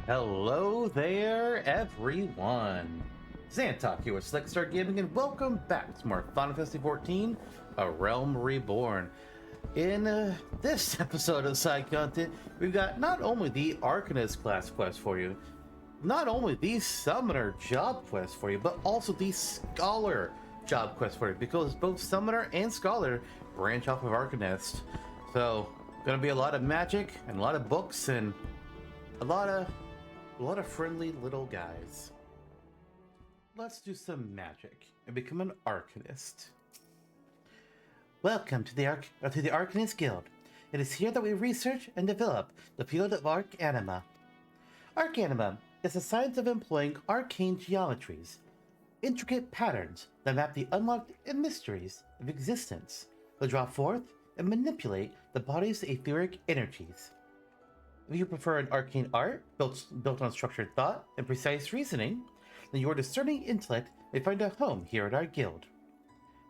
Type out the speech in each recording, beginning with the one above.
Hello there, everyone. Zantok here with Slickstar Gaming, and welcome back to more Final Fantasy XIV, A Realm Reborn. In this episode of side content, we've got not only the Arcanist class quest for you, not only the Summoner job quest for you, but also the Scholar job quest for you, because both Summoner and Scholar branch off of Arcanist. So, gonna be a lot of magic, and a lot of books, and a lot of friendly little guys. Let's do some magic and become an Arcanist. Welcome to the Arcanist Guild. It is here that we research and develop the field of Arcanima. Arcanima is the science of employing arcane geometries, intricate patterns that map the unlocked mysteries of existence, to draw forth and manipulate the body's etheric energies. If you prefer an arcane art built on structured thought and precise reasoning, then your discerning intellect may find a home here at our guild.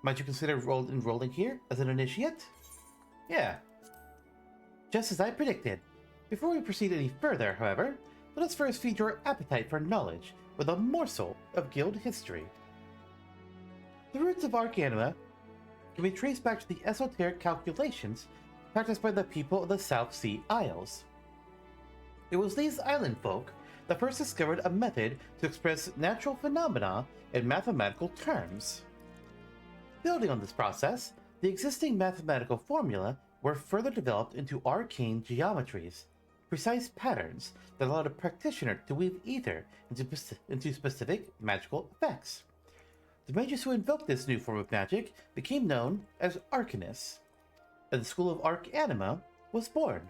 Might you consider enrolling here as an initiate? Yeah. Just as I predicted. Before we proceed any further, however, let us first feed your appetite for knowledge with a morsel of guild history. The roots of Arcanima can be traced back to the esoteric calculations practiced by the people of the South Sea Isles. It was these island folk that first discovered a method to express natural phenomena in mathematical terms. Building on this process, the existing mathematical formula were further developed into arcane geometries, precise patterns that allowed a practitioner to weave ether into specific magical effects. The mages who invoked this new form of magic became known as Arcanists, and the school of Arcanima was born.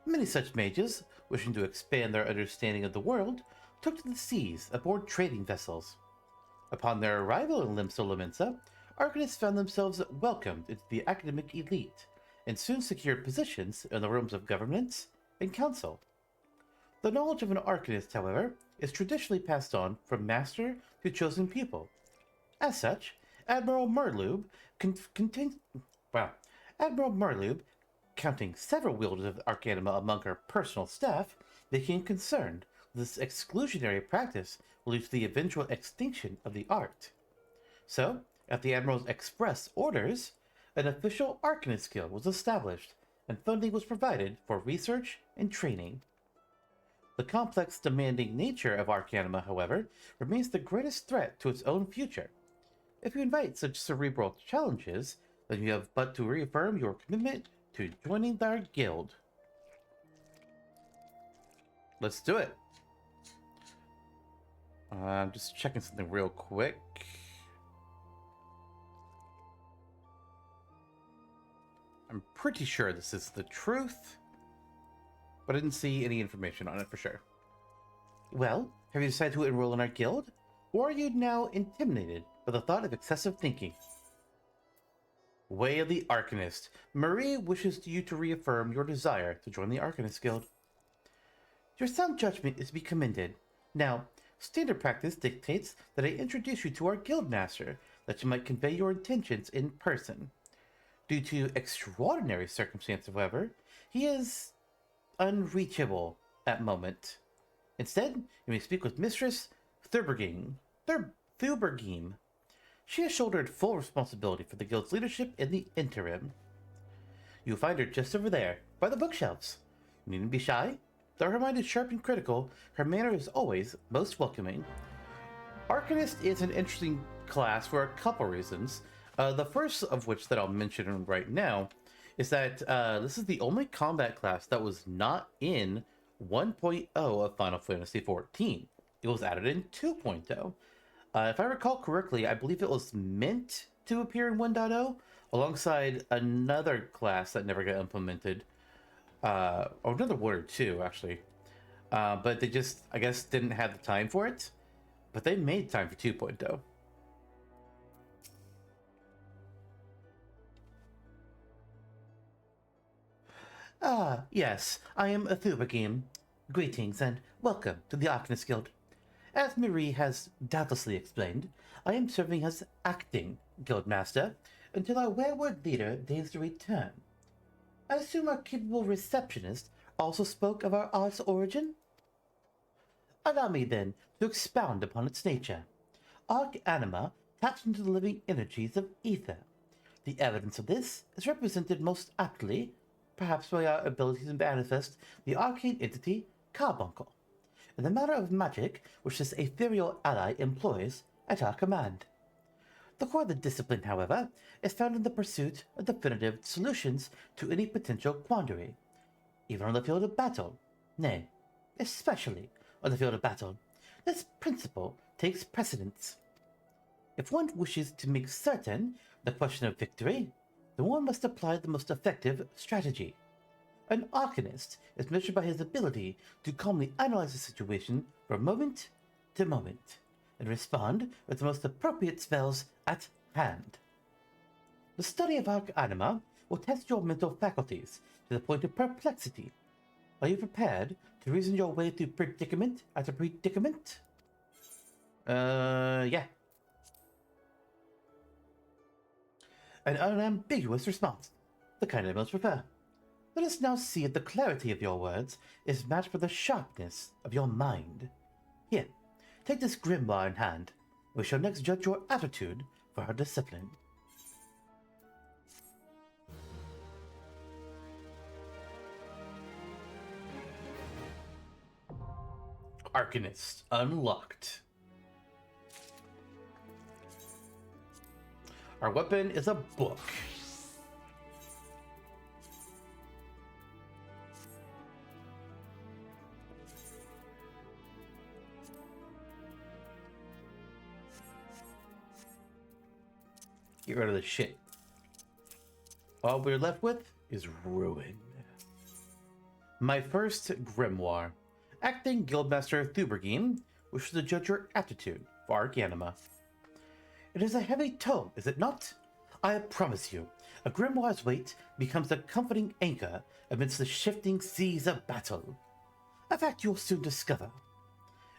Many such mages, wishing to expand their understanding of the world, took to the seas aboard trading vessels. Upon their arrival in Limsa, Arcanists found themselves welcomed into the academic elite, and soon secured positions in the realms of governance and council. The knowledge of an Arcanist, however, is traditionally passed on from master to chosen pupil. As such, Admiral Merlube counting several wielders of Arcanima among her personal staff, became concerned this exclusionary practice will lead to the eventual extinction of the art. So, at the Admiral's express orders, an official Arcanist Guild was established, and funding was provided for research and training. The complex, demanding nature of Arcanima, however, remains the greatest threat to its own future. If you invite such cerebral challenges, then you have but to reaffirm your commitment to joining our guild. Let's do it. I'm just checking something real quick. I'm pretty sure this is the truth, but I didn't see any information on it for sure. Well, have you decided to enroll in our guild? Or are you now intimidated by the thought of excessive thinking? Way of the Arcanist. Marie wishes you to reaffirm your desire to join the Arcanist Guild. Your sound judgment is to be commended. Now, standard practice dictates that I introduce you to our guildmaster, that you might convey your intentions in person. Due to extraordinary circumstances, however, he is unreachable at moment. Instead, you may speak with Mistress Thubergine. She has shouldered full responsibility for the guild's leadership in the interim. You'll find her just over there, by the bookshelves. You needn't be shy. Though her mind is sharp and critical, her manner is always most welcoming. Arcanist is an interesting class for a couple reasons. The first of which that I'll mention right now is that this is the only combat class that was not in 1.0 of Final Fantasy XIV. It was added in 2.0. If I recall correctly, I believe it was meant to appear in 1.0 alongside another class that never got implemented. Or another one or two, actually. But they just, I guess, didn't have the time for it. But they made time for 2.0. Ah, yes, I am Thubergine. Greetings and welcome to the Arcanist Guild. As Marie has doubtlessly explained, I am serving as acting guildmaster until our wayward leader deigns to return. I assume our capable receptionist also spoke of our art's origin? Allow me then to expound upon its nature. Arcanima taps into the living energies of ether. The evidence of this is represented most aptly, perhaps by our ability to manifest the arcane entity Carbuncle, in the matter of magic which this ethereal ally employs at our command. The core of the discipline, however, is found in the pursuit of definitive solutions to any potential quandary, even on the field of battle. Nay, especially on the field of battle, this principle takes precedence. If one wishes to make certain the question of victory, then one must apply the most effective strategy. An Arcanist is measured by his ability to calmly analyze the situation from moment to moment, and respond with the most appropriate spells at hand. The study of Arcanima will test your mental faculties to the point of perplexity. Are you prepared to reason your way through predicament after predicament? Yeah. An unambiguous response, the kind I most prefer. Let us now see if the clarity of your words is matched with the sharpness of your mind. Here, take this grimoire in hand. We shall next judge your aptitude for our discipline. Arcanist unlocked. Our weapon is a book. Get rid of the shit. All we're left with is ruin. My first grimoire. Acting Guildmaster Thubergine wishes to judge your aptitude for Arcanima. It is a heavy tome, is it not? I promise you, a grimoire's weight becomes a comforting anchor amidst the shifting seas of battle. A fact you'll soon discover.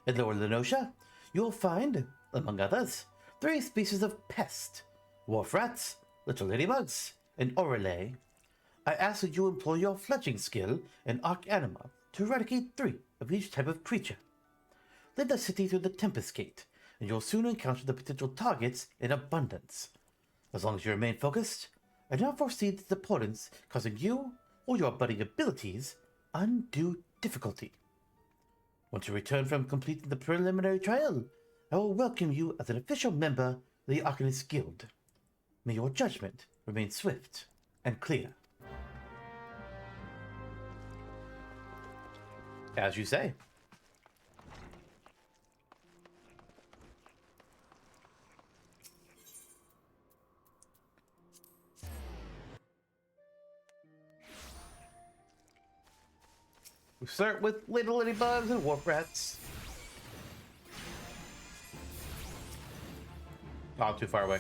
In Lower Lenosha, you'll find, among others, 3 species of pest: wharf rats, little ladybugs, and orelei. I ask that you employ your fletching skill in Arcanima to eradicate 3 of each type of creature. Lead the city through the Tempest Gate, and you'll soon encounter the potential targets in abundance. As long as you remain focused, I do not foresee its opponents causing you or your budding abilities undue difficulty. Once you return from completing the preliminary trial, I will welcome you as an official member of the Arcanist Guild. May your judgment remain swift and clear. As you say. We start with little ladybugs and wharf rats. Oh, too far away.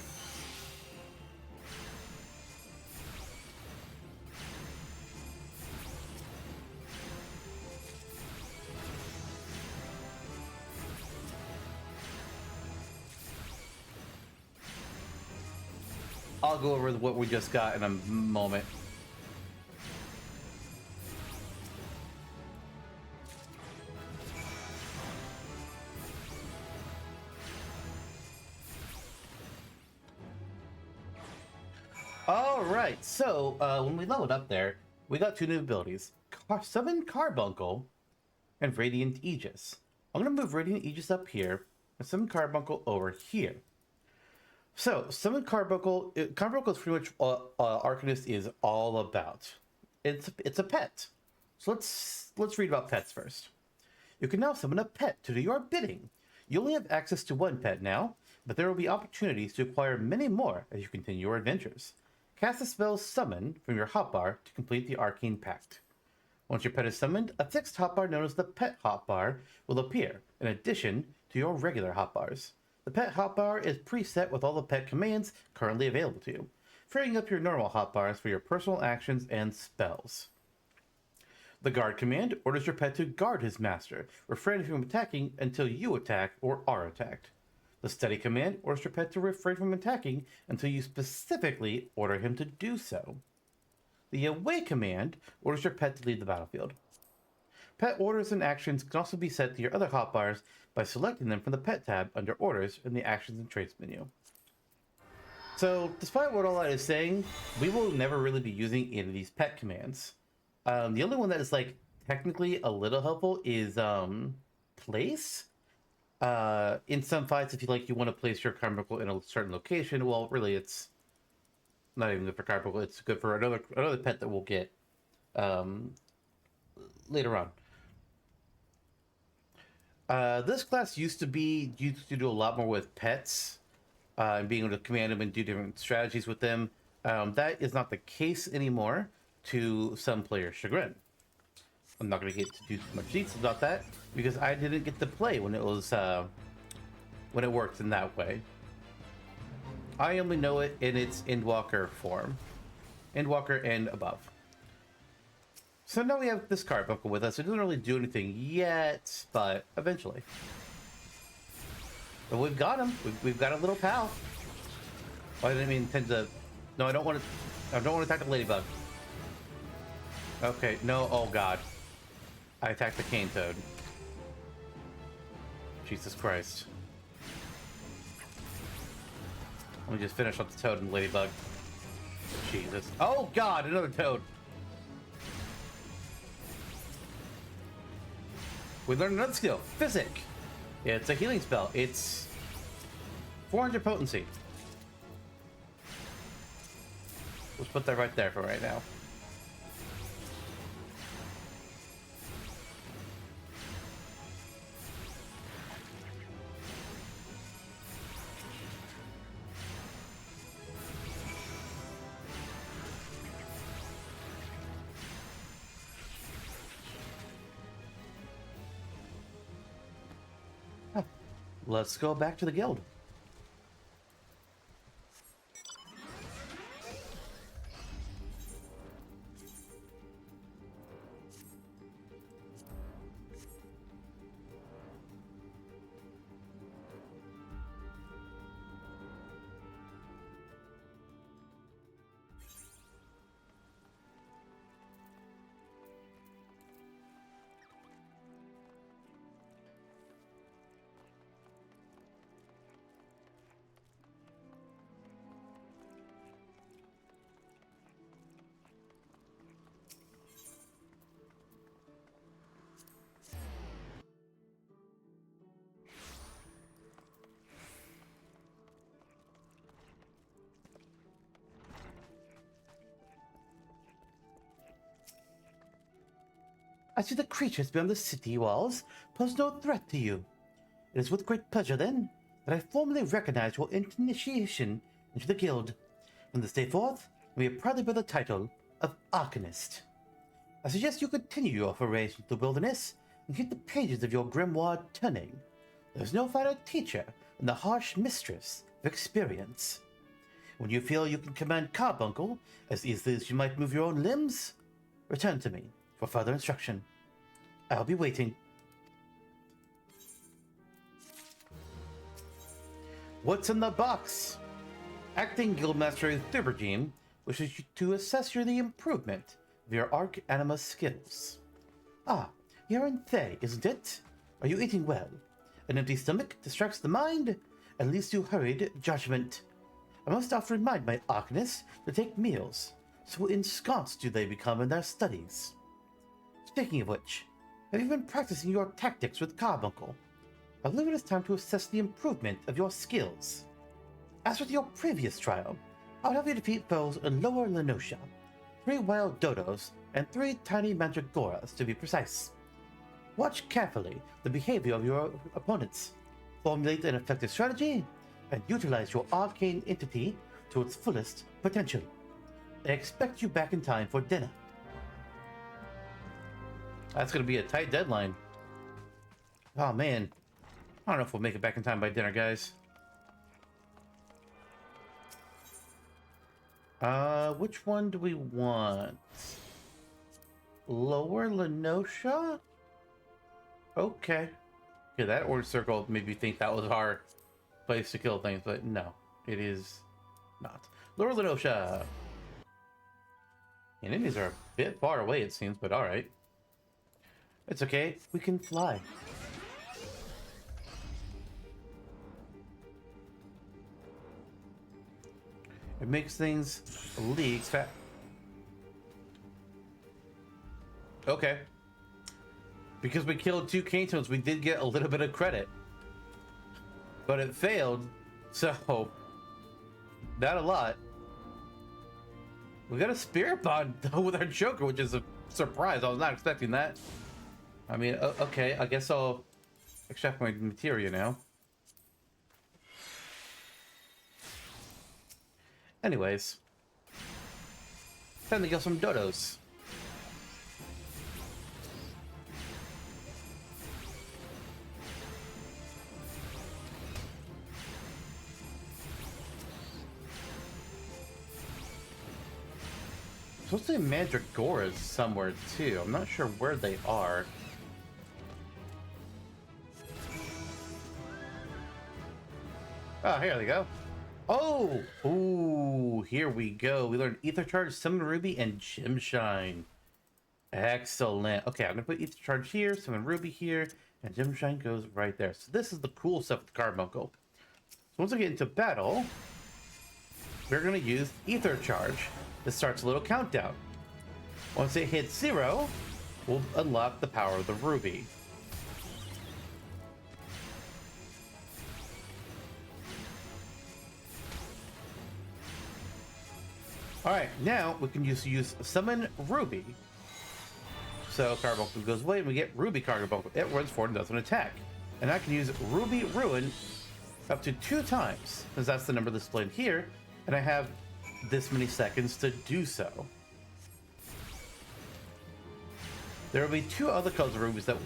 I'll go over what we just got in a moment. Alright, so when we leveled up there, we got 2 new abilities. Summon Carbuncle and Radiant Aegis. I'm going to move Radiant Aegis up here and summon Carbuncle over here. So, summon Carbuncle. Carbuncle is pretty much what Arcanist is all about. It's a pet. So let's read about pets first. You can now summon a pet to do your bidding. You only have access to 1 pet now, but there will be opportunities to acquire many more as you continue your adventures. Cast the spell Summon from your hotbar to complete the Arcane Pact. Once your pet is summoned, a fixed hotbar known as the Pet Hotbar will appear, in addition to your regular hotbars. The Pet Hotbar is preset with all the pet commands currently available to you, freeing up your normal hotbars for your personal actions and spells. The Guard command orders your pet to guard his master, refraining from attacking until you attack or are attacked. The Steady command orders your pet to refrain from attacking until you specifically order him to do so. The Away command orders your pet to leave the battlefield. Pet orders and actions can also be set to your other hotbars by selecting them from the Pet tab under Orders in the Actions and Traits menu. So, despite what all that is saying, we will never really be using any of these pet commands. The only one that is, like, technically a little helpful is, place. In some fights, if you want to place your carbuncle in a certain location, well, really, it's not even good for carbuncle. It's good for another pet that we'll get, later on. This class used to do a lot more with pets, and being able to command them and do different strategies with them. That is not the case anymore, to some players' chagrin. I'm not going to get to do too much details about that because I didn't get to play when it worked in that way. I only know it in its Endwalker form, Endwalker and above. So now we have this carbuncle with us. It doesn't really do anything yet, but eventually. But we've got him. We've got a little pal. Oh, I didn't even intend to. No, I don't want to attack the ladybug. Okay, no. Oh god, I attacked the cane toad. Jesus Christ. Let me just finish up the toad and the ladybug. Jesus. Oh god, another toad. We learned another skill, Physic. Yeah, it's a healing spell. It's 400 potency. Let's put that right there for right now. Let's go back to the guild. I see the creatures beyond the city walls pose no threat to you. It is with great pleasure, then, that I formally recognize your initiation into the guild. From this day forth, we proudly bear the title of Arcanist. I suggest you continue your forays into the wilderness and keep the pages of your grimoire turning. There is no finer teacher than the harsh mistress of experience. When you feel you can command carbuncle as easily as you might move your own limbs, return to me for further instruction. I'll be waiting. What's in the box? Acting Guildmaster Thubergene wishes you to assess the improvement of your Arcanima skills. Ah, you're in Thay, isn't it? Are you eating well? An empty stomach distracts the mind and leads to hurried judgment. I must often remind my Arcanists to take meals, so ensconced do they become in their studies. Speaking of which, have you been practicing your tactics with Carbuncle? I believe it is time to assess the improvement of your skills. As with your previous trial, I would have you defeat foes in Lower Lenosha, 3 wild dodos, and 3 tiny mandragoras to be precise. Watch carefully the behavior of your opponents, formulate an effective strategy, and utilize your arcane entity to its fullest potential. I expect you back in time for dinner. That's going to be a tight deadline. Oh man, I don't know if we'll make it back in time by dinner, guys. Which one do we want? Lower Lenosha? Okay. Yeah, that order circle made me think that was our place to kill things, but no, it is not. Lower Lenosha! Enemies are a bit far away, it seems, but alright. It's okay. We can fly. It makes things leagues fat. Okay. Because we killed 2 Catones, we did get a little bit of credit. But it failed, so not a lot. We got a spirit bond though with our Joker, which is a surprise. I was not expecting that. I mean, okay, I guess I'll extract my materia now. Anyways, time to kill some dodos. Supposed to be Mandragoras somewhere too. I'm not sure where they are. Oh, here they go. Oh! Ooh, here we go. We learned Ether Charge, Summon Ruby, and Gem Shine. Excellent. Okay, I'm gonna put Ether Charge here, Summon Ruby here, and Gem Shine goes right there. So this is the cool stuff with the Carbuncle. So once we get into battle, we're gonna use Ether Charge. This starts a little countdown. Once it hits 0, we'll unlock the power of the Ruby. Alright, now we can use Summon Ruby. So Carbuncle goes away and we get Ruby Carbuncle. It runs forward and does an attack. And I can use Ruby Ruin up to 2 times, because that's the number displayed here. And I have this many seconds to do so. There will be 2 other colors of rubies that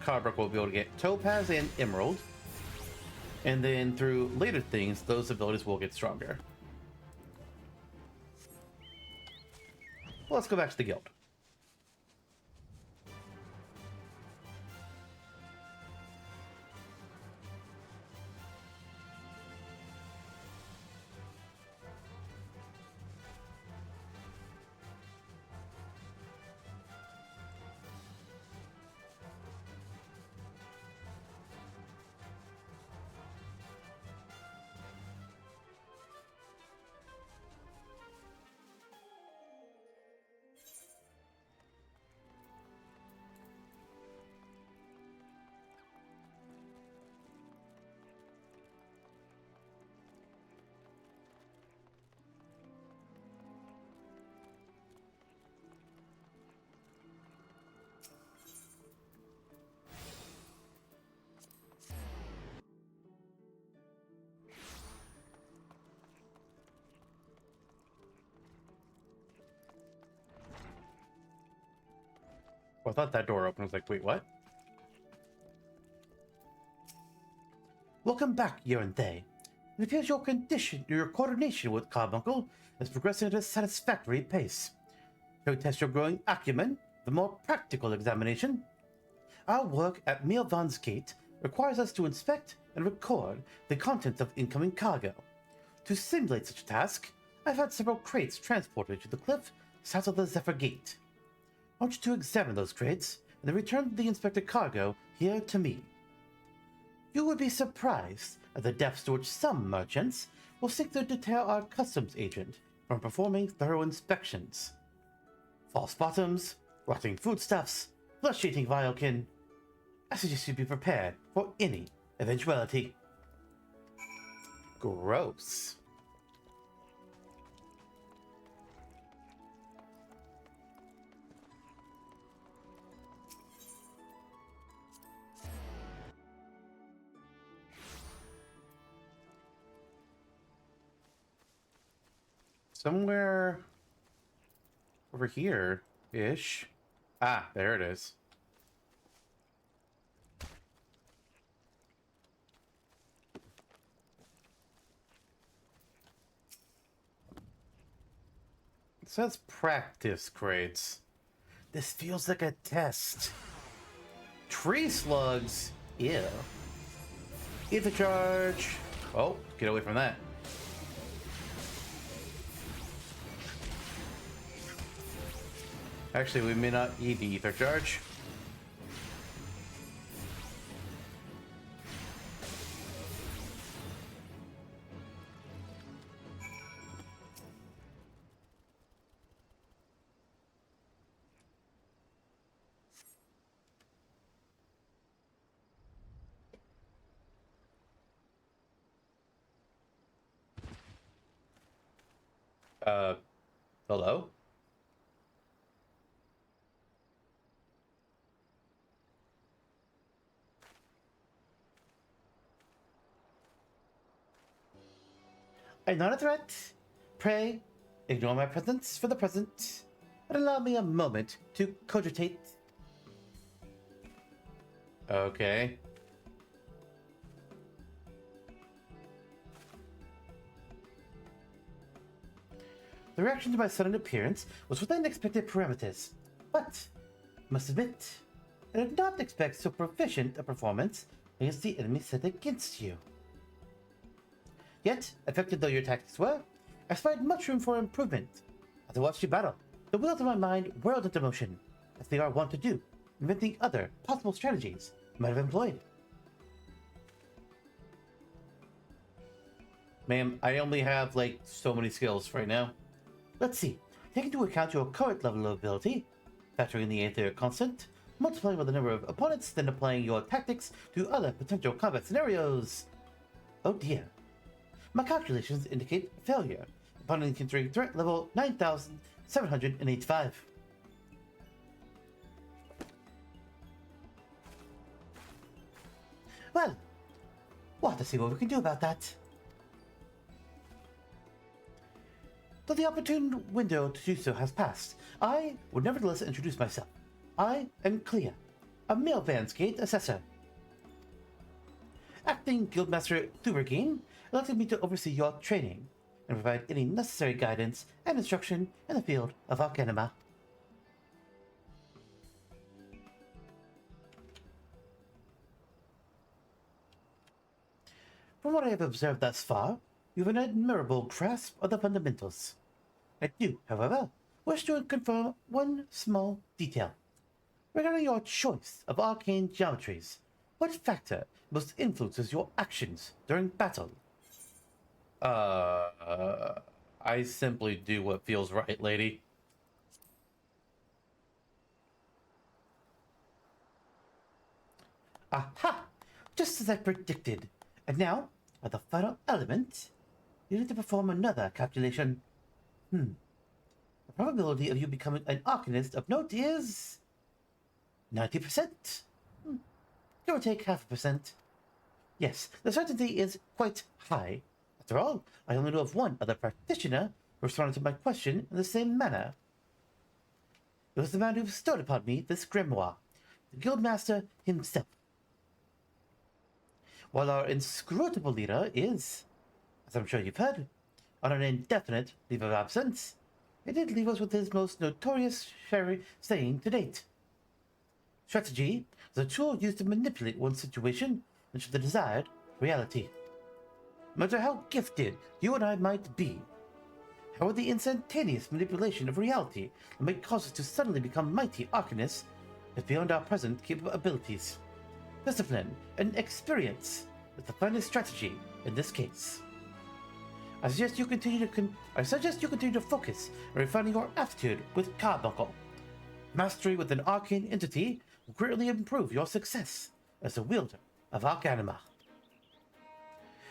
Carbuncle will be able to get, Topaz and Emerald. And then through later things, those abilities will get stronger. Well, let's go back to the guild. Well, I thought that door opened. I was like, wait, what? Welcome back, They. It appears your coordination with Carbuncle is progressing at a satisfactory pace. To test your growing acumen, the more practical examination. Our work at Milvan's Gate requires us to inspect and record the contents of incoming cargo. To simulate such a task, I've had several crates transported to the cliff south of the Zephyr Gate. I want you to examine those crates and then return the inspected cargo here to me. You would be surprised at the depths to which some merchants will seek to deter our customs agent from performing thorough inspections. False bottoms, rotting foodstuffs, flesh-eating vilekin. I suggest you be prepared for any eventuality. Gross. Somewhere over here-ish. Ah, there it is. It says practice crates. This feels like a test. Tree slugs? Ew. Ether charge. Oh, get away from that. Actually, we may not need the ether charge. Uh, hello? I'm not a threat. Pray, ignore my presence for the present, and allow me a moment to cogitate. Okay. The reaction to my sudden appearance was within expected parameters, but, must admit, I did not expect so proficient a performance against the enemy set against you. Yet, effective though your tactics were, I spied much room for improvement. As I watched you battle, the wheels of my mind whirled into motion, as they are wont to do, inventing other possible strategies you might have employed. Ma'am, I only have, like, so many skills right now. Let's see. Take into account your current level of ability, factoring in the Aether constant, multiplying by the number of opponents, then applying your tactics to other potential combat scenarios. Oh dear. My calculations indicate failure, upon considering threat level 9,785. Well, we'll have to see what we can do about that. Though the opportune window to do so has passed, I would nevertheless introduce myself. I am Clea, a male Vansgate assessor. Acting Guildmaster Thubergine elected me to oversee your training and provide any necessary guidance and instruction in the field of Arcanima. From what I have observed thus far, you have an admirable grasp of the fundamentals. I do, however, wish to confirm one small detail. Regarding your choice of arcane geometries, what factor most influences your actions during battle? I simply do what feels right, lady. Aha! Just as I predicted. And now, at the final element, you need to perform another calculation. The probability of you becoming an Arcanist of note is 90%. Give or take half a percent. Yes, the certainty is quite high. After all, I only know of one other practitioner who responded to my question in the same manner. It was the man who bestowed upon me this grimoire, the Guildmaster himself. While our inscrutable leader is, as I'm sure you've heard, on an indefinite leave of absence, he did leave us with his most notorious saying to date. Strategy is a tool used to manipulate one's situation into the desired reality. No matter how gifted you and I might be, however, the instantaneous manipulation of reality that might cause us to suddenly become mighty Arcanists is beyond our present capabilities. Discipline and experience is the finest strategy in this case. I suggest you continue to focus on refining your aptitude with Carbuncle. Mastery with an arcane entity will greatly improve your success as a wielder of Arcanima.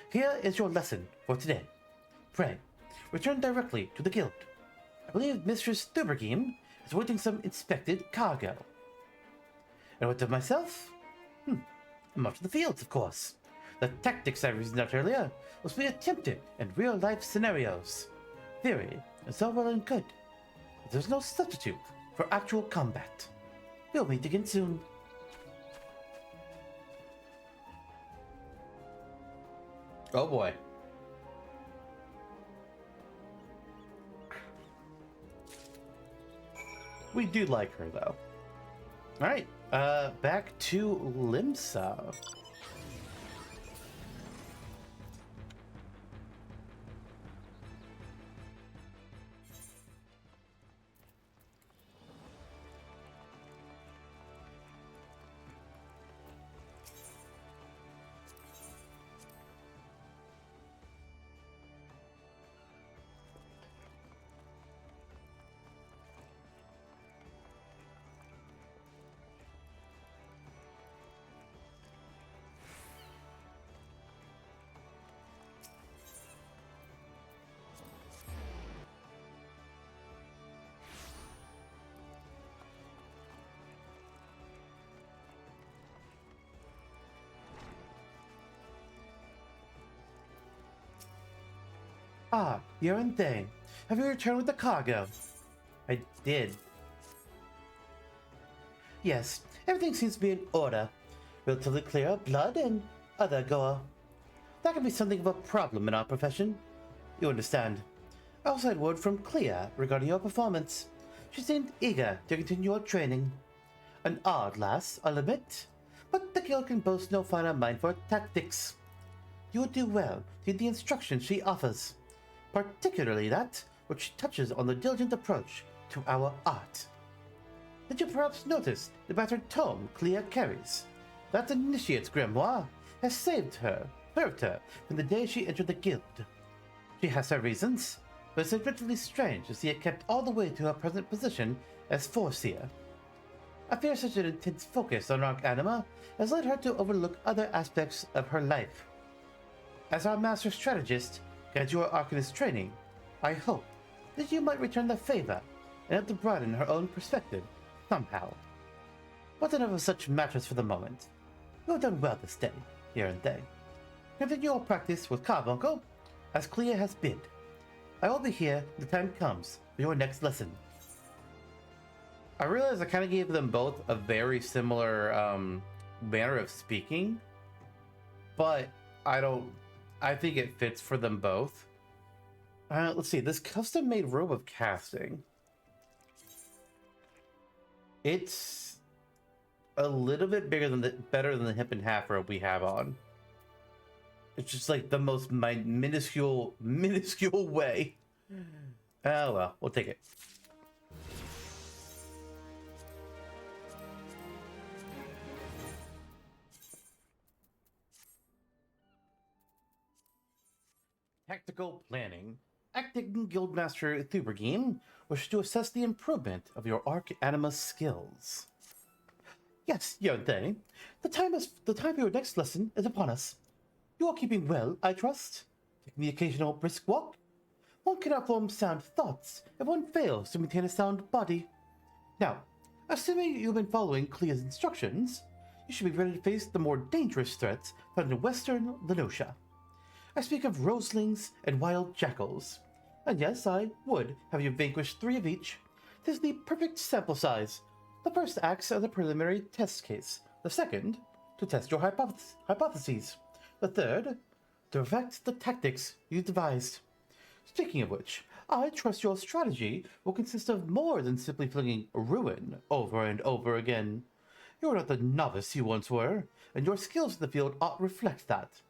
Here is your lesson for today. Pray, return directly to the guild. I believe Mistress Thubergine is awaiting some inspected cargo. And what of myself? I'm off to the fields, of course. The tactics I reasoned out earlier must be attempted in real-life scenarios. Theory is all well and good, but there's no substitute for actual combat. We'll meet again soon. Oh boy. We do like her, though. Alright, back to Limsa. Ah, you're in Thane. Have you returned with the cargo? I did. Yes, everything seems to be in order. Relatively clear of blood and other gore. That can be something of a problem in our profession. You understand. I also had word from Clea regarding your performance. She seemed eager to continue your training. An odd lass, I'll admit, but the guild can boast no finer mind for tactics. You would do well to heed the instructions she offers, particularly that which touches on the diligent approach to our art. Did you perhaps notice the battered tome Clea carries? That initiate's grimoire has served her from the day she entered the guild. She has her reasons, but it's admittedly strange to see it kept all the way to her present position as Foreseer. I fear such an intense focus on Arcanima has led her to overlook other aspects of her life. As our master strategist guides your Arcanist training, I hope that you might return the favor and help to broaden her own perspective somehow. But enough of such matters for the moment. You have done well this day, here and there. Continue your practice with Carbuncle, as Clea has bid. I will be here when the time comes for your next lesson. I realized I kind of gave them both a very similar manner of speaking, but I think it fits for them both. Let's see, this custom-made robe of casting. It's a little bit better than the hip and half robe we have on. It's just like the most minuscule way. Oh well, we'll take it. Tactical planning. Acting Guildmaster Thubergene wishes to assess the improvement of your Arcanima skills. Yes, Yonte. The time for your next lesson is upon us. You are keeping well, I trust? Taking the occasional brisk walk? One cannot form sound thoughts if one fails to maintain a sound body. Now, assuming you've been following Clea's instructions, you should be ready to face the more dangerous threats found in western Lenosha. I speak of roselings and wild jackals. And yes, I would have you vanquish 3 of each. This is the perfect sample size. The first acts as a preliminary test case. The second, to test your hypotheses. The third, to perfect the tactics you devised. Speaking of which, I trust your strategy will consist of more than simply flinging ruin over and over again. You're not the novice you once were, and your skills in the field ought to reflect that.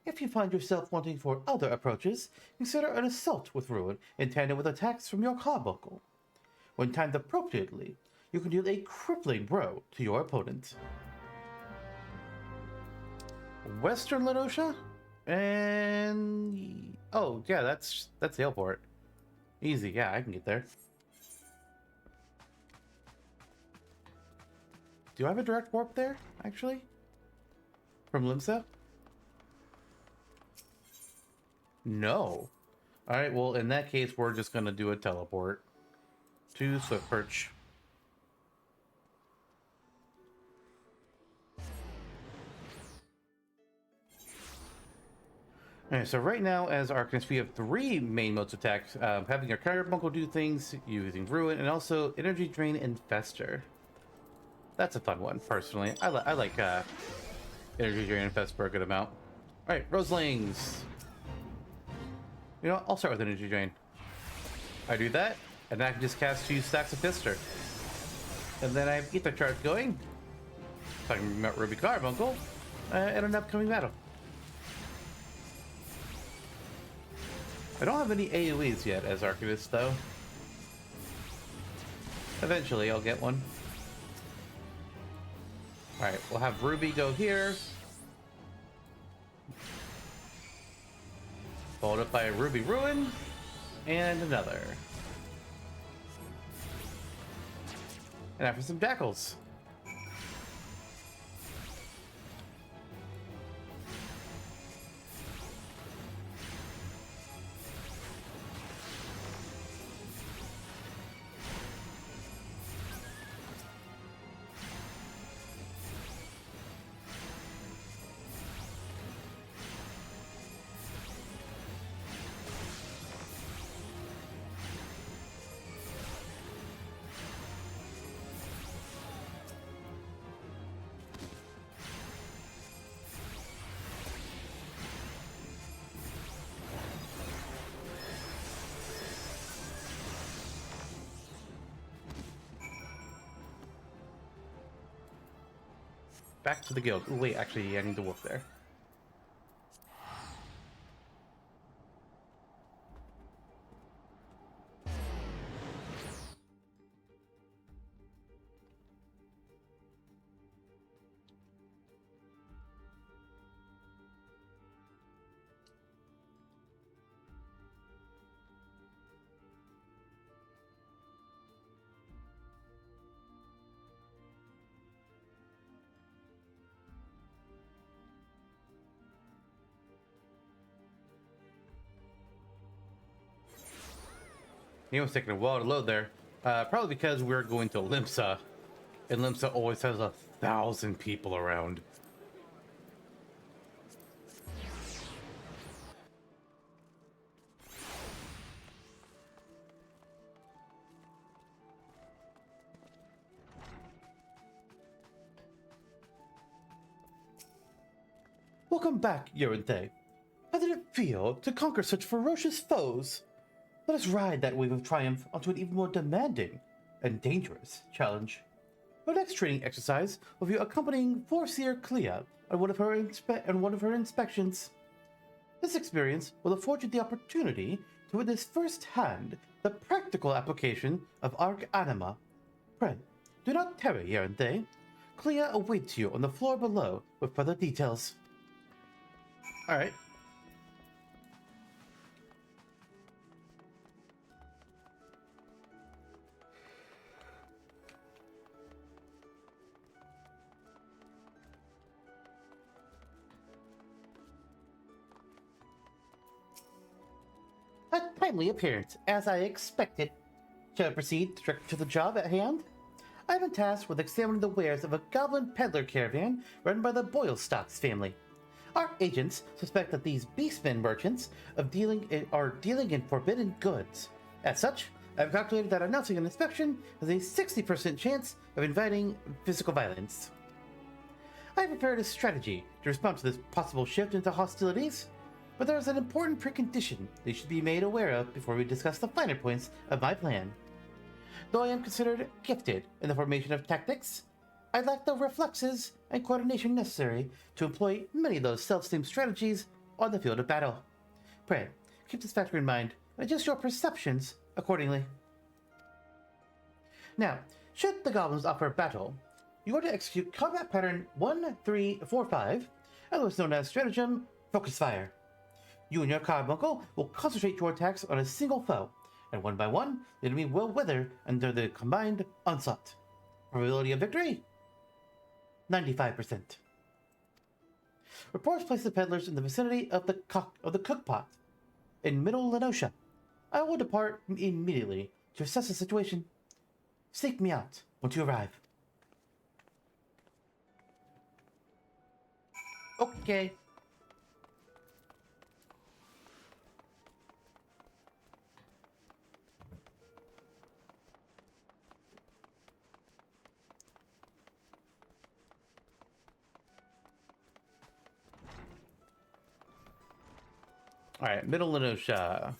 If you find yourself wanting for other approaches, consider an assault with ruin in tandem with attacks from your carbuncle. When timed appropriately, you can deal a crippling blow to your opponent. Western Lenosha? And... oh, yeah, that's the airport. Easy, yeah, I can get there. Do I have a direct warp there, actually? From Limsa? No. Alright, well, in that case, we're just gonna do a teleport to Swiftperch. Alright, so right now, as Arcanist, we have 3 main modes of attack. Having our Carbuncle do things, using Ruin, and also Energy Drain and Fester. That's a fun one, personally. I like Energy Drain and Fester for a good amount. Alright, Roselings. You know what? I'll start with Energy Drain. I do that, and I can just cast 2 stacks of Fister. And then I have Ether Charge going. Talking about Ruby Carbuncle, in an upcoming battle. I don't have any AoEs yet as Arcanist, though. Eventually, I'll get one. Alright, we'll have Ruby go here. Followed up by a Ruby Ruin, and another. And after some Jackals. back to the guild. Ooh, wait, actually, I need to walk there. It was taking a while to load there. Probably because we're going to Limsa, and Limsa always has 1,000 people around. Welcome back, Yerinthe. How did it feel to conquer such ferocious foes? Let us ride that wave of triumph onto an even more demanding and dangerous challenge. Our next training exercise will be accompanying Foreseer Clea on one of her inspections. This experience will afford you the opportunity to witness firsthand the practical application of Arcanima. Pray, do not tarry, Yerinthe. Clea awaits you on the floor below with further details. Alright. A timely appearance, as I expected. Shall I proceed direct to the job at hand? I've been tasked with examining the wares of a goblin peddler caravan run by the Boylestocks family. Our agents suspect that these beastmen merchants are dealing in forbidden goods. As such, I've calculated that announcing an inspection has a 60% chance of inviting physical violence. I prepared a strategy to respond to this possible shift into hostilities, but there is an important precondition they should be made aware of before we discuss the finer points of my plan. Though I am considered gifted in the formation of tactics, I lack the reflexes and coordination necessary to employ many of those self-esteem strategies on the field of battle. Pray, keep this factor in mind and adjust your perceptions accordingly. Now, should the goblins offer battle, you are to execute combat pattern 1-3-4-5, otherwise known as stratagem Focus Fire. You and your carbuncle will concentrate your attacks on a single foe, and one by one, the enemy will wither under the combined onslaught. Probability of victory? 95%. Reports place the peddlers in the vicinity of the cookpot in Middle Lenosha. I will depart immediately to assess the situation. Seek me out once you arrive. Okay. Alright, Middle Lenosha.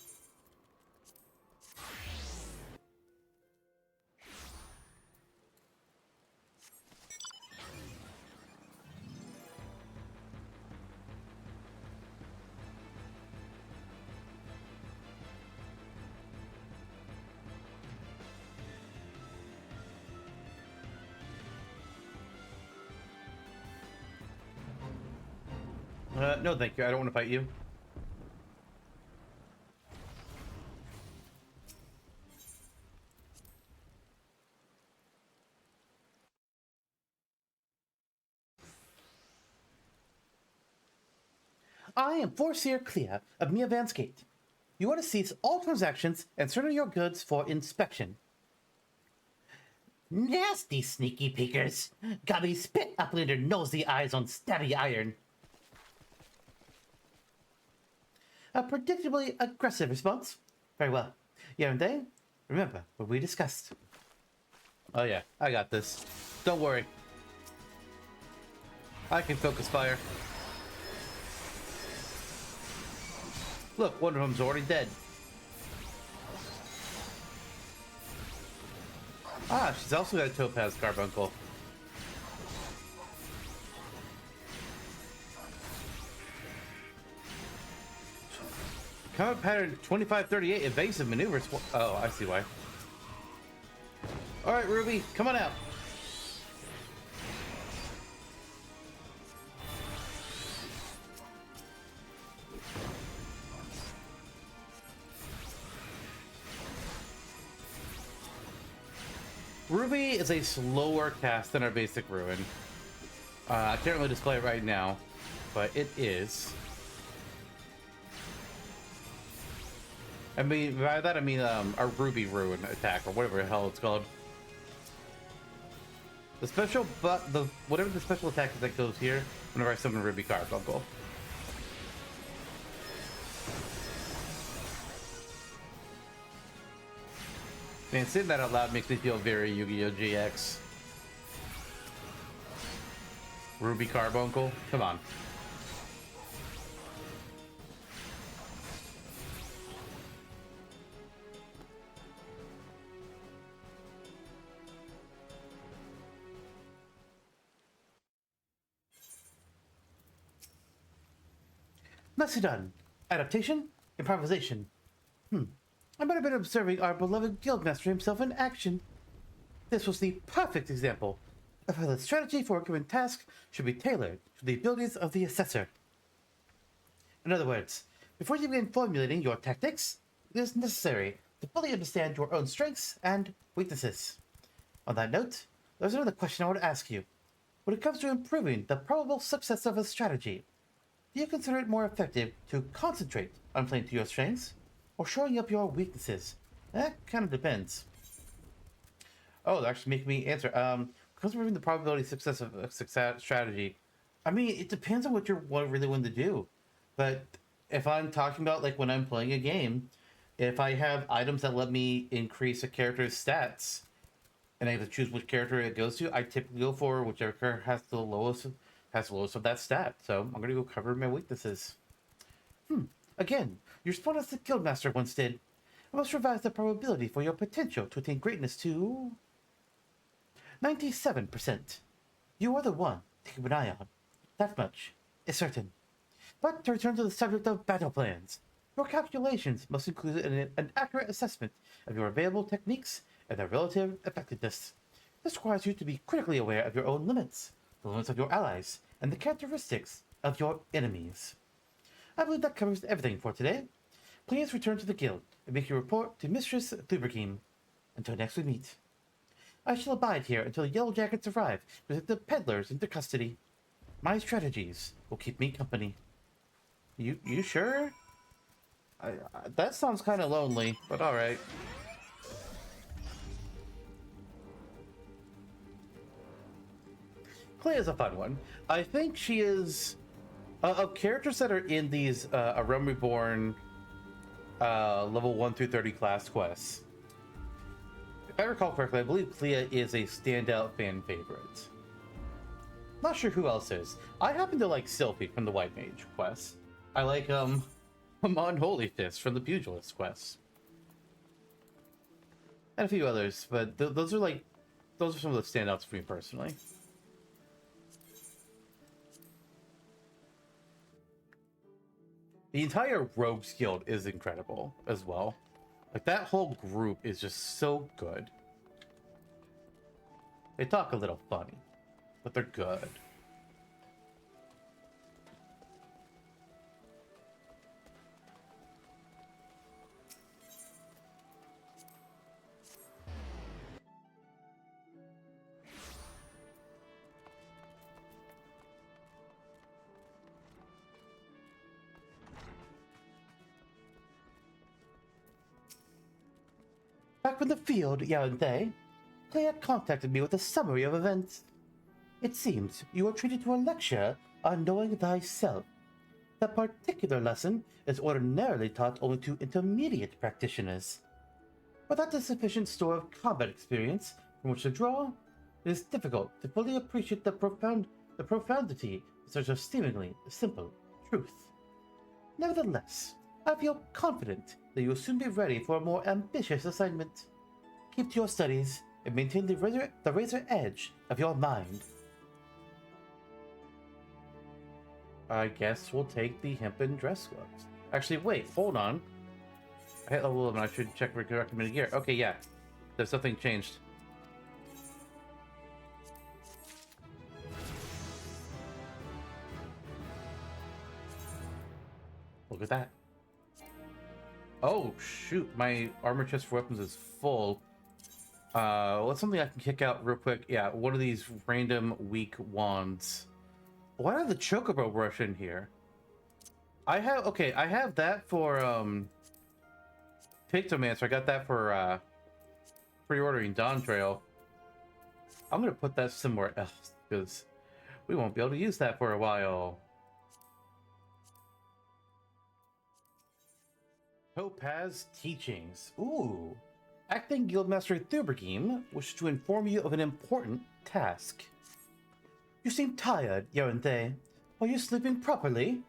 No thank you, I don't want to fight you. I am Foreseer Clea of Mia Van's Gate. You are to cease all transactions and surrender your goods for inspection. Nasty sneaky peekers! Got me spit up in their nosy eyes on stabby iron. A predictably aggressive response. Very well. Yerinde, remember what we discussed. Oh yeah, I got this. Don't worry. I can focus fire. Look, one of them's already dead. Ah, she's also got a Topaz Carbuncle. Combat pattern 2538 evasive maneuvers. Oh, I see why. All right, Ruby, come on out. Ruby is a slower cast than our basic Ruin. I can't really display it right now, but it is. I mean, by that I mean our Ruby Ruin attack, or whatever the hell it's called. The special, whatever the special attack is that goes here whenever I summon Ruby Carbuncle. Man, saying that out loud makes me feel very Yu-Gi-Oh! GX. Ruby Carbuncle? Come on. Nicely done. Adaptation, improvisation. I might have been observing our beloved guildmaster himself in action. This was the perfect example of how the strategy for a given task should be tailored to the abilities of the assessor. In other words, before you begin formulating your tactics, it is necessary to fully understand your own strengths and weaknesses. On that note, there's another question I want to ask you. When it comes to improving the probable success of a strategy, do you consider it more effective to concentrate on playing to your strengths, or showing up your weaknesses? That kind of depends. Oh, they're actually making me answer. Because we're the probability of success of a success strategy. I mean, it depends on what you're really want to do. But if I'm talking about like when I'm playing a game, if I have items that let me increase a character's stats, and I have to choose which character it goes to, I typically go for whichever character has the lowest of that stat. So I'm gonna go cover my weaknesses. Again, your response as the guildmaster once did. I must revise the probability for your potential to attain greatness to 97%. You are the one to keep an eye on. That much is certain. But to return to the subject of battle plans, your calculations must include an accurate assessment of your available techniques and their relative effectiveness. This requires you to be critically aware of your own limits, the limits of your allies, and the characteristics of your enemies. I believe that covers everything for today. Please return to the guild and make your report to Mistress Thubergheim. Until next we meet. I shall abide here until the Yellow Jackets arrive to take the peddlers into custody. My strategies will keep me company. You sure? That sounds kind of lonely, but alright. Clea's a fun one. I think she is... of characters that are in these Realm Reborn level 1 through 30 class quests, if I recall correctly, I believe Clea is a standout fan favorite. Not sure who else is. I happen to like Sylphie from the White Mage quest. I like Amon Holy Fist from the Pugilist quest, and a few others, but those are some of the standouts for me personally. The entire Rogues Guild is incredible as well. Like, that whole group is just so good. They talk a little funny, but they're good. Back from the field, Yaranthe, Clea contacted me with a summary of events. It seems you were treated to a lecture on knowing thyself. That particular lesson is ordinarily taught only to intermediate practitioners. Without a sufficient store of combat experience from which to draw, it is difficult to fully appreciate the profundity of such a seemingly simple truth. Nevertheless, I feel confident that you will soon be ready for a more ambitious assignment. Keep to your studies and maintain the razor edge of your mind. I guess we'll take the hempen dress gloves. Actually, wait, hold on. I hit level 11. I should check for recommended gear. Okay, yeah. There's something changed. Look at that. Oh, shoot. My armor chest for weapons is full. What's something I can kick out real quick? Yeah, one of these random weak wands. Why do I have the chocobo brush in here? I have that for, Pictomancer. I got that for, pre-ordering Dawn Trail. I'm gonna put that somewhere else, because we won't be able to use that for a while. Topaz Teachings. Ooh. Acting Guildmaster Thubergime wishes to inform you of an important task. You seem tired, Yaranthe. Are you sleeping properly?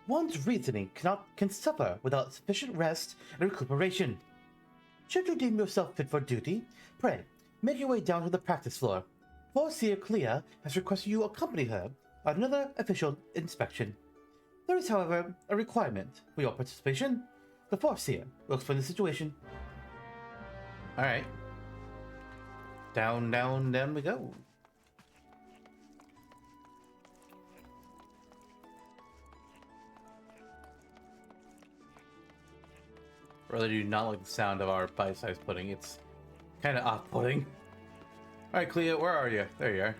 One's reasoning can suffer without sufficient rest and recuperation. Should you deem yourself fit for duty, pray, make your way down to the practice floor. Foreseer Clea has requested you accompany her on another official inspection. There is, however, a requirement for your participation. The Foreseer will explain the situation. Alright. Down we go. Really do not like the sound of our bite-sized pudding. It's kind of off-putting. Alright, Clea, where are you? There you are.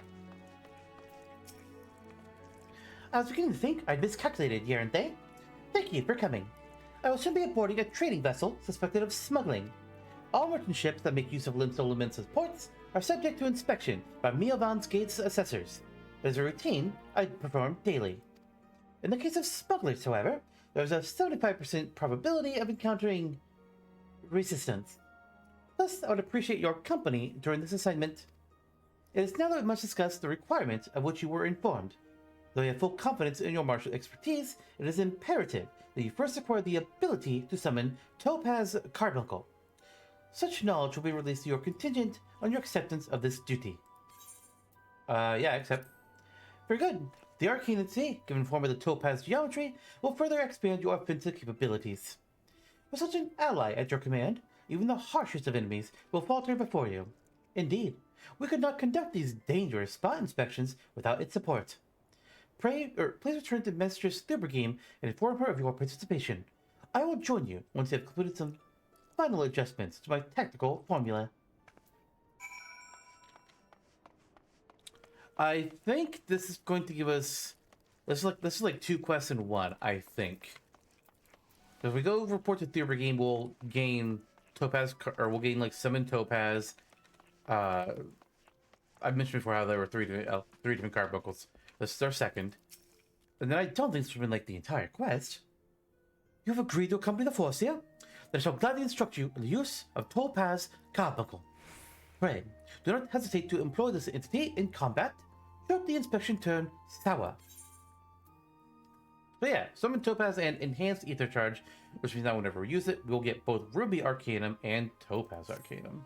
I was beginning to think I'd miscalculated, Yaranthe. Thank you for coming. I will soon be boarding a trading vessel suspected of smuggling. All merchant ships that make use of installments as ports are subject to inspection by Miovan's Gate's assessors. It is a routine I perform daily. In the case of smugglers, however, there is a 75% probability of encountering resistance. Thus, I would appreciate your company during this assignment. It is now that we must discuss the requirements of which you were informed. Though you have full confidence in your martial expertise, it is imperative that you first acquire the ability to summon Topaz Carbuncle. Such knowledge will be released to your contingent on your acceptance of this duty. Yeah, accept. Very good. The Arcanist, given form of the Topaz geometry, will further expand your offensive capabilities. With such an ally at your command, even the harshest of enemies will falter before you. Indeed, we could not conduct these dangerous spot inspections without its support. Please return to Mistress Thubergime and inform her of your participation. I will join you once you have completed some final adjustments to my tactical formula. I think this is going to give us... This is like 2 quests in 1, I think. If we go report to Thubergime, we'll gain Topaz, or we'll gain like summon Topaz. I mentioned before how there were 3 different carbuncles. This is our second. And then I don't think this has been like the entire quest. You have agreed to accompany the Foreseer? Then I shall gladly instruct you in the use of Topaz Carbuncle. Pray, do not hesitate to employ this entity in combat should the inspection turn sour. So yeah, summon Topaz and enhanced Ether Charge, which means now whenever we use it, we'll get both Ruby Arcanum and Topaz Arcanum.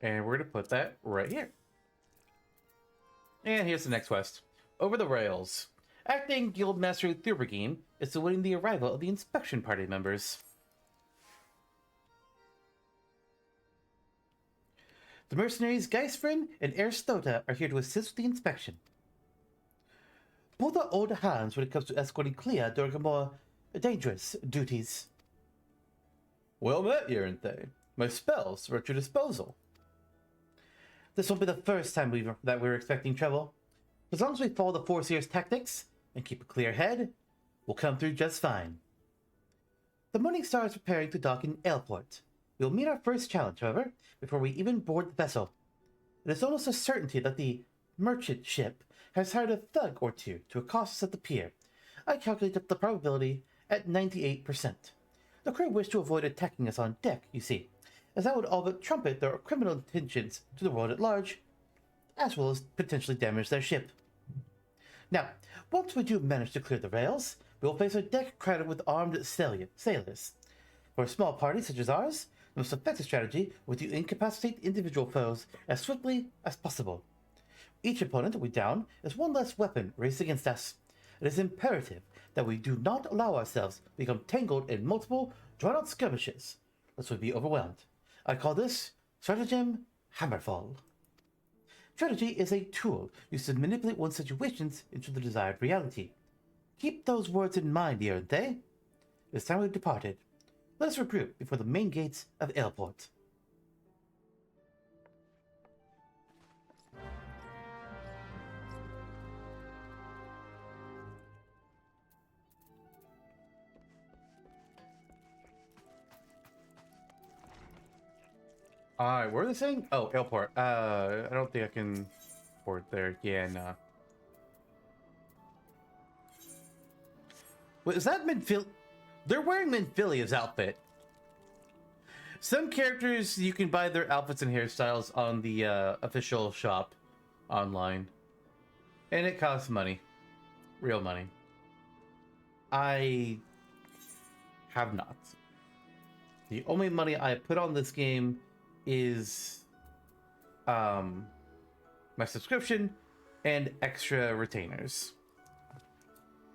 And we're going to put that right here. And here's the next quest. Over the Rails. Acting Guildmaster Thubergime is awaiting the arrival of the inspection party members. The mercenaries Geisfrin and Erstota are here to assist with the inspection. Both are old hands when it comes to escorting Clea during her more dangerous duties. Well met, Yaranthe. My spells are at your disposal. This won't be the first time we're expecting trouble. As long as we follow the Foreseer's tactics and keep a clear head, we'll come through just fine. The Morning Star is preparing to dock in Airport. We'll meet our first challenge, however, before we even board the vessel. It is almost a certainty that the merchant ship has hired a thug or two to accost us at the pier. I calculate the probability at 98%. The crew wish to avoid attacking us on deck, you see, as that would all but trumpet their criminal intentions to the world at large, as well as potentially damage their ship. Now, once we do manage to clear the rails, we will face a deck crowded with armed sailors. For a small party such as ours, the most effective strategy would be to incapacitate individual foes as swiftly as possible. Each opponent we down is one less weapon raised against us. It is imperative that we do not allow ourselves to become tangled in multiple, drawn-out skirmishes, lest we be overwhelmed. I call this Stratagem Hammerfall. Strategy is a tool used to manipulate one's situations into the desired reality. Keep those words in mind, aren't they? It is time we departed. Let us regroup before the main gates of Airport. Alright, where are they saying? Oh, Airport. I don't think I can port there. Yeah, nah. Wait, is that Minfil? They're wearing Minfilia's outfit. Some characters, you can buy their outfits and hairstyles on the official shop online. And it costs money. Real money. I have not. The only money I put on this game is my subscription and extra retainers.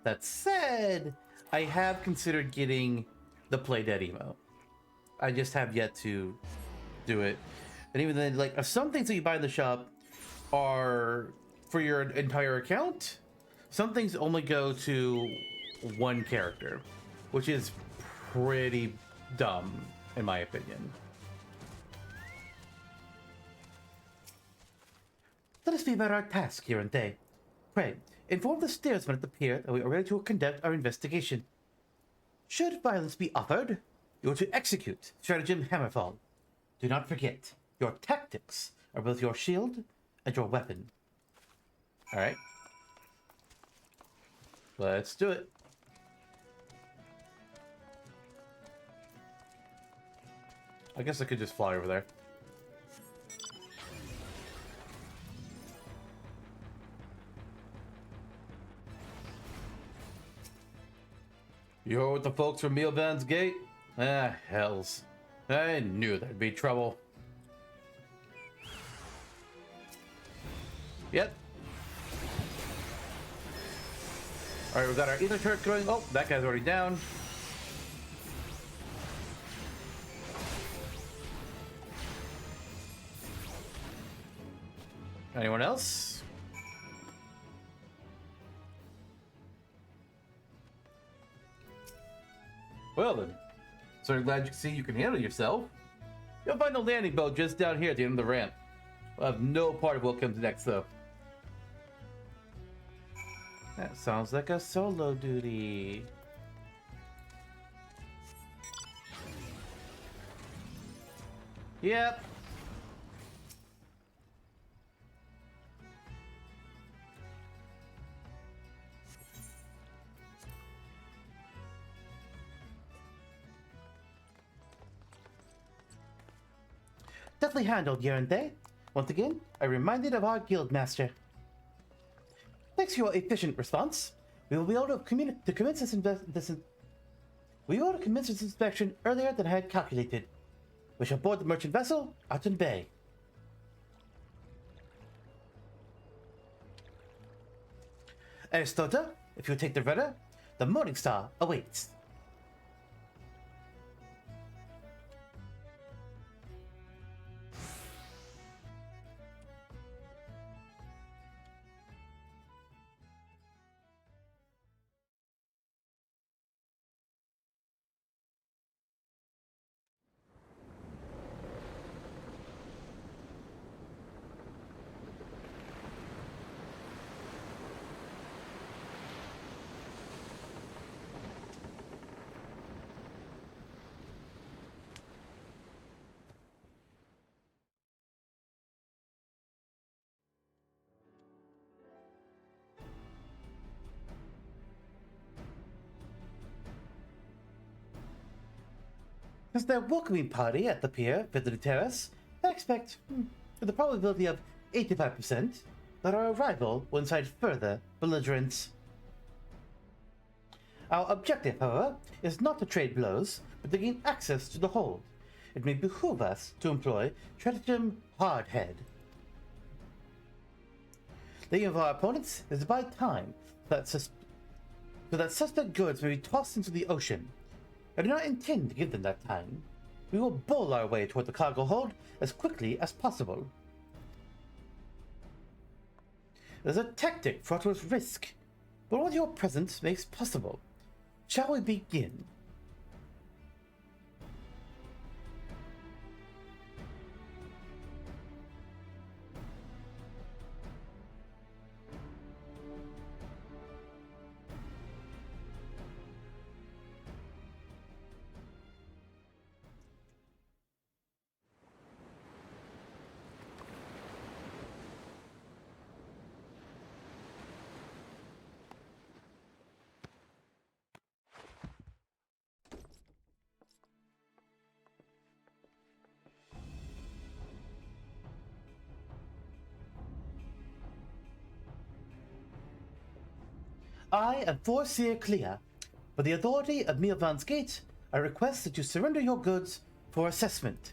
That said, I have considered getting the Play Dead emote. I just have yet to do it. And even then, like, some things that you buy in the shop are for your entire account. Some things only go to one character, which is pretty dumb, in my opinion. Let us be about our task here and day. Pray, inform the steersman at the pier that we are ready to conduct our investigation. Should violence be offered, you are to execute Stratagem Hammerfall. Do not forget, your tactics are both your shield and your weapon. Alright. Let's do it. I guess I could just fly over there. You're with the folks from Mealvan's Gate? Ah, hells. I knew there'd be trouble. Yep. Alright, we got our ether turret going. Oh, that guy's already down. Anyone else? Well then, so glad you can see you can handle yourself. You'll find a landing boat just down here at the end of the ramp. We'll have no part of what comes next though. That sounds like a solo duty. Yep. Deftly handled, Yerente. Once again, I'm reminded of our guild master. Thanks to your efficient response, we will be able to commence this inspection earlier than I had calculated. We shall board the merchant vessel out in Bay. Aristota, if you take the rudder, the Morning Star awaits. Since their welcoming party at the pier for the terrace, I expect, with a probability of 85%, that our arrival will incite further belligerence. Our objective, however, is not to trade blows, but they gain access to the hold. It may behoove us to employ Stratagem Hardhead. The aim of our opponents is to buy time so that suspect goods may be tossed into the ocean. I do not intend to give them that time. We will bull our way toward the cargo hold as quickly as possible. It is a tactic fraught with risk, but what your presence makes possible. Shall we begin? I am Foreseer Clea. For the authority of Milvan's Gate, I request that you surrender your goods for assessment.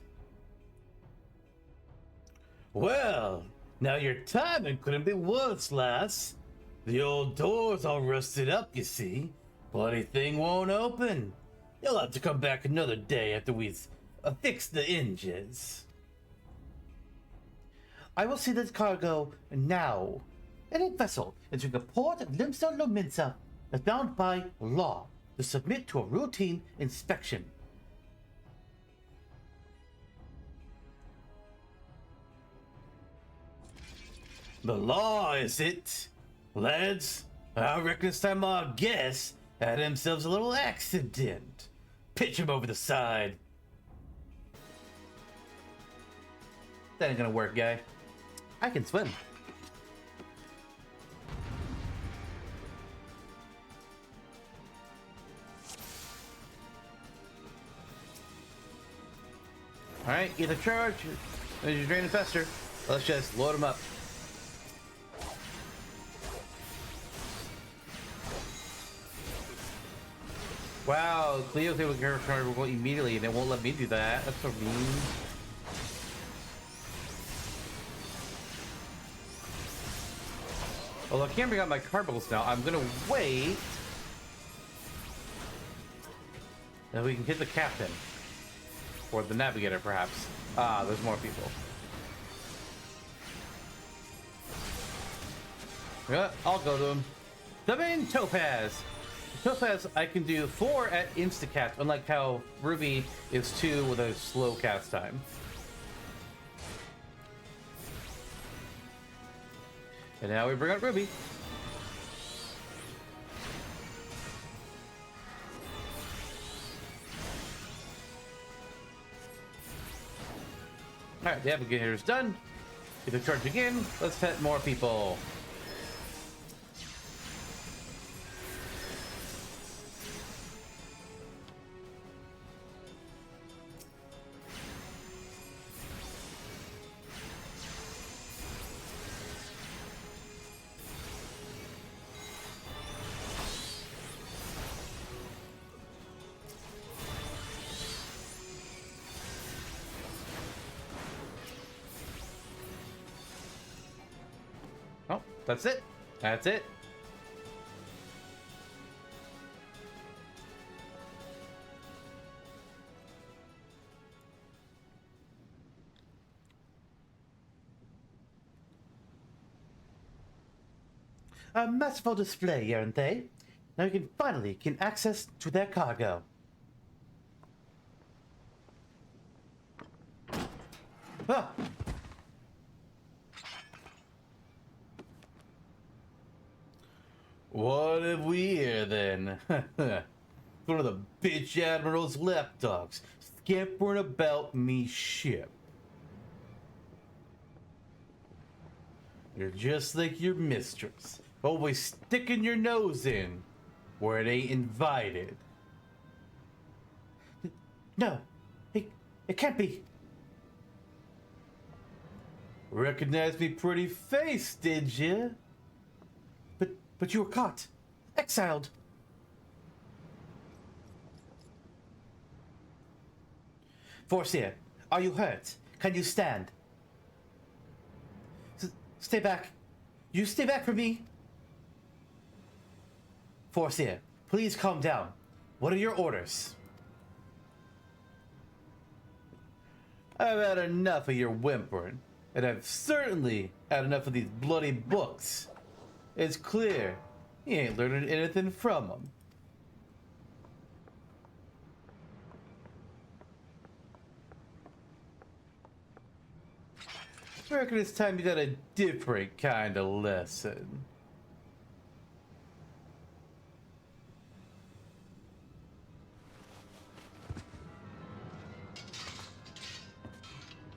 Well, now your timing couldn't be worse, lass. The old door's all rusted up, you see. Bloody thing won't open. You'll have to come back another day after we've fixed the hinges. I will see this cargo now. Any vessel entering the port of Limsa Lominsa is bound by law to submit to a routine inspection. The law, is it? Lads, I reckon it's time our guest had himself a little accident. Pitch him over the side. That ain't gonna work, guy. I can swim. Alright, either charge or you drain the fester. Let's just load them up. Wow, Cleo's able to charge immediately and it won't let me do that. That's so mean. Well, I can't bring out my carbos now. I'm gonna wait. Then we can hit the captain. Or the navigator, perhaps. Ah, there's more people. Yeah, I'll go to him. Come in, Topaz! Topaz, I can do 4 at instacast, unlike how Ruby is 2 with a slow cast time. And now we bring out Ruby. Alright, the navigator's done. Get the charge again. Let's hit more people. Oh, that's it. That's it. A masterful display, aren't they? Now you can finally gain access to their cargo. Ah! What have we here then? One of the bitch admiral's lapdogs scampering about me ship. You're just like your mistress, always sticking your nose in where it ain't invited. No, it can't be. Recognize me pretty face, did you? But you were caught, exiled. Forseer, are you hurt? Can you stand? Stay back. You stay back from me. Forseer, please calm down. What are your orders? I've had enough of your whimpering, and I've certainly had enough of these bloody books. It's clear you ain't learning anything from them. I reckon it's time you got a different kind of lesson.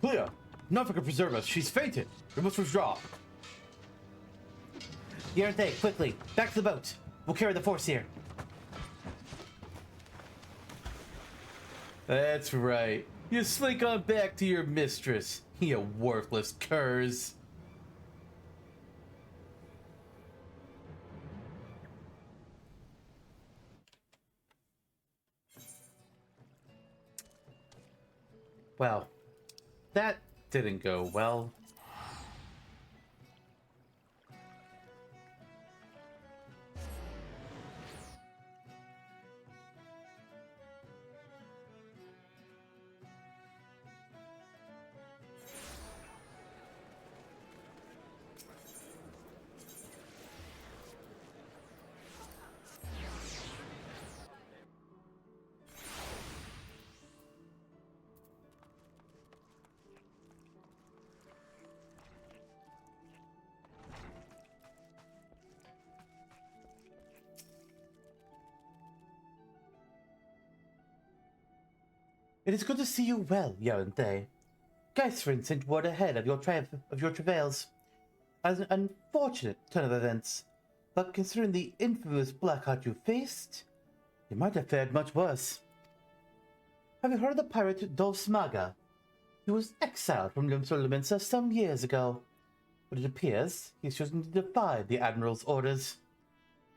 Leah, nothing can preserve us. She's fainted. We must withdraw. Yaranthe, quickly, back to the boat. We'll carry the force here. That's right. You slink on back to your mistress, you worthless curs. Well, that didn't go well. It is good to see you well, Yaranthe. Geisfrin sent word ahead of your travails. As an unfortunate turn of events, but considering the infamous Blackheart you faced, you might have fared much worse. Have you heard of the pirate Dulsmaga? He was exiled from Limsa some years ago, but it appears he's chosen to defy the Admiral's orders.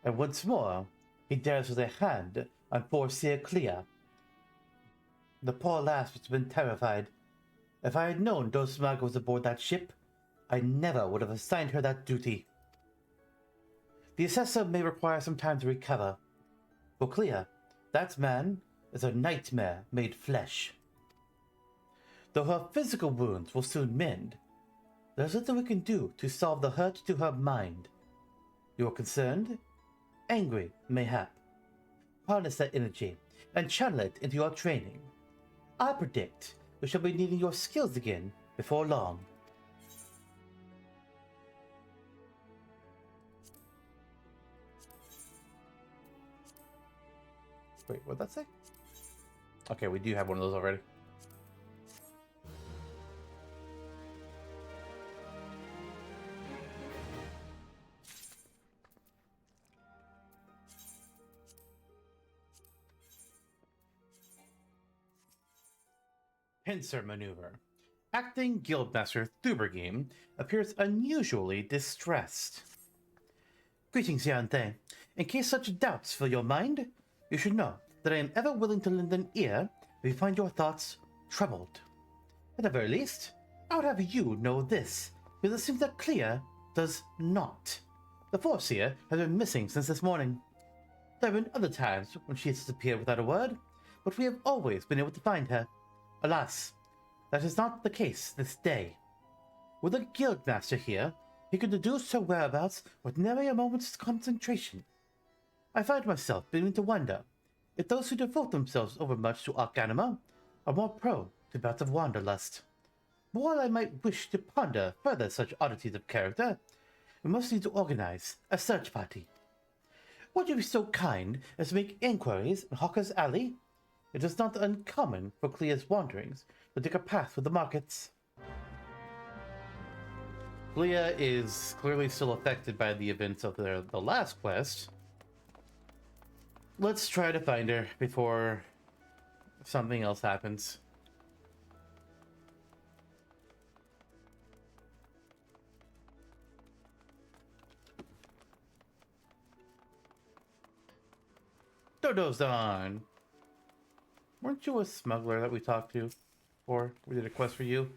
And once more, he dares with a hand on Forseer Clea. The poor lass must have been terrified. If I had known Dulsmaga was aboard that ship, I never would have assigned her that duty. The assessor may require some time to recover. For Clea, that man is a nightmare made flesh. Though her physical wounds will soon mend, there's little we can do to solve the hurt to her mind. You are concerned? Angry, mayhap. Harness that energy and channel it into your training. I predict we shall be needing your skills again before long. Wait, what'd that say? Okay, we do have one of those already. Pincer maneuver. Acting Guildmaster Thubergame appears unusually distressed. Greetings, Yaranthe. In case such doubts fill your mind, you should know that I am ever willing to lend an ear if you find your thoughts troubled. At the very least, I would have you know this, because it seems that Clea does not. The Forseer has been missing since this morning. There have been other times when she has disappeared without a word, but we have always been able to find her. Alas, that is not the case this day. With a guildmaster here, he could deduce her whereabouts with nary a moment's concentration. I find myself beginning to wonder if those who devote themselves overmuch to Arcanima are more prone to bouts of wanderlust. But while I might wish to ponder further such oddities of character, we must need to organize a search party. Would you be so kind as to make inquiries in Hawker's Alley? It is not uncommon for Clea's wanderings to take a path through the markets. Clea is clearly still affected by the events of the last quest. Let's try to find her before something else happens. Dodo's on. Weren't you a smuggler that we talked to? Or we did a quest for you.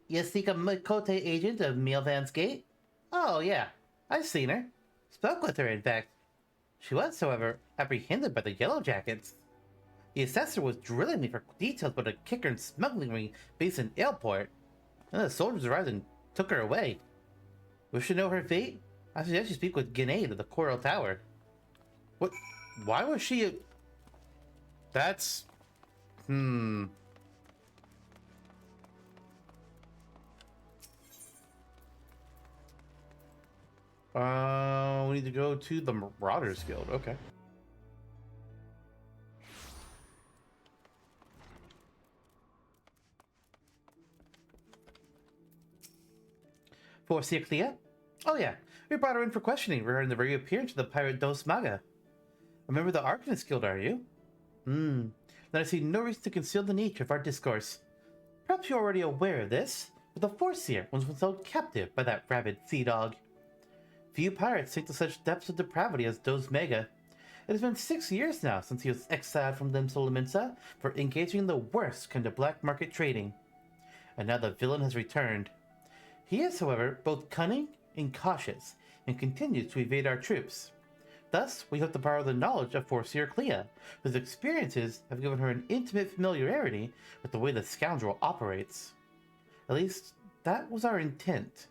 You seek a Mikote agent of Milvan's Gate? Oh, yeah. I've seen her. Spoke with her, in fact. She was, however, apprehended by the Yellow Jackets. The assessor was drilling me for details about a kicker and smuggling ring based in Airport. And the soldiers arrived and took her away. Wish to know her fate? I suggest you speak with Grenade of the Coral Tower. What? Why was she That's... We need to go to the Marauders Guild. Okay. For Clear? Oh yeah, we brought her in for questioning regarding the reappearance of the pirate Dos Maga. Remember the Arcanist Guild, are you? Then I see no reason to conceal the nature of our discourse. Perhaps you're already aware of this, but the Foreseer was held captive by that rabid sea dog. Few pirates sink to such depths of depravity as Dos Maga. It has been 6 years now since he was exiled from Limsa for engaging in the worst kind of black market trading. And now the villain has returned. He is, however, both cunning and cautious, and continues to evade our troops. Thus, we hope to borrow the knowledge of Foreseer Clea, whose experiences have given her an intimate familiarity with the way the scoundrel operates. At least, that was our intent.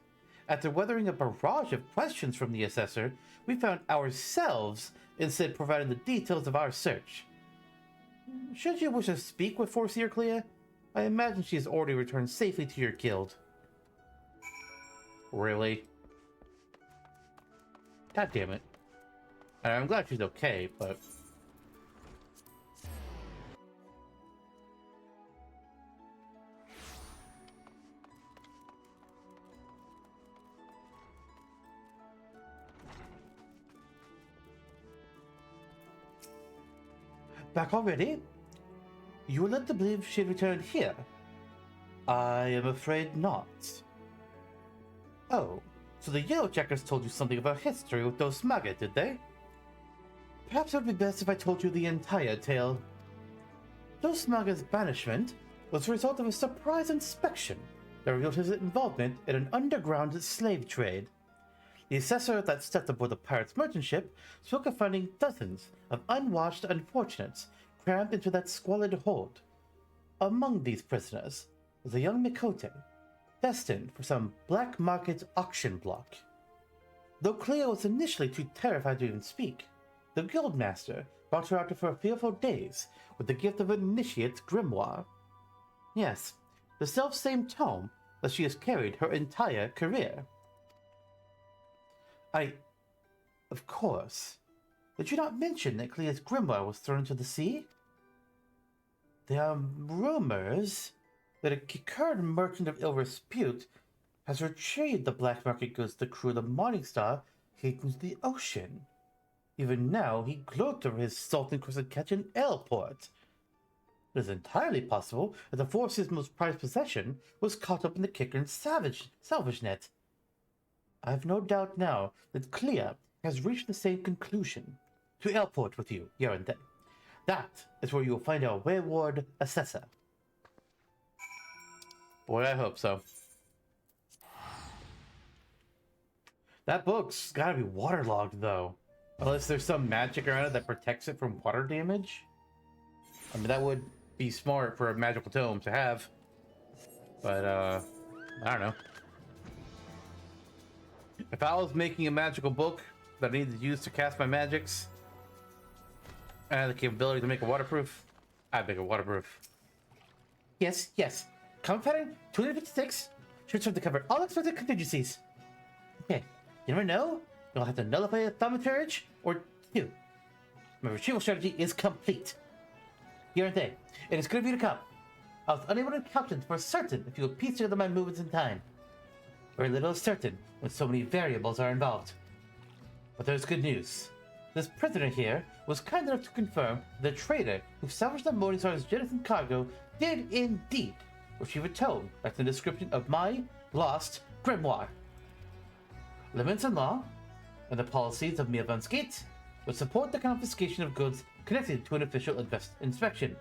After weathering a barrage of questions from the assessor, we found ourselves instead providing the details of our search. Should you wish to speak with Foreseer Clea, I imagine she has already returned safely to your guild. Really? God damn it. And I'm glad she's okay, but... Back already? You were led to believe she had returned here? I am afraid not. Oh, so the Yellowjackets told you something of our history with Dos Maga, did they? Perhaps it would be best if I told you the entire tale. Dos Maga's banishment was the result of a surprise inspection that revealed his involvement in an underground slave trade. The assessor that stepped aboard the pirate's merchant ship spoke of finding dozens of unwashed unfortunates crammed into that squalid hold. Among these prisoners was a young Mikote, destined for some black market auction block. Though Clea was initially too terrified to even speak, the guildmaster brought her out for a fearful days with the gift of an initiate's grimoire. Yes, the self-same tome that she has carried her entire career. Of course. Did you not mention that Clea's grimoire was thrown into the sea? There are rumors that a Kikard merchant of ill repute has retrieved the black market goods the crew of the Morningstar hid into the ocean. Even now, he gloats over his salt-encrusted catch in Airport. It is entirely possible that the Force's most prized possession was caught up in the Kikard's salvage net. I have no doubt now that Clea has reached the same conclusion. To Airport with you, Yarendel. That is where you will find our wayward assessor. Boy, I hope so. That book's gotta be waterlogged, though. Unless there's some magic around it that protects it from water damage. I mean, that would be smart for a magical tome to have. But, I don't know. If I was making a magical book that I needed to use to cast my magics, and I had the capability to make it waterproof, I'd make it waterproof. Yes. Common pattern 256 should serve to cover all expected contingencies. Okay, you never know. You'll have to nullify a thaumaturge or two. My retrieval strategy is complete. Yarente, it is good of you to come. I was unable to calculate for certain if you would piece together my movements in time. Very little is certain when so many variables are involved. But there's good news. This prisoner here was kind enough to confirm the trader who salvaged the Morningstar's jettison cargo did indeed retrieve a tome that's the description of my lost grimoire. Limits and law, and the policies of Milvan's Gate would support the confiscation of goods connected to an official inspection.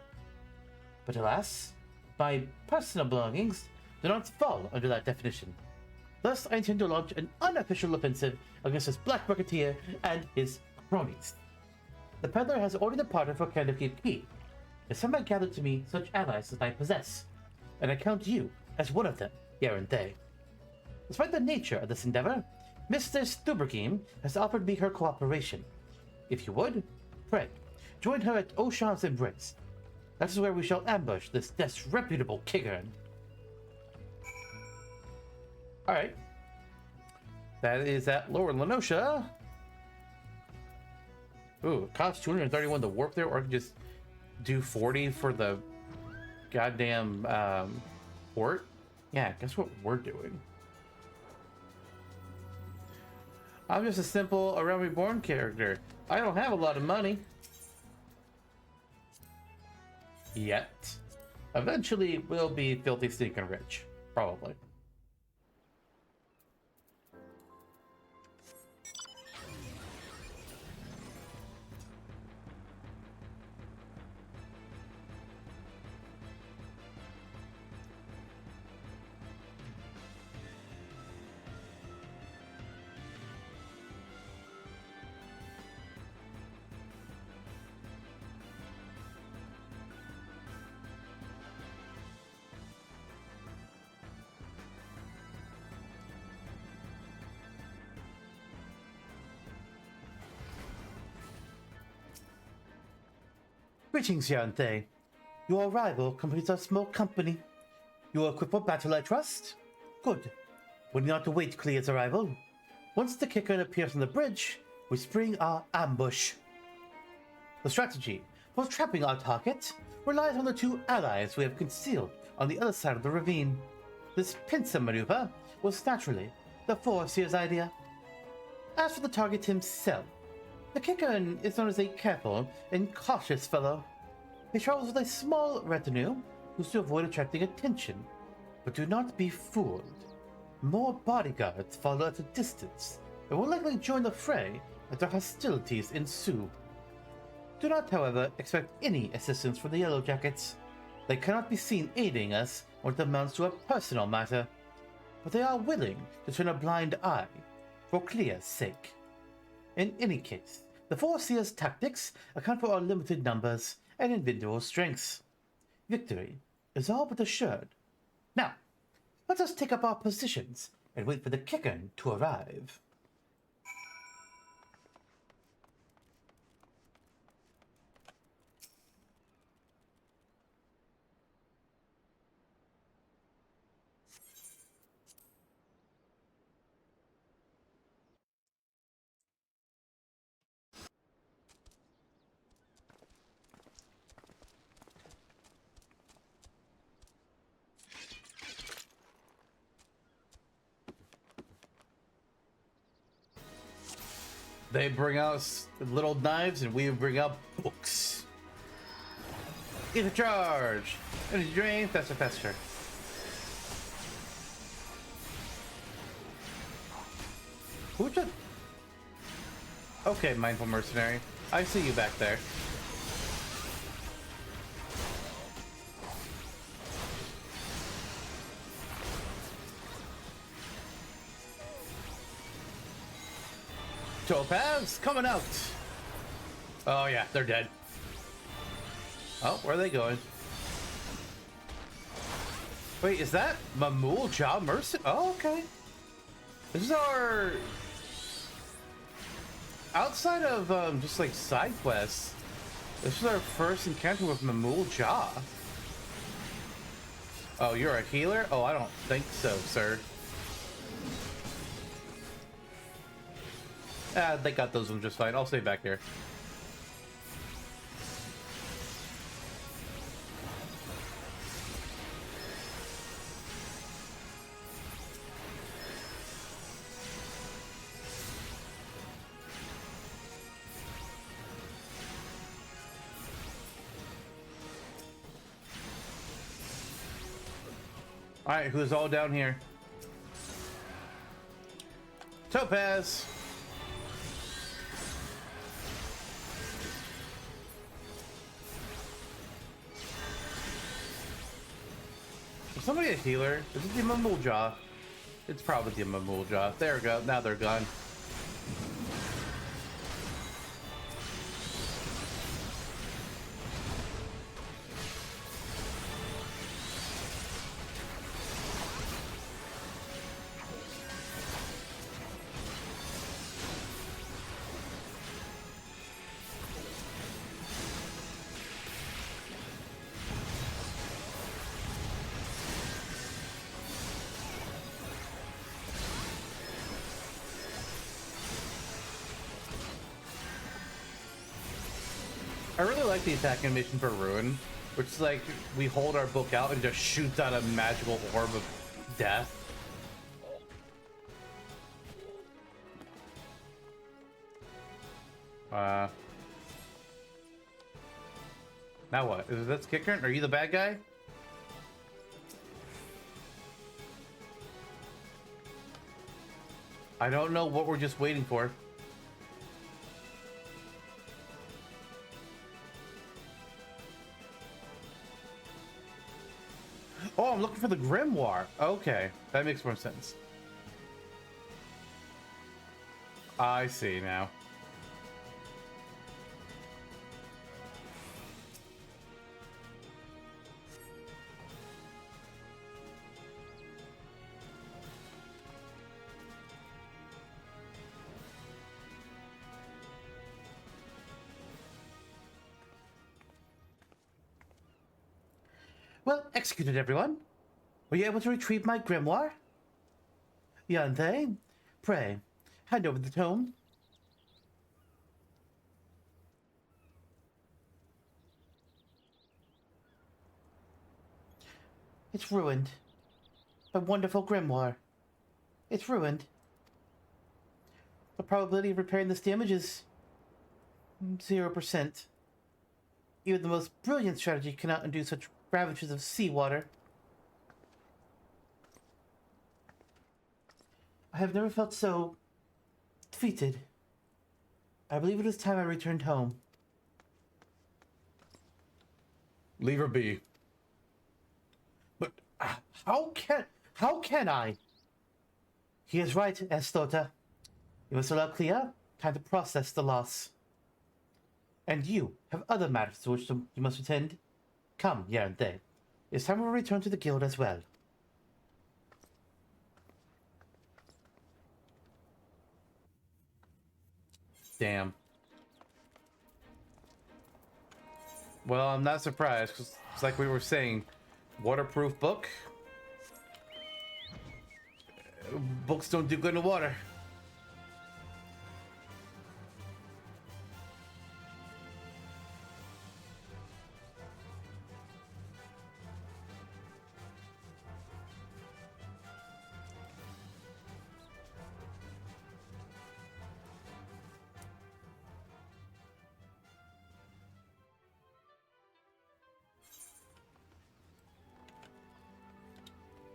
But alas, My personal belongings do not fall under that definition. Thus, I intend to launch an unofficial offensive against this black marketeer and his cronies. The peddler has already departed for Kanna-E-Senna. If someone gathered to me such allies as I possess, and I count you as one of them, Yaranthe. Despite the nature of this endeavor, Mr. Stubergame has offered me her cooperation. If you would, pray, join her at Oshan's Embrace. That is where we shall ambush this disreputable Kiggern. Alright. That is at Lower Lenosha. Ooh, it costs 231 to warp there, or I can just do 40 for the goddamn port. Yeah, guess what we're doing? I'm just a simple Realm Reborn character. I don't have a lot of money. Yet. Eventually, we'll be filthy stinking rich. Probably. Greetings, Yaranthe. Your arrival completes our small company. You are equipped for battle, I trust? Good. We need not to wait Clear's arrival. Once the Kiggern appears on the bridge, we spring our ambush. The strategy for trapping our target relies on the two allies we have concealed on the other side of the ravine. This pincer maneuver was naturally the Four Seers' idea. As for the target himself, the Kiggern is known as a careful and cautious fellow. He travels with a small retinue who's to avoid attracting attention. But do not be fooled. More bodyguards follow at a distance and will likely join the fray after hostilities ensue. Do not, however, expect any assistance from the Yellow Jackets. They cannot be seen aiding us when it amounts to a personal matter, but they are willing to turn a blind eye for Clear's sake. In any case, the Four Seers' tactics account for our limited numbers and individual strengths. Victory is all but assured. Now, let us take up our positions and wait for the Kiggern to arrive. They bring out little knives and we bring out books. Get a charge! Energy drain, faster, faster. Who just... Okay, mindful mercenary. I see you back there. Topaz coming out. Oh yeah, they're dead. Oh, where are they going? Wait, is that Ul'Dah Mercy? Oh, okay. This is our... Outside of just like side quests, this is our first encounter with Ul'Dah. Oh, you're a healer? Oh, I don't think so, sir. Ah, they got those ones just fine. I'll stay back here. Alright, who's all down here? Topaz! Is somebody a healer? Is it the Ul'dah? It's probably the Ul'dah. There we go. Now they're gone. I really like the attack animation for Ruin, which is like we hold our book out and just shoots out a magical orb of death. Now what? Is this Kicker? Are you the bad guy? I don't know what we're just waiting for. Oh, I'm looking for the grimoire. Okay, that makes more sense. I see now. Well executed, everyone. Were you able to retrieve my grimoire? Yanthe, pray, hand over the tome. It's ruined. My wonderful grimoire. It's ruined. The probability of repairing this damage is 0%. Even the most brilliant strategy cannot undo such ravages of seawater. I have never felt so defeated. I believe it is time I returned home. Leave her be. But how can I? He is right, Estota. You must allow Clea time to process the loss. And you have other matters to which you must attend. Come, Yanthe. It's time we return to the guild as well. Damn. Well, I'm not surprised, because it's like we were saying, waterproof book. Books don't do good in water.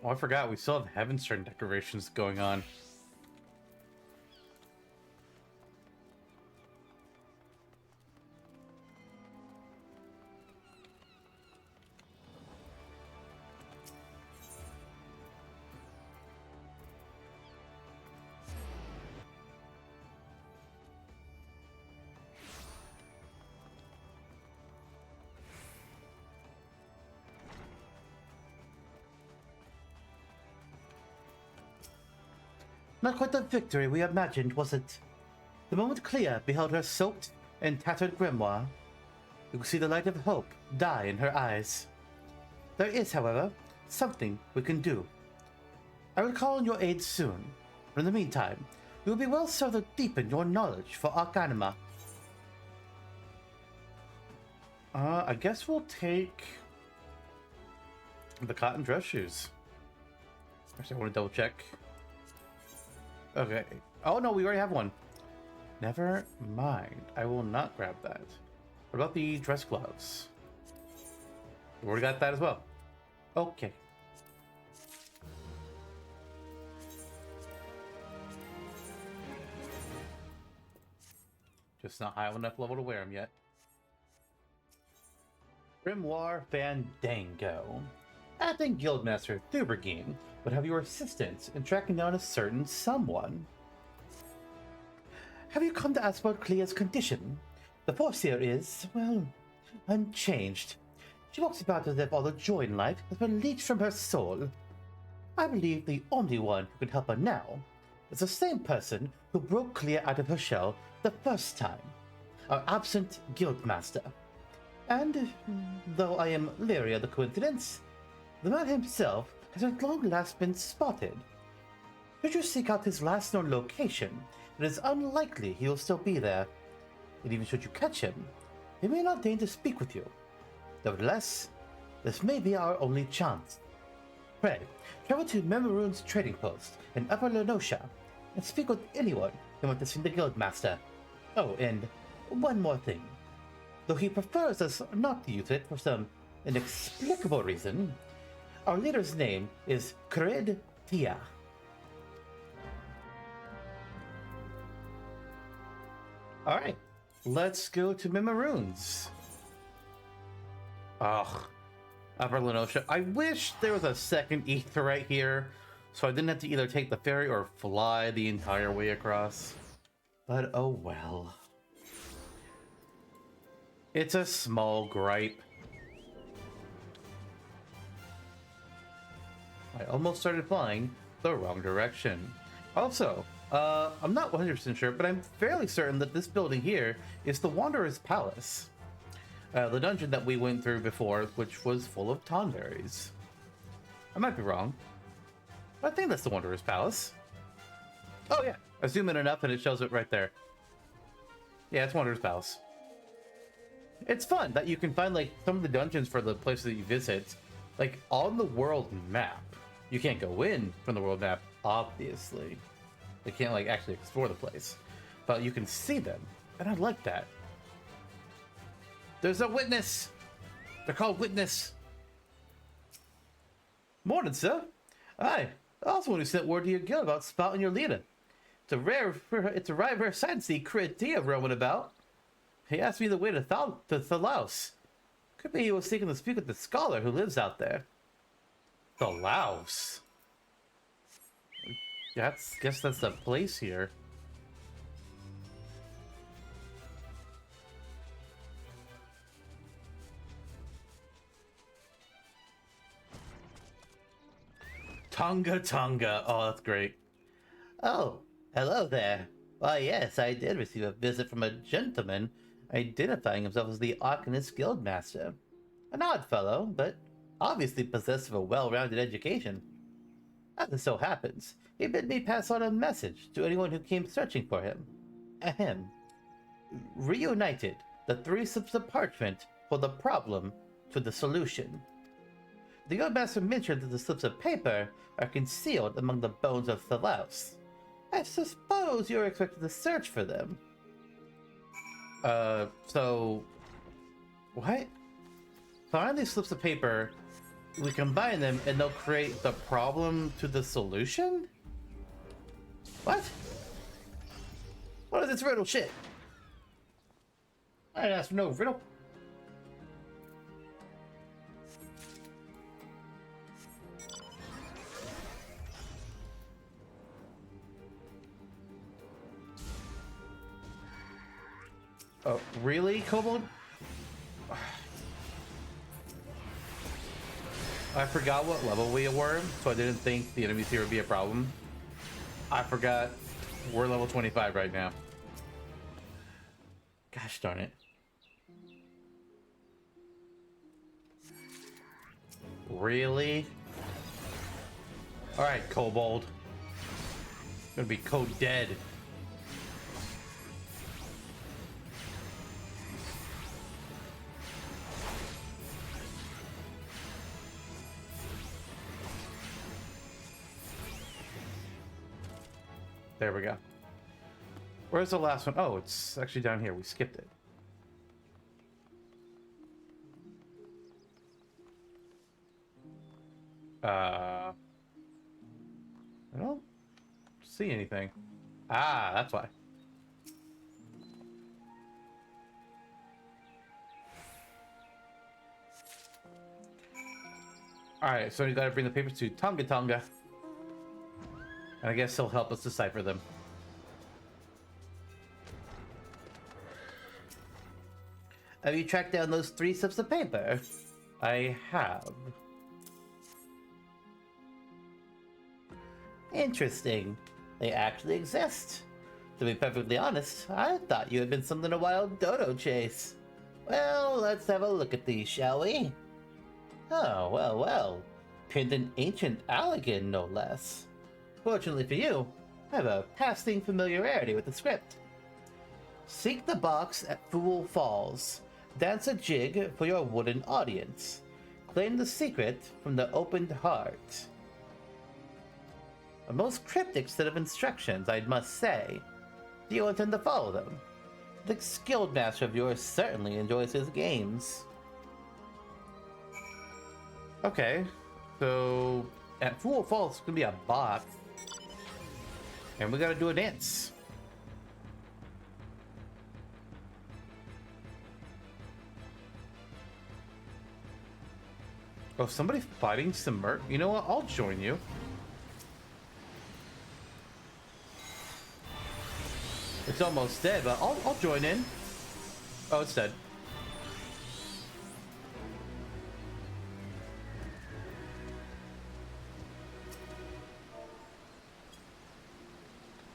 Oh, I forgot. We still have Heavenstern decorations going on. Not quite the victory we imagined, was it? The moment Clea beheld her soaked and tattered grimoire, you could see the light of hope die in her eyes. There is, however, something we can do. I will call on your aid soon, but in the meantime, you will be well served to deepen your knowledge for Arcanima. I guess we'll take the cotton dress shoes. Actually, I want to double check. Okay. Oh no, we already have one. Never mind. I will not grab that. What about the dress gloves? We already got that as well. Okay. Just not high enough level to wear them yet. Grimoire Fandango. Acting Guildmaster Thubergine would have your assistance in tracking down a certain someone. Have you come to ask about Clea's condition? The force here is, well, unchanged. She walks about as if all the joy in life has been leached from her soul. I believe the only one who can help her now is the same person who broke Clea out of her shell the first time, our absent Guildmaster. And, though I am leery of the coincidence, the man himself has at long last been spotted. Should you seek out his last known location, it is unlikely he will still be there. And even should you catch him, he may not deign to speak with you. Nevertheless, this may be our only chance. Pray, travel to Memorune's trading post in Upper Lenosha and speak with anyone who wants to see the Guildmaster. Oh, and one more thing. Though he prefers us not to use it for some inexplicable reason, our leader's name is Kred Tia. Alright, let's go to Memorune's. Ugh, Upper Lenosha. I wish there was a second ether right here, so I didn't have to either take the ferry or fly the entire way across. But oh well. It's a small gripe. I almost started flying the wrong direction. Also, I'm not 100% sure, but I'm fairly certain that this building here is the Wanderer's Palace. The dungeon that we went through before, which was full of tonberries. I might be wrong, but I think that's the Wanderer's Palace. Oh yeah, I zoom in enough and it shows it right there. Yeah, it's Wanderer's Palace. It's fun that you can find like some of the dungeons for the places that you visit, like on the world map. You can't go in from the world map, obviously. You can't like actually explore the place, but you can see them, and I like that. There's a witness. They're called Witness. Morning, sir. Aye, I also want to sent word to your guild about spouting your leader. It's a rare sight to see Kritia roaming about. He asked me the way to Thalaus. Could be he was seeking to speak with the scholar who lives out there. Thalaus. Guess that's the place here. Tonga. Oh, that's great. Oh, hello there. Why, yes, I did receive a visit from a gentleman identifying himself as the Arcanist Guildmaster. An odd fellow, but obviously possessed of a well-rounded education. As it so happens, he bid me pass on a message to anyone who came searching for him. Ahem. Reunited, the 3 slips of parchment for the problem to the solution. The Guildmaster mentioned that the slips of paper are concealed among the bones of Thalaus. I suppose you're expected to search for them. So... What? Find these slips of paper, we combine them, and they'll create the problem to the solution? What? What is this riddle shit? I didn't ask for no riddle. Oh, really, Kobold? I forgot what level we were, so I didn't think the enemies here would be a problem. I forgot we're level 25 right now. Gosh darn it. Really? Alright, Kobold. Gonna be code dead. There we go. Where's the last one? Oh, it's actually down here. We skipped it. I don't see anything. Ah, that's why. Alright, so you gotta bring the papers to Tonga Tonga. And I guess he'll help us decipher them. Have you tracked down those 3 slips of paper? I have. Interesting. They actually exist. To be perfectly honest, I thought you had been something a wild dodo chase. Well, let's have a look at these, shall we? Oh, well. Pinned in ancient Allegan, no less. Fortunately for you, I have a passing familiarity with the script. Seek the box at Fool Falls. Dance a jig for your wooden audience. Claim the secret from the opened heart. A most cryptic set of instructions, I must say. Do you intend to follow them? The skilled master of yours certainly enjoys his games. Okay, so at Fool Falls, it's gonna be a box. And we gotta do a dance. Oh, somebody fighting some merc? You know what? I'll join you. It's almost dead, but I'll join in. Oh, it's dead.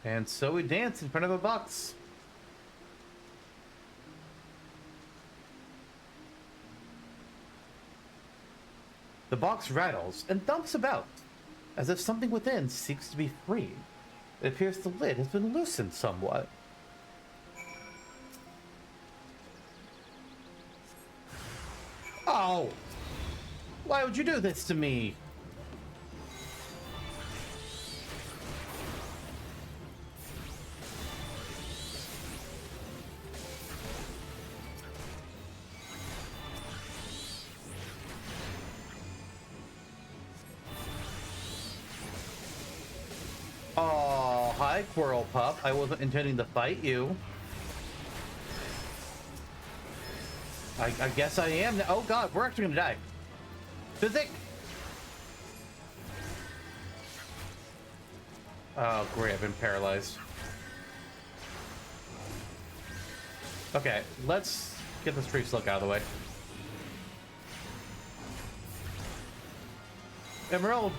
And so we dance in front of a box. The box rattles and thumps about, as if something within seeks to be freed. It appears the lid has been loosened somewhat. Oh! Why would you do this to me? Oh, hi, Squirrel Pup. I wasn't intending to fight you. I guess I am. Oh god, we're actually gonna die. Physic! Oh great, I've been paralyzed. Okay, let's get this tree slug out of the way. Emerald!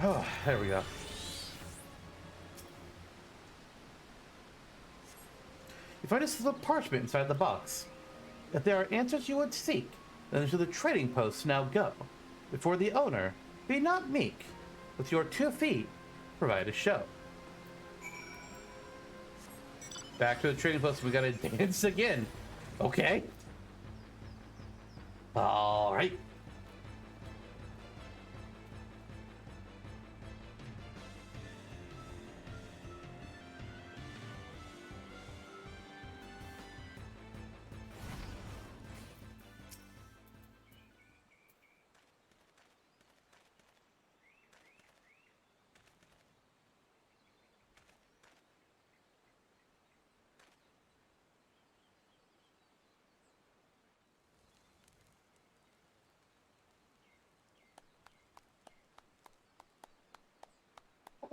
Oh, there we go. You find a slip of parchment inside the box. If there are answers you would seek, then to the trading post now go. Before the owner, be not meek. With your 2 feet, provide a show. Back to the trading post, we gotta dance again. Okay. Alright.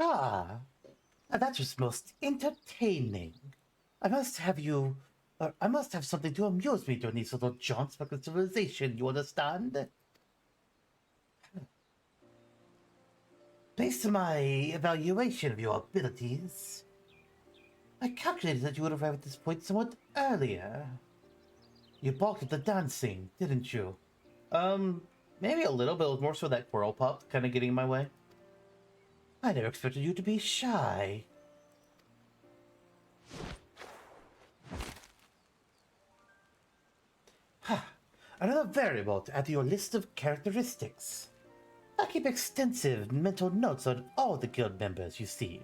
Ah, that was most entertaining. I must have you. I must have something to amuse me during these little jaunts back to civilization, you understand? Based on my evaluation of your abilities, I calculated that you would arrive at this point somewhat earlier. You balked at the dancing, didn't you? Maybe a little, but it was more so that squirrel pup kind of getting in my way. I never expected you to be shy. Another variable to add to your list of characteristics. I keep extensive mental notes on all the guild members you see.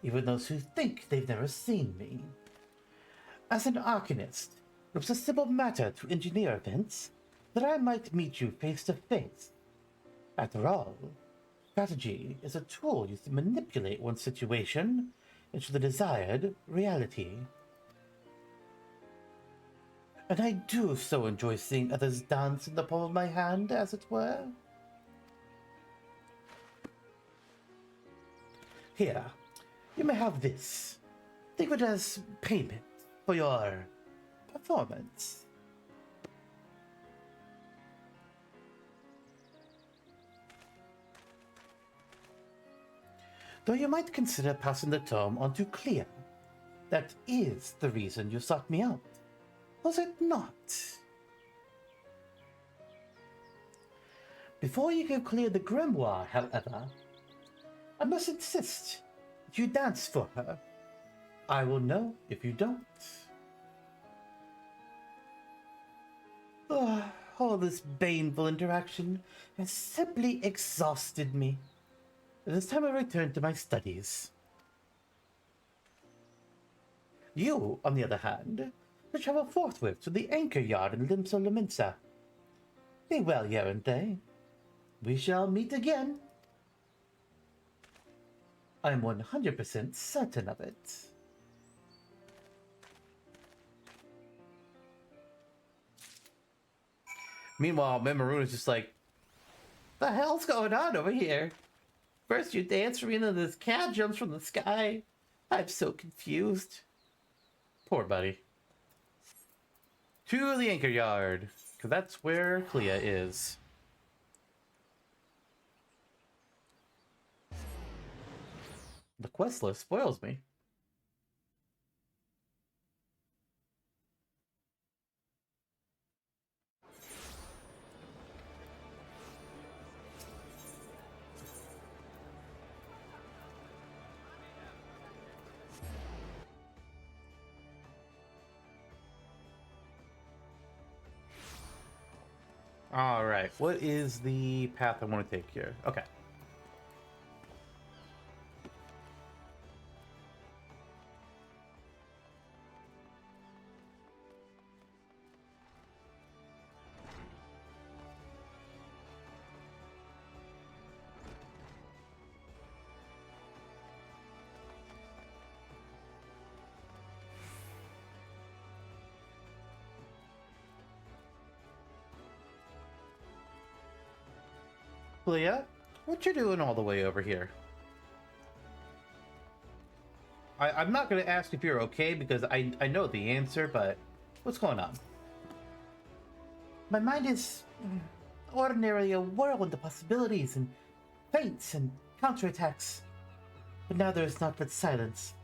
Even those who think they've never seen me. As an Arcanist, it was a simple matter to engineer events that I might meet you face to face. After all, Strategy is a tool used to manipulate one's situation into the desired reality. And I do so enjoy seeing others dance in the palm of my hand, as it were. Here, you may have this. Think of it as payment for your performance. Though you might consider passing the tome on to Clea. That is the reason you sought me out, was it not? Before you can clear the grimoire, however, I must insist that you dance for her. I will know if you don't. All this baneful interaction has simply exhausted me. It is time I return to my studies. You, on the other hand, will travel forthwith to the anchor yard in Limsa. Be well, Yarente. We shall meet again. I'm 100% certain of it. Meanwhile, Memoru is just like, the hell's going on over here? First you dance for me and then this cat jumps from the sky. I'm so confused. Poor buddy. To the anchor yard, because that's where Clea is. The quest list spoils me. All right, what is the path I want to take here? Okay. Clea, what you doing all the way over here? I'm not going to ask if you're okay because I know the answer, but what's going on? My mind is ordinarily a whirlwind of possibilities and feints and counterattacks. But now there is naught but silence.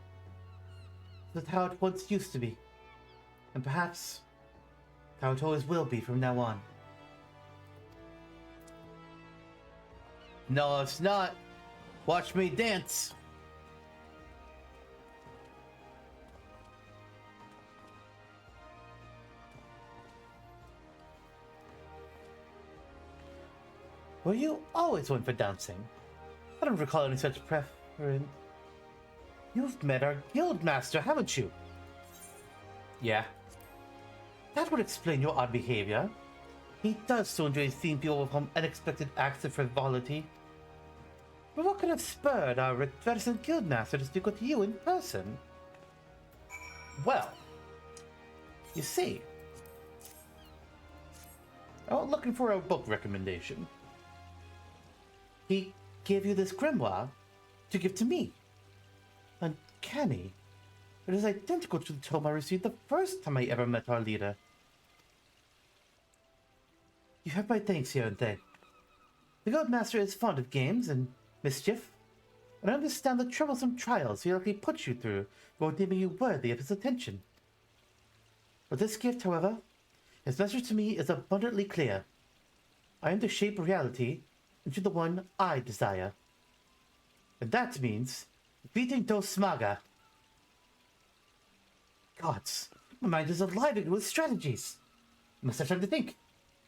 That's how it once used to be. And perhaps how it always will be from now on. No, it's not. Watch me dance. Were you always one for dancing? I don't recall any such preference. You've met our guild master, haven't you? Yeah. That would explain your odd behavior. He does so enjoy seeing people perform unexpected acts of frivolity. But what could have spurred our reticent guildmaster to speak with you in person? Well, you see, I was looking for a book recommendation. He gave you this grimoire to give to me. Uncanny. It is identical to the tome I received the first time I ever met our leader. You have my thanks, Yarente. The Guildmaster is fond of games and mischief, and I understand the troublesome trials he likely put you through while deeming you worthy of his attention. With this gift, however, his message to me is abundantly clear. I am to shape reality into the one I desire. And that means defeating Dosmaga. Gods, my mind is alive with strategies. I must have time to think.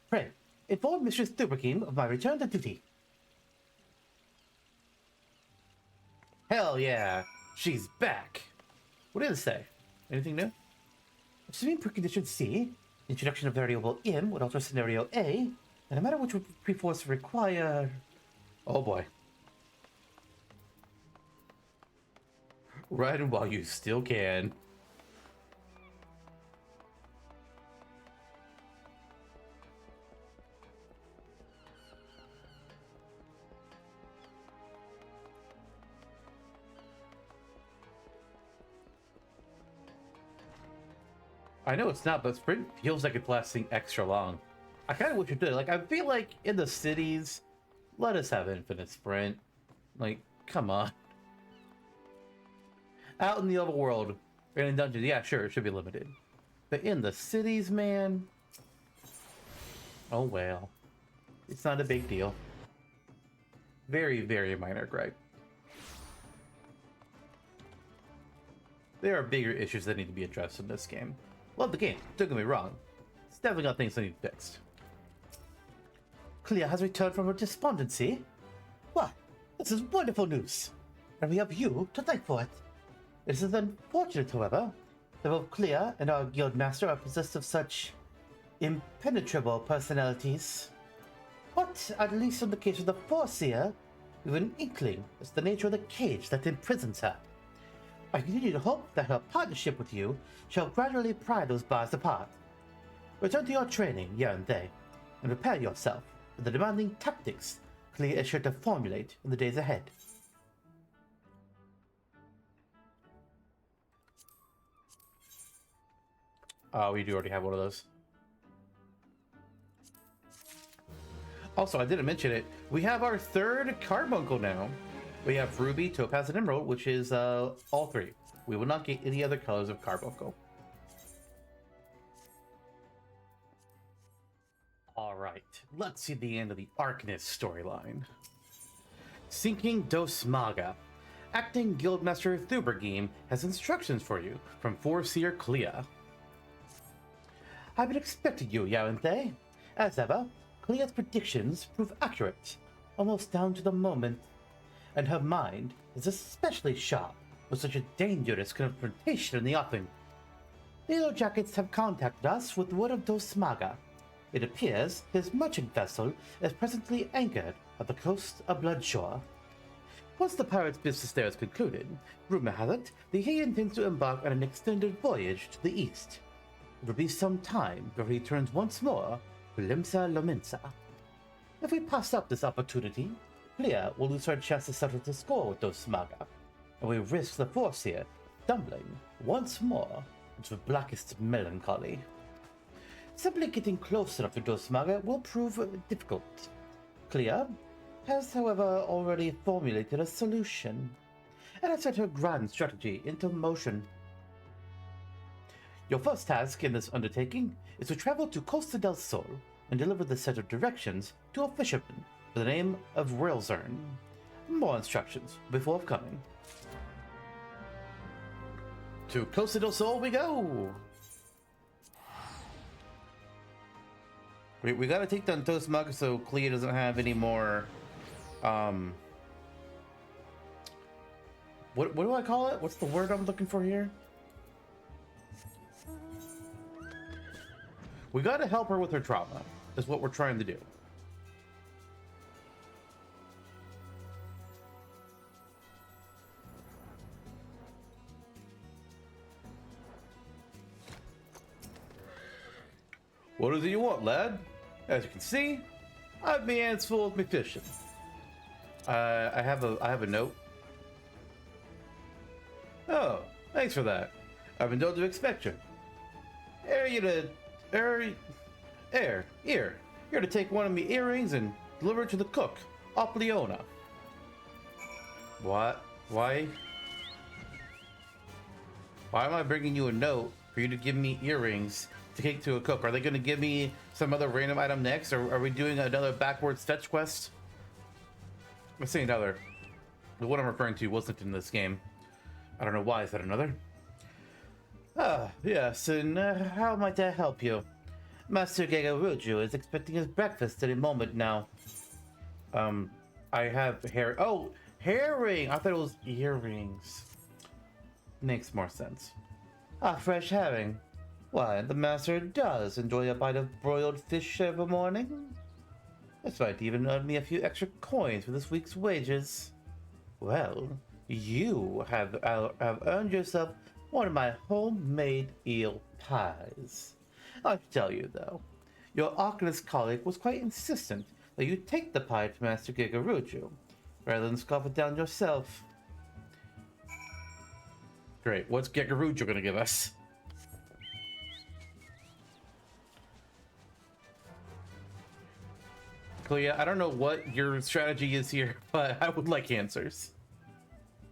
Pray, inform Mistress Thubergame of my return to duty. Hell yeah, she's back. What did it say? Anything new? Assuming precondition C, introduction of variable M would alter scenario A, and no matter which would pre-force require... Oh boy. Run while you still can. I know it's not, but sprint feels like it's lasting extra long. I kind of wish it did. Like, I feel like in the cities, let us have infinite sprint. Like, come on. Out in the overworld, in dungeons, yeah, sure, it should be limited. But in the cities, man, oh well. It's not a big deal. Very, very minor gripe. There are bigger issues that need to be addressed in this game. Love the game, don't get me wrong. It's definitely got things that need fixed. Clea has returned from her despondency. Why, this is wonderful news. And we have you to thank for it. It is unfortunate, however, that both Clea and our guild master are possessed of such impenetrable personalities. But at least in the case of the Foreseer, we have an inkling as to the nature of the cage that imprisons her. I continue to hope that her partnership with you shall gradually pry those bars apart. Return to your training, Yaranthe, and prepare yourself for the demanding tactics Clea is sure to formulate in the days ahead. We do already have one of those. Also, I didn't mention it. We have our third carbuncle now. We have Ruby, Topaz, and Emerald, which is all three. We will not get any other colors of carbuncle. Alright, let's see the end of the Arcanist storyline. Sinking Dos Maga. Acting Guildmaster Thubergame has instructions for you from Foreseer Clea. I've been expecting you, Yaranthe. As ever, Clea's predictions prove accurate, almost down to the moment, and her mind is especially sharp with such a dangerous confrontation in the offing. The Yellow Jackets have contacted us with word of Dos Maga. It appears his merchant vessel is presently anchored at the coast of Bloodshore. Once the pirate's business there is concluded, rumor has it that he intends to embark on an extended voyage to the east. It will be some time before he returns once more to Limsa Lominsa. If we pass up this opportunity, Clea will lose her chance to settle the score with Dos Maga, and we risk the Foreseer stumbling once more into the blackest melancholy. Simply getting close enough to Dos Maga will prove difficult. Clea has, however, already formulated a solution, and has set her grand strategy into motion. Your first task in this undertaking is to travel to Costa del Sol and deliver the set of directions to a fisherman by the name of Railzern. More instructions before forthcoming. To Costa del Sol we go! We gotta take down Dos Maga so Clea doesn't have any more, what do I call it? What's the word I'm looking for here? We gotta help her with her trauma, is what we're trying to do. What is it you want, lad? As you can see, I've my hands full with me fishing. I have a note. Oh, thanks for that. I've been told to expect you. Here to take one of me earrings and deliver it to the cook, Opleona. What? Why? Why am I bringing you a note for you to give me earrings to take to a cook? Are they going to give me some other random item next, or are we doing another backwards fetch quest? Let's say another. The one I'm referring to wasn't in this game. I don't know why. Is that another? Ah, yes, and how might I help you? Master Gagaruju is expecting his breakfast any moment now. I have hair. Oh, herring! I thought it was earrings. Makes more sense. Ah, fresh herring. Why, the master does enjoy a bite of broiled fish every morning. This might even earn me a few extra coins for this week's wages. Well, You have earned yourself one of my homemade eel pies. I tell you though, your Arcanist colleague was quite insistent that you take the pie to Master Gigaruju, rather than scoff it down yourself. Great, what's Gigaruju gonna give us? Clea, I don't know what your strategy is here, but I would like answers.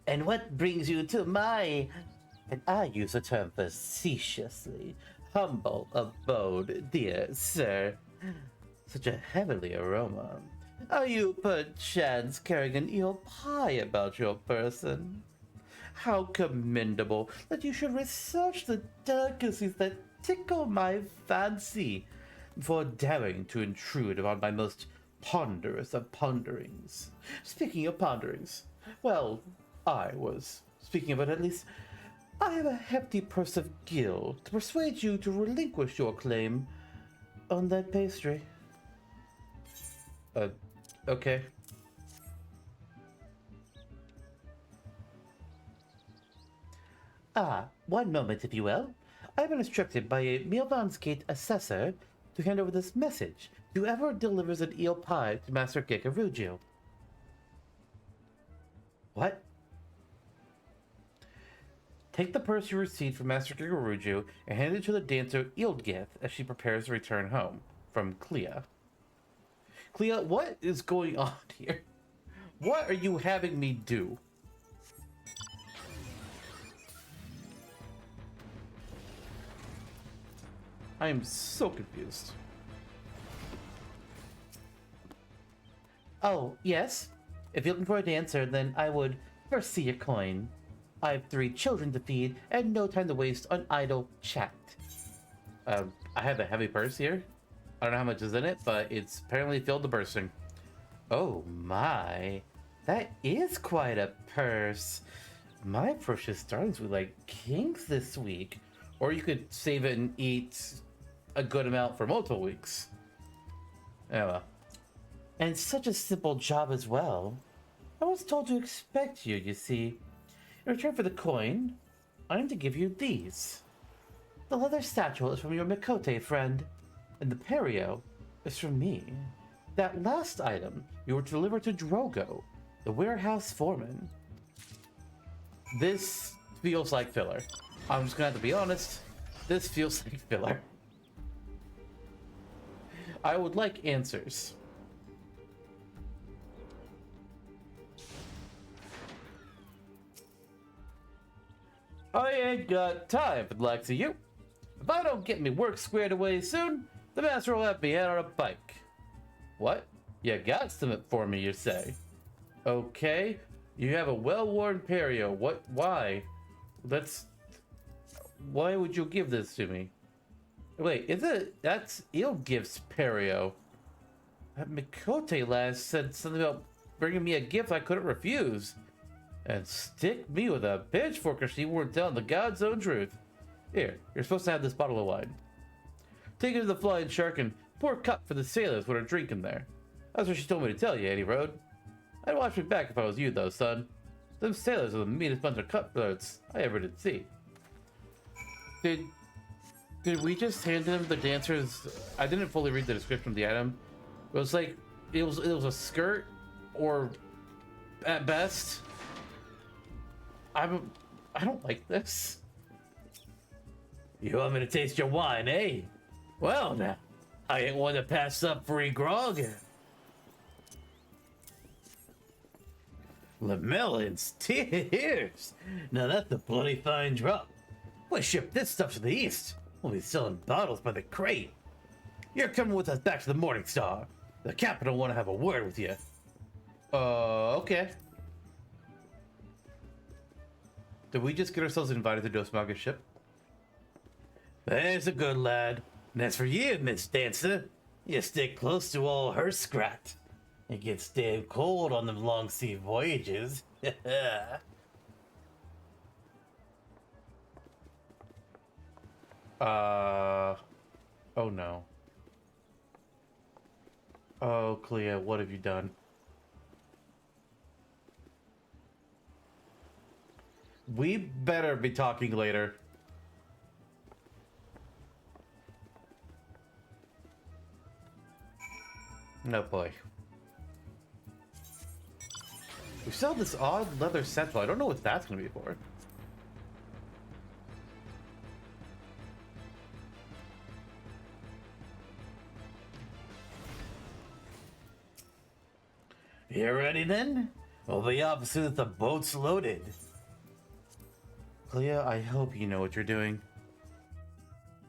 And what brings you to my, and I use the term facetiously, humble abode, dear sir? Such a heavenly aroma. Are you perchance carrying an eel pie about your person? How commendable that you should research the delicacies that tickle my fancy before daring to intrude upon my most ponderous of ponderings. Speaking of ponderings, well, I was speaking of it at least. I have a hefty purse of gil to persuade you to relinquish your claim on that pastry. Okay. One moment, if you will. I've been instructed by a Milvansgate assessor to hand over this message to whoever delivers an eel pie to Master Gigaruju. What? Take the purse you received from Master Gigaruju and hand it to the dancer Ul'dah as she prepares to return home. From Clea. Clea, what is going on here? What are you having me do? I am so confused. Oh, yes? If you're looking for a dancer, then I would first see your coin. I have 3 children to feed and no time to waste on idle chat. I have a heavy purse here. I don't know how much is in it, but it's apparently filled to bursting. Oh my, that is quite a purse. My precious darlings would like kings this week. Or you could save it and eat a good amount for multiple weeks. Yeah, well. And such a simple job as well. I was told to expect you, you see. In return for the coin, I am to give you these. The leather satchel is from your Mikote friend, and the perio is from me. That last item you were to deliver to Drogo, the warehouse foreman. This feels like filler. I'm just gonna have to be honest. This feels like filler. I would like answers. I ain't got time for the likes of you. If I don't get me work squared away soon, the master will have me out on a bike. What? You got something for me, you say? Okay, you have a well-worn perio. What? Why? Why would you give this to me? Wait, that's Ul'dah's perio. That Mikote last said something about bringing me a gift I couldn't refuse. And stick me with a pitchfork if she weren't telling the God's own truth. Here, you're supposed to have this bottle of wine. Take it to the Flying Shark and pour a cup for the sailors when are drinking there. That's what she told me to tell you, Eddie Road. I'd watch me back if I was you, though, son. Them sailors are the meanest bunch of cutthroats I ever did see. Did we just hand him the dancers? I didn't fully read the description of the item. It was like it was a skirt, or at best. I don't like this. You want me to taste your wine, eh? Well now, I ain't one to pass up free grog. Lamellon's tears. Now that's a bloody fine drop. We'll ship this stuff to the east. We'll be selling bottles by the crate. You're coming with us back to the Morning Star. The capital want to have a word with you. Okay. Did we just get ourselves invited to Dosmaga's ship? There's a good lad. And as for you, Miss Dancer, you stick close to all her scrat. It gets damn cold on them long sea voyages. Oh no. Oh, Clea, what have you done? We better be talking later. Oh boy. We still have this odd leather satchel. I don't know what that's gonna be for. You ready then? We'll be off as soon as the boat's loaded. Clea, I hope you know what you're doing.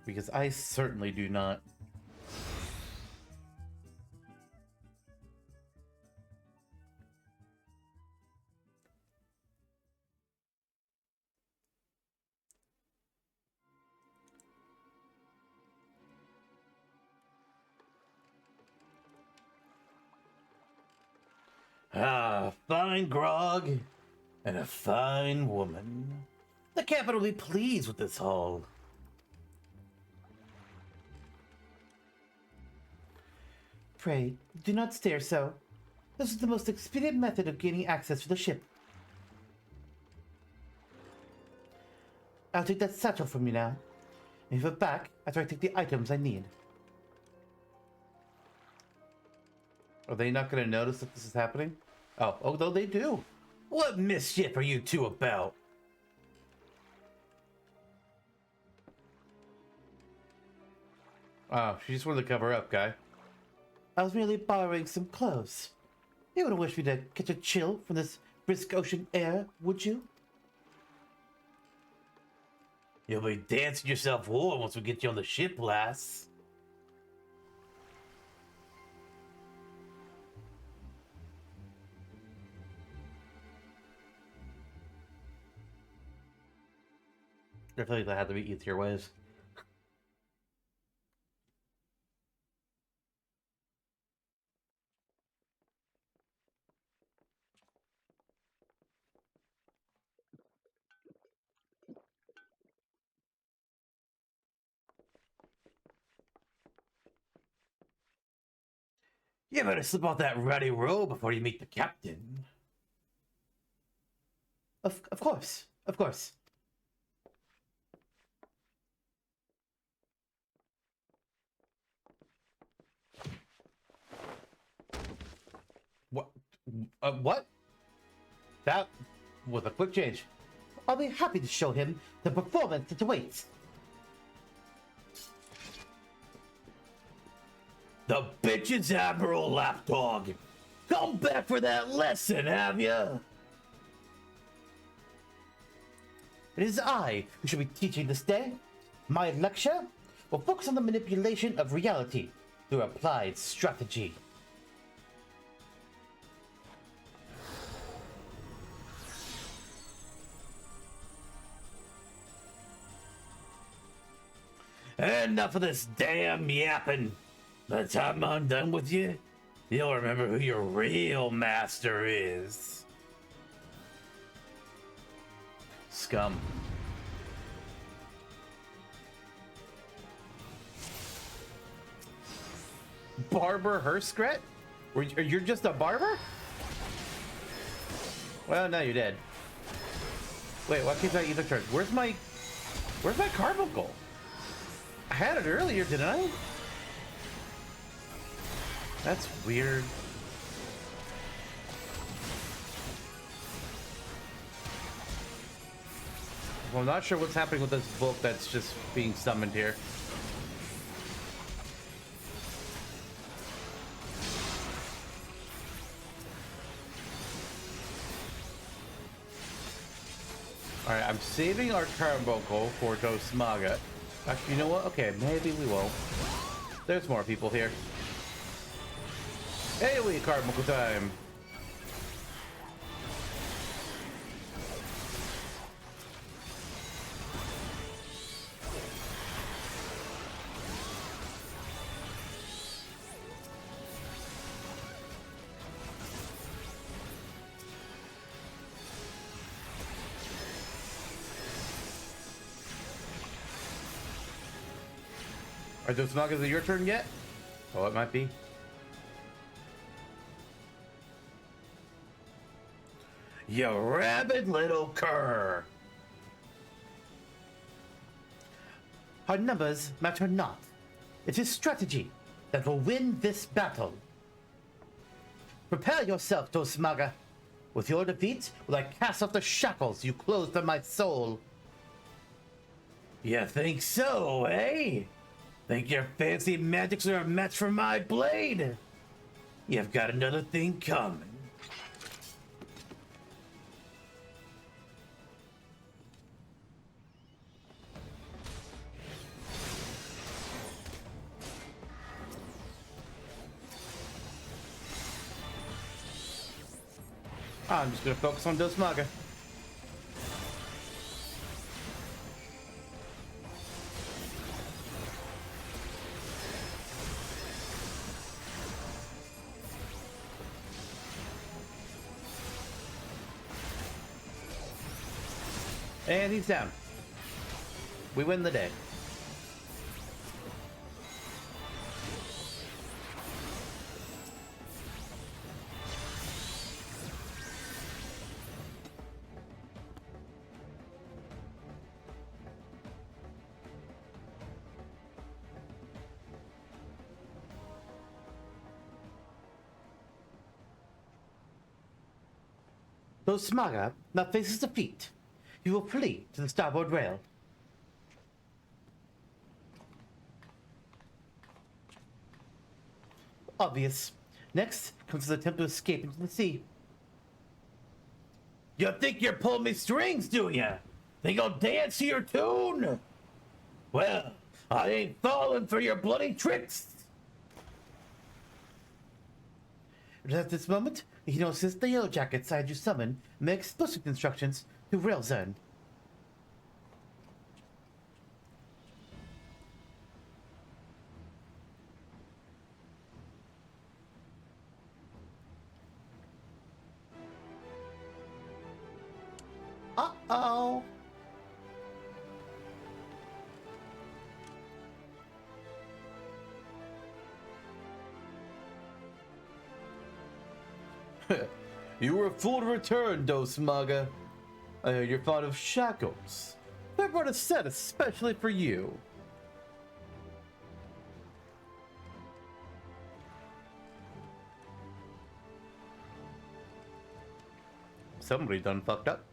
Because I certainly do not. Ah, fine grog and a fine woman. The captain will be pleased with this haul. Pray, do not stare so. This is the most expedient method of gaining access to the ship. I'll take that satchel from you now, and give it back after I take the items I need. Are they not going to notice that this is happening? Oh, no, they do. What mischief are you two about? Oh, she just wanted to cover up, guy. I was merely borrowing some clothes. You wouldn't wish me to catch a chill from this brisk ocean air, would you? You'll be dancing yourself warm once we get you on the ship, lass. I feel like that had to be easier ways. You better slip off that ruddy robe before you meet the captain. Of course, of course. What? What? That was a quick change. I'll be happy to show him the performance that awaits. The bitch's Admiral Lapdog. Come back for that lesson, have ya? It is I who should be teaching this day. My lecture will focus on the manipulation of reality through applied strategy. Enough of this damn yapping. By the time I'm done with you, you'll remember who your real master is. Scum. Barber Herskret? You're just a barber? Well, no, you're dead. Wait, why can't I either turn? Where's my carbuncle? I had it earlier, didn't I? That's weird. Well, I'm not sure what's happening with this book that's just being summoned here. Alright, I'm saving our carbuncle for Dosmaga. Actually, you know what? Okay, maybe we won't. There's more people here. Hey, we carbuncle time! Are those Nagas your turn yet? Oh, it might be. You rabid little cur! Our numbers matter not. It is strategy that will win this battle. Prepare yourself, Dosmaga. With your defeat, will I cast off the shackles you closed on my soul? You think so, eh? Think your fancy magics are a match for my blade? You've got another thing coming. I'm just gonna focus on Dosmaga. And he's down. We win the day. Dosmaga now faces defeat. He will flee to the starboard rail. Obvious. Next comes his attempt to escape into the sea. You think you're pulling me strings, do ya? Think I'll dance to your tune? Well, I ain't falling for your bloody tricks. At this moment, he notices the yellow jacket side you summon make explicit instructions to Railzern. Uh-oh. You were a fool to return, Dosmaga. I heard you're fond of shackles. I brought a set especially for you. Somebody done fucked up.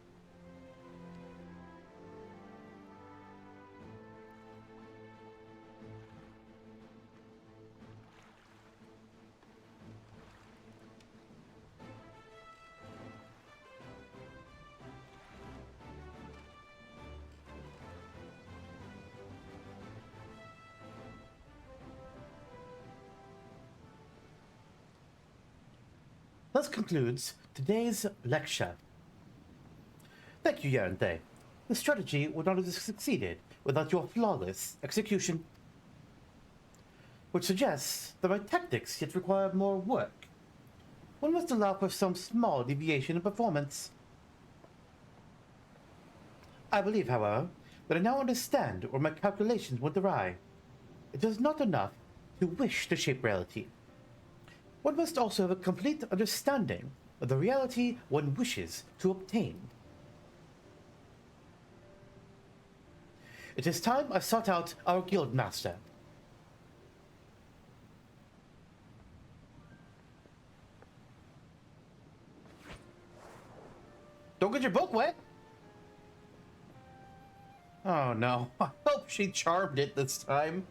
Thus concludes today's lecture. Thank you, Yaranthe. The strategy would not have succeeded without your flawless execution. Which suggests that my tactics yet require more work. One must allow for some small deviation in performance. I believe, however, that I now understand where my calculations went awry. It is not enough to wish to shape reality. One must also have a complete understanding of the reality one wishes to obtain. It is time I sought out our guild master. Don't get your book wet! Oh no, I hope she charmed it this time.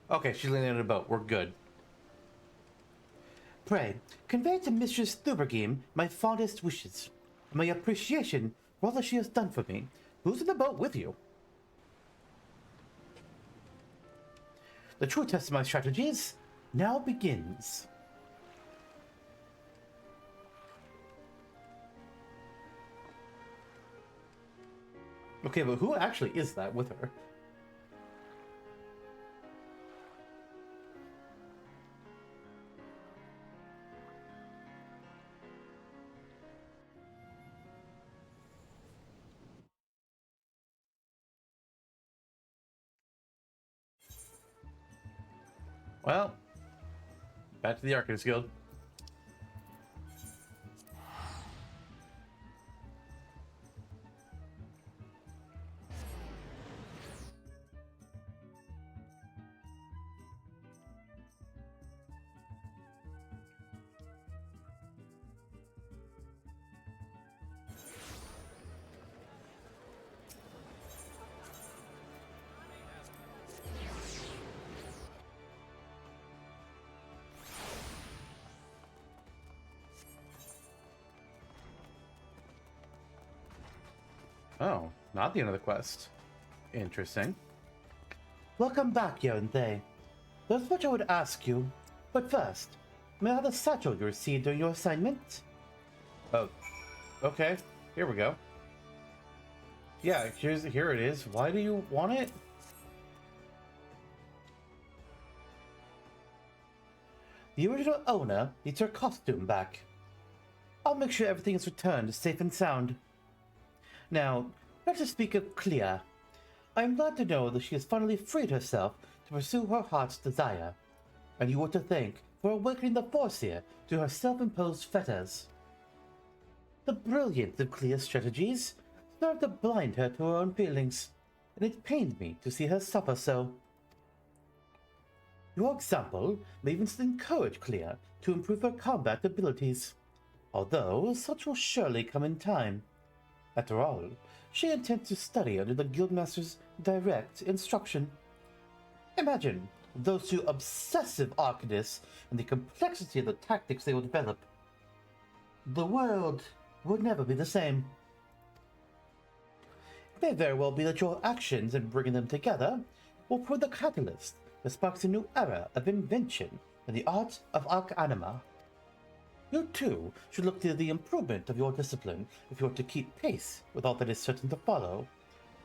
Okay, she's leaning on a boat. We're good. Pray, convey to Mistress Thubergame my fondest wishes, and my appreciation for all that she has done for me. Who's in the boat with you? The true test of my strategies now begins. Okay, but who actually is that with her? Well, back to the Arcanist Guild. Oh, not the end of the quest. Interesting. Welcome back, Yaranthe. There's much I would ask you, but first, may I have the satchel you received during your assignment? Oh, okay. Here we go. Yeah, here it is. Why do you want it? The original owner needs her costume back. I'll make sure everything is returned safe and sound. Now, let us speak of Clea. I am glad to know that she has finally freed herself to pursue her heart's desire, and you are to thank for awakening the Forseer to her self-imposed fetters. The brilliance of Clea's strategies served to blind her to her own feelings, and it pained me to see her suffer so. Your example may even encourage Clea to improve her combat abilities, although such will surely come in time. After all, she intends to study under the Guildmaster's direct instruction. Imagine those two obsessive Arcanists and the complexity of the tactics they will develop. The world would never be the same. It may very well be that your actions in bringing them together will prove the catalyst that sparks a new era of invention in the art of Arcanima. You too should look to the improvement of your discipline if you are to keep pace with all that is certain to follow.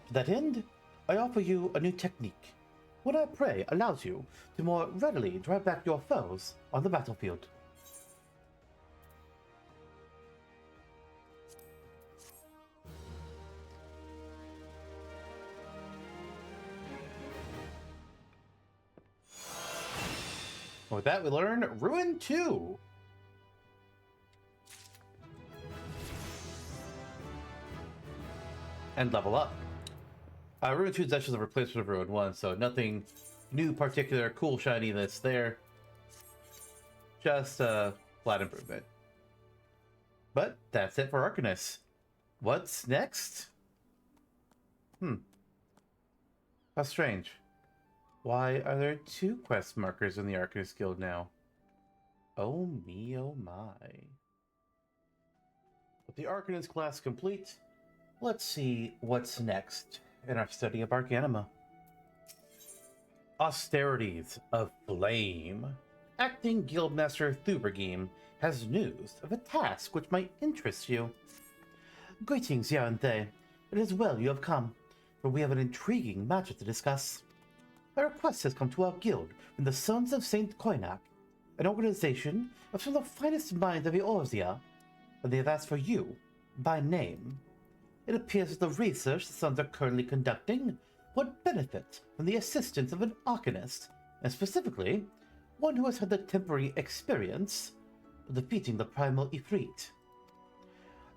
To that end, I offer you a new technique. What I pray allows you to more readily drive back your foes on the battlefield. With that, we learn Ruin 2. And level up. Ruin 2 is actually the replacement of Ruin 1, so nothing new, particular, cool, shininess there. Just a flat improvement. But that's it for Arcanist. What's next? How strange. Why are there 2 quest markers in the Arcanist Guild now? Oh me, oh my. With the Arcanist class complete, let's see what's next in our study of Arcanima. Austerities of Flame. Acting Guildmaster Thubergeme has news of a task which might interest you. Greetings, Yaranthe. It is well you have come, for we have an intriguing matter to discuss. A request has come to our guild from the Sons of St. Koinak, an organization of some of the finest minds of Eorzea, and they have asked for you, by name. It appears that the research the Sons are currently conducting would benefit from the assistance of an Arcanist, and specifically, one who has had the temporary experience of defeating the Primal Ifrit.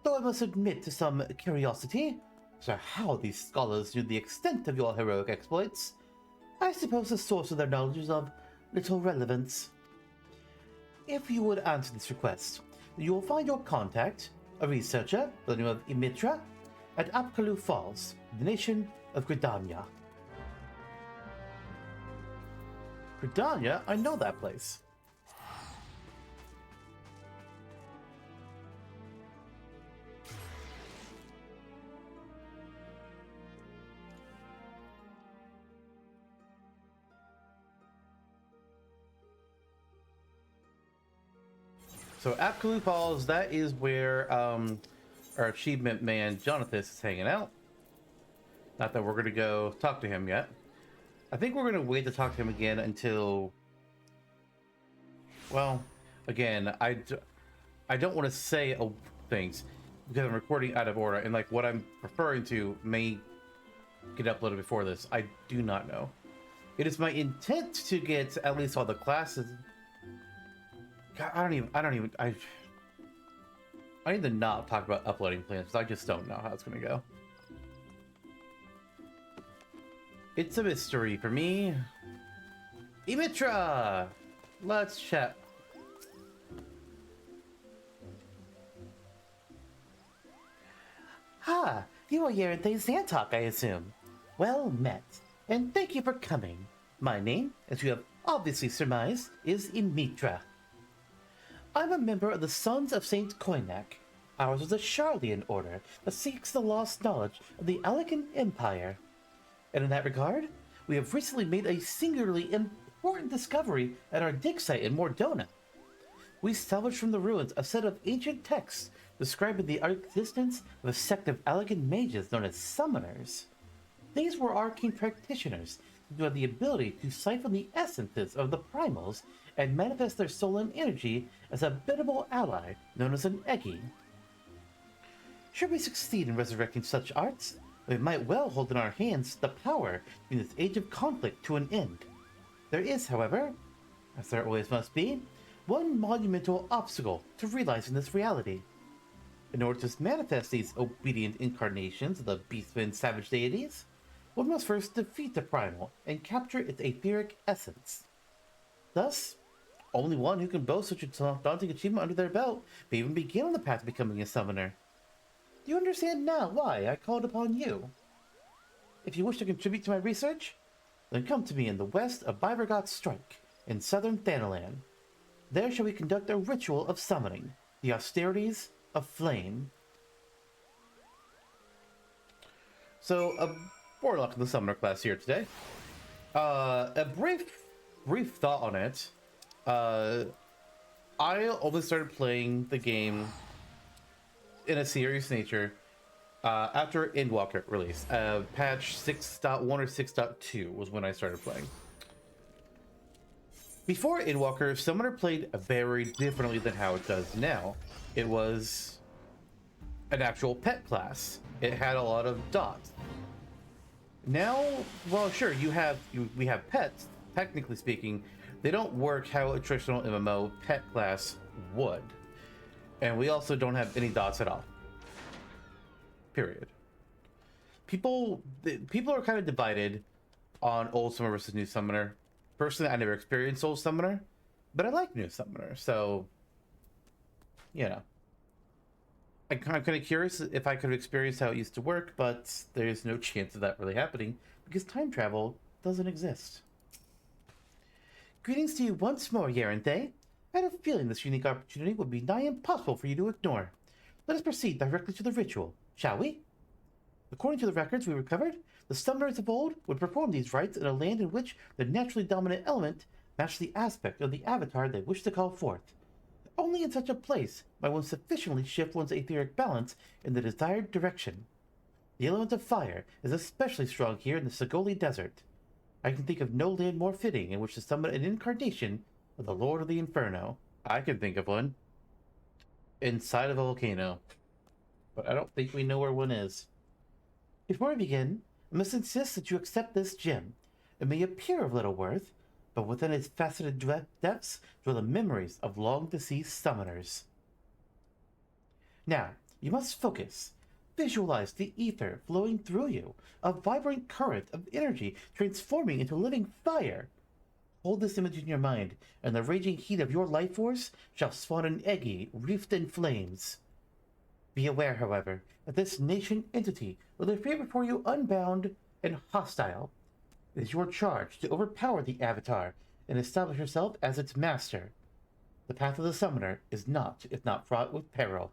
Though I must admit to some curiosity as to how these scholars knew the extent of your heroic exploits, I suppose the source of their knowledge is of little relevance. If you would answer this request, you will find your contact, a researcher by the name of Imitra, at Apkalu Falls, the nation of Gridania. Gridania? I know that place. So Apkalu Falls, that is where our achievement man Jonathan is hanging out. Not that we're going to go talk to him yet. I think we're going to wait to talk to him again until... Well, again, I don't want to say things because I'm recording out of order, and like what I'm referring to may get uploaded before this. I do not know. It is my intent to get at least all the classes. God, I need to not talk about uploading plans because I just don't know how it's going to go. It's a mystery for me. Imitra! Let's chat. Ah, you are Yaranthe Zantok, I assume. Well met, and thank you for coming. My name, as you have obviously surmised, is Imitra. I'm a member of the Sons of St. Koinak, Ours was a Charlian order that seeks the lost knowledge of the Alekan Empire. And in that regard, we have recently made a singularly important discovery at our dig site in Mordona. We salvaged from the ruins a set of ancient texts describing the existence of a sect of Alekan mages known as summoners. These were arcane practitioners who had the ability to siphon the essences of the primals and manifest their soul and energy as a biddable ally known as an Eggy. Should we succeed in resurrecting such arts, we might well hold in our hands the power to bring this age of conflict to an end. There is, however, as there always must be, one monumental obstacle to realizing this reality. In order to manifest these obedient incarnations of the beastmen savage deities, one must first defeat the primal and capture its etheric essence. Thus, only one who can boast such a daunting achievement under their belt may even begin on the path to becoming a summoner. Do you understand now why I called upon you? If you wish to contribute to my research, then come to me in the west of Bibergot's Strike, in southern Thanalan. There shall we conduct a ritual of summoning, the austerities of flame. So, a warlock in the summoner class here today. A brief thought on it. I only started playing the game in a serious nature after Endwalker release. Patch 6.1 or 6.2 was when I started playing. Before Endwalker, Summoner played very differently than how it does now. It was an actual pet class. It had a lot of dots. Now, well, sure, we have pets. Technically speaking, they don't work how a traditional MMO pet class would. And we also don't have any dots at all. Period. People are kind of divided on Old Summoner versus New Summoner. Personally, I never experienced Old Summoner, but I like New Summoner, so, you know. I'm kind of curious if I could have experienced how it used to work, but there's no chance of that really happening, because time travel doesn't exist. Greetings to you once more, Yaranthe. I had a feeling this unique opportunity would be nigh impossible for you to ignore. Let us proceed directly to the ritual, shall we? According to the records we recovered, the summoners of old would perform these rites in a land in which the naturally dominant element matched the aspect of the avatar they wish to call forth. Only in such a place might one sufficiently shift one's etheric balance in the desired direction. The element of fire is especially strong here in the Sagoli Desert. I can think of no land more fitting in which to summon an incarnation of the Lord of the Inferno. I can think of one. Inside of a volcano. But I don't think we know where one is. Before I begin, I must insist that you accept this gem. It may appear of little worth, but within its faceted depths dwell the memories of long-deceased summoners. Now, you must focus. Visualize the ether flowing through you, a vibrant current of energy transforming into living fire. Hold this image in your mind, and the raging heat of your life force shall spawn an Eggy reefed in flames. Be aware, however, that this nascent entity will appear before you unbound and hostile. It is your charge to overpower the Avatar and establish yourself as its master. The path of the Summoner is not, if not fraught with peril.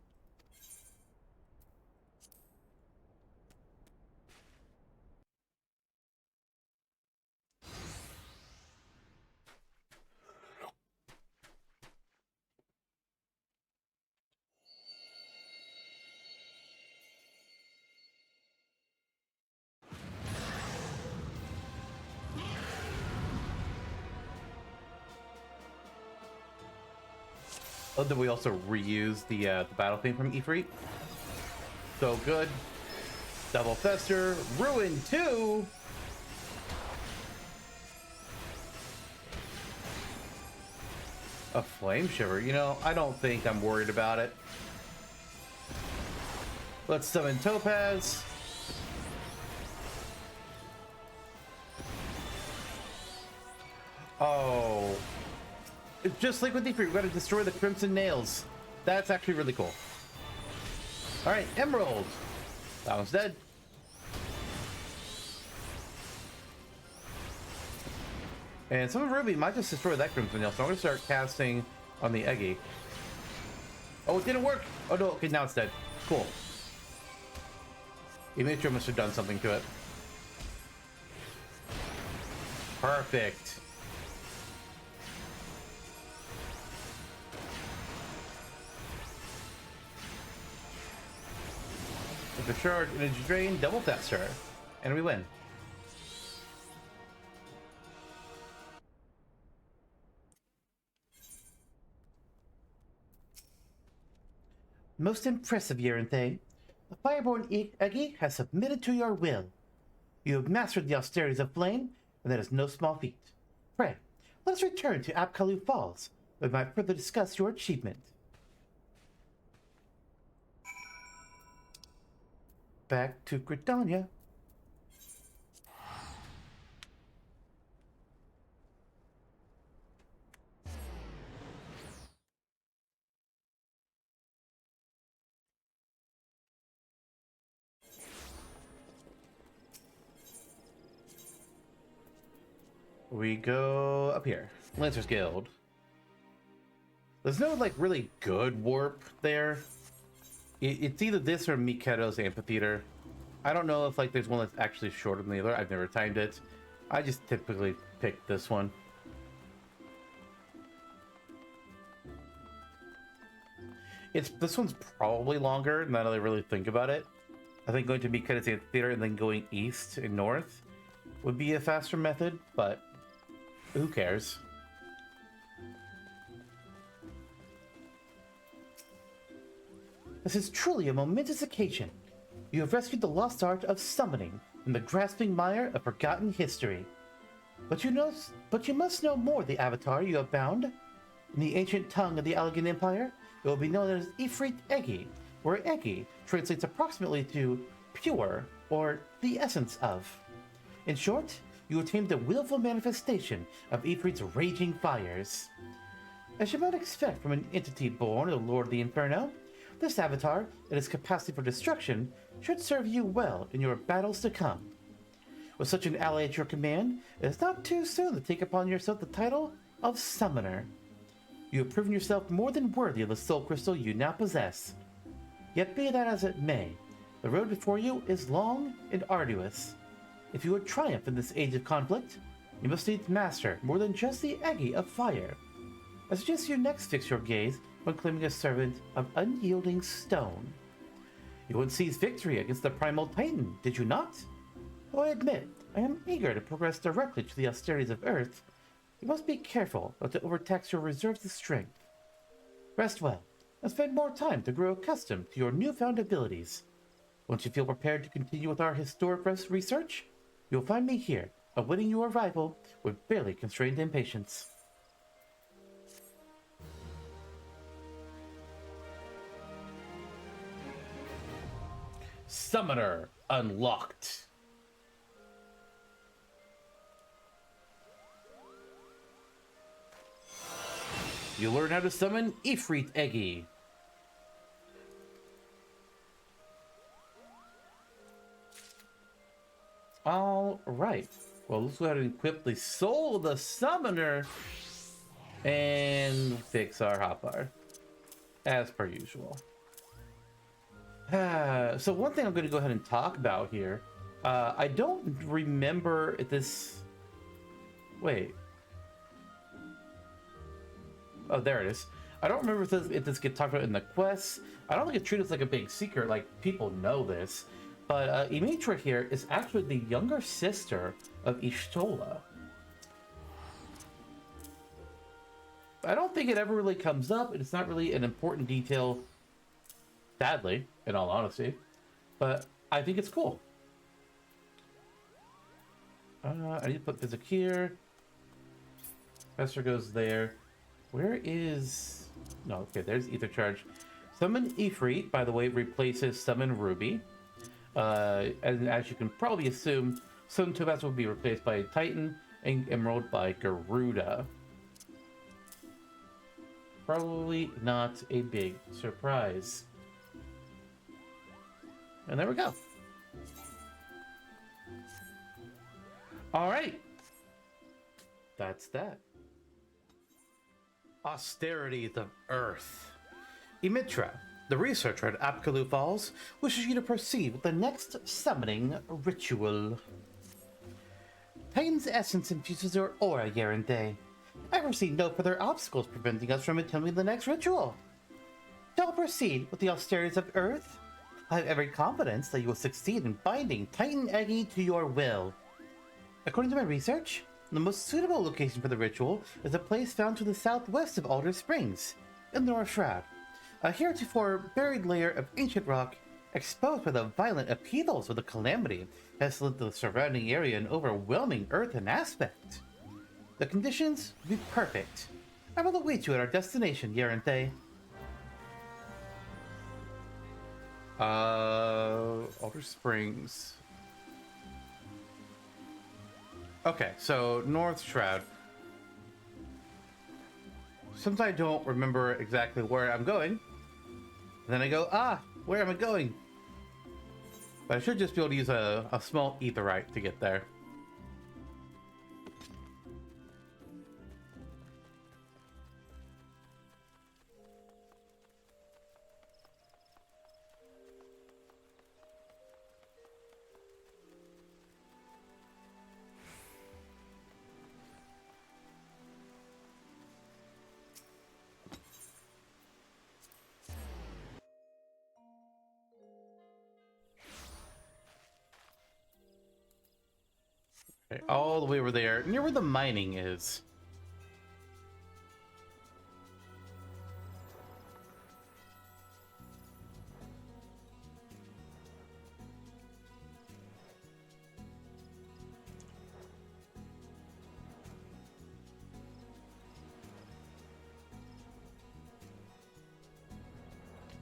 Oh, did we also reuse the battle theme from Ifrit? So good. Double Fester, Ruin 2! A Flame Shiver, you know, I don't think I'm worried about it. Let's summon Topaz. Oh. Just like with Ifrit, we've got to destroy the Crimson Nails. That's actually really cool. Alright, Emerald. That one's dead. And some of Ruby might just destroy that Crimson Nail, so I'm going to start casting on the Eggy. Oh, it didn't work! Oh no, okay, now it's dead. Cool. Imitro must have done something to it. Perfect. If a charge, energy drain, double faster. And we win. Most impressive, Yerinthe. The Fireborn Eggy has submitted to your will. You have mastered the austerities of flame, and that is no small feat. Pray, let us return to Apkalu Falls, where we might further discuss your achievement. Back to Gridania. We go up here. Lancer's Guild. There's no, like, really good warp there. It's either this or Miketo's Amphitheater. I don't know if, like, there's one that's actually shorter than the other. I've never timed it. I just typically pick this one. This one's probably longer, now that I really think about it. I think going to Miketo's Amphitheater and then going east and north would be a faster method, but who cares? This is truly a momentous occasion. You have rescued the lost art of summoning from the grasping mire of forgotten history. But you must know more, the avatar you have found. In the ancient tongue of the Allegan Empire, it will be known as Ifrit Eggy, where Eggy translates approximately to pure, or the essence of. In short, you attained the willful manifestation of Ifrit's raging fires. As you might expect from an entity born of the Lord of the Inferno, this avatar, and its capacity for destruction, should serve you well in your battles to come. With such an ally at your command, it is not too soon to take upon yourself the title of Summoner. You have proven yourself more than worthy of the soul crystal you now possess. Yet be that as it may, the road before you is long and arduous. If you would triumph in this age of conflict, you must needs master more than just the Eggy of fire. I suggest you next fix your gaze on claiming a servant of unyielding stone. You once seized victory against the Primal Titan, did you not? Though I admit, I am eager to progress directly to the austerities of Earth, you must be careful not to overtax your reserves of strength. Rest well, and spend more time to grow accustomed to your newfound abilities. Once you feel prepared to continue with our historic research, you'll find me here, awaiting your arrival with barely constrained impatience. Summoner unlocked. You learn how to summon Ifrit Eggy. Alright. Well, let's go ahead and equip the Soul of the Summoner and fix our hotbar, as per usual. So one thing I'm going to go ahead and talk about here, I don't remember if this... Wait. Oh, there it is. I don't remember if this gets talked about in the quests. I don't think it's treated as like a big secret, like people know this. But Imitra here is actually the younger sister of Y'shtola. I don't think it ever really comes up, and it's not really an important detail, sadly, in all honesty. But I think it's cool. I need to put physic here. Professor goes there. Where is... No, okay, there's Ether Charge. Summon Ifrit, by the way, replaces Summon Ruby. And as you can probably assume, Summon Tobas will be replaced by Titan, and Emerald by Garuda. Probably not a big surprise. And there we go. Alright. That's that. Austerities of Earth. Emitra, the researcher at Apkaloo Falls, wishes you to proceed with the next summoning ritual. Titan's essence infuses your aura, Yerente. I foresee no further obstacles preventing us from attempting the next ritual. Shall we proceed with the austerities of Earth? I have every confidence that you will succeed in binding Titan Eggy to your will. According to my research, the most suitable location for the ritual is a place found to the southwest of Ul'dah Springs, in the North Shroud, a heretofore buried layer of ancient rock exposed by the violent upheavals of the Calamity has left the surrounding area an overwhelming earthen aspect. The conditions will be perfect. I will await you at our destination, Yerente. Ul'dah Springs. Okay, so North Shroud. Sometimes I don't remember exactly where I'm going. And then I go, where am I going? But I should just be able to use a small etherite to get there. Okay, all the way over there, near where the mining is.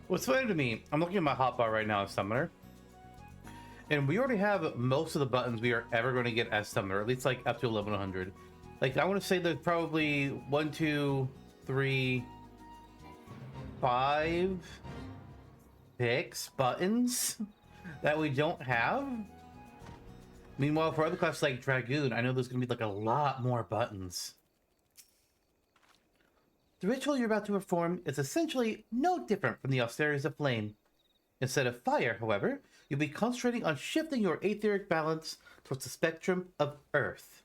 What's funny to me, I'm looking at my hotbar right now as Summoner, and we already have most of the buttons we are ever going to get as Summoner, at least like up to 1100. Like, I want to say there's probably 1, 2, 3, 5, 6 buttons that we don't have. Meanwhile, for other classes like Dragoon, I know there's going to be like a lot more buttons. The ritual you're about to perform is essentially no different from the austerities of flame. Instead of fire, however, you'll be concentrating on shifting your etheric balance towards the spectrum of Earth.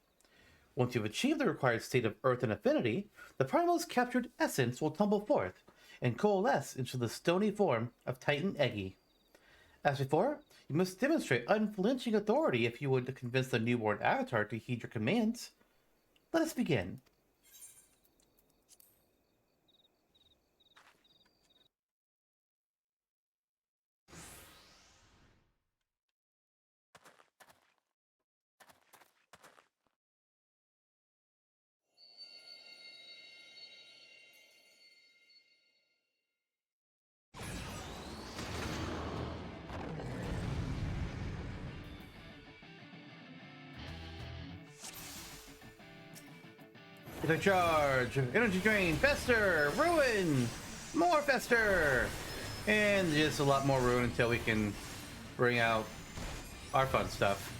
Once you've achieved the required state of Earth and affinity, the primal's captured essence will tumble forth and coalesce into the stony form of Titan Eggy. As before, you must demonstrate unflinching authority if you would to convince the newborn avatar to heed your commands. Let us begin. It's a charge, energy drain, fester, ruin, more fester, and just a lot more ruin until we can bring out our fun stuff.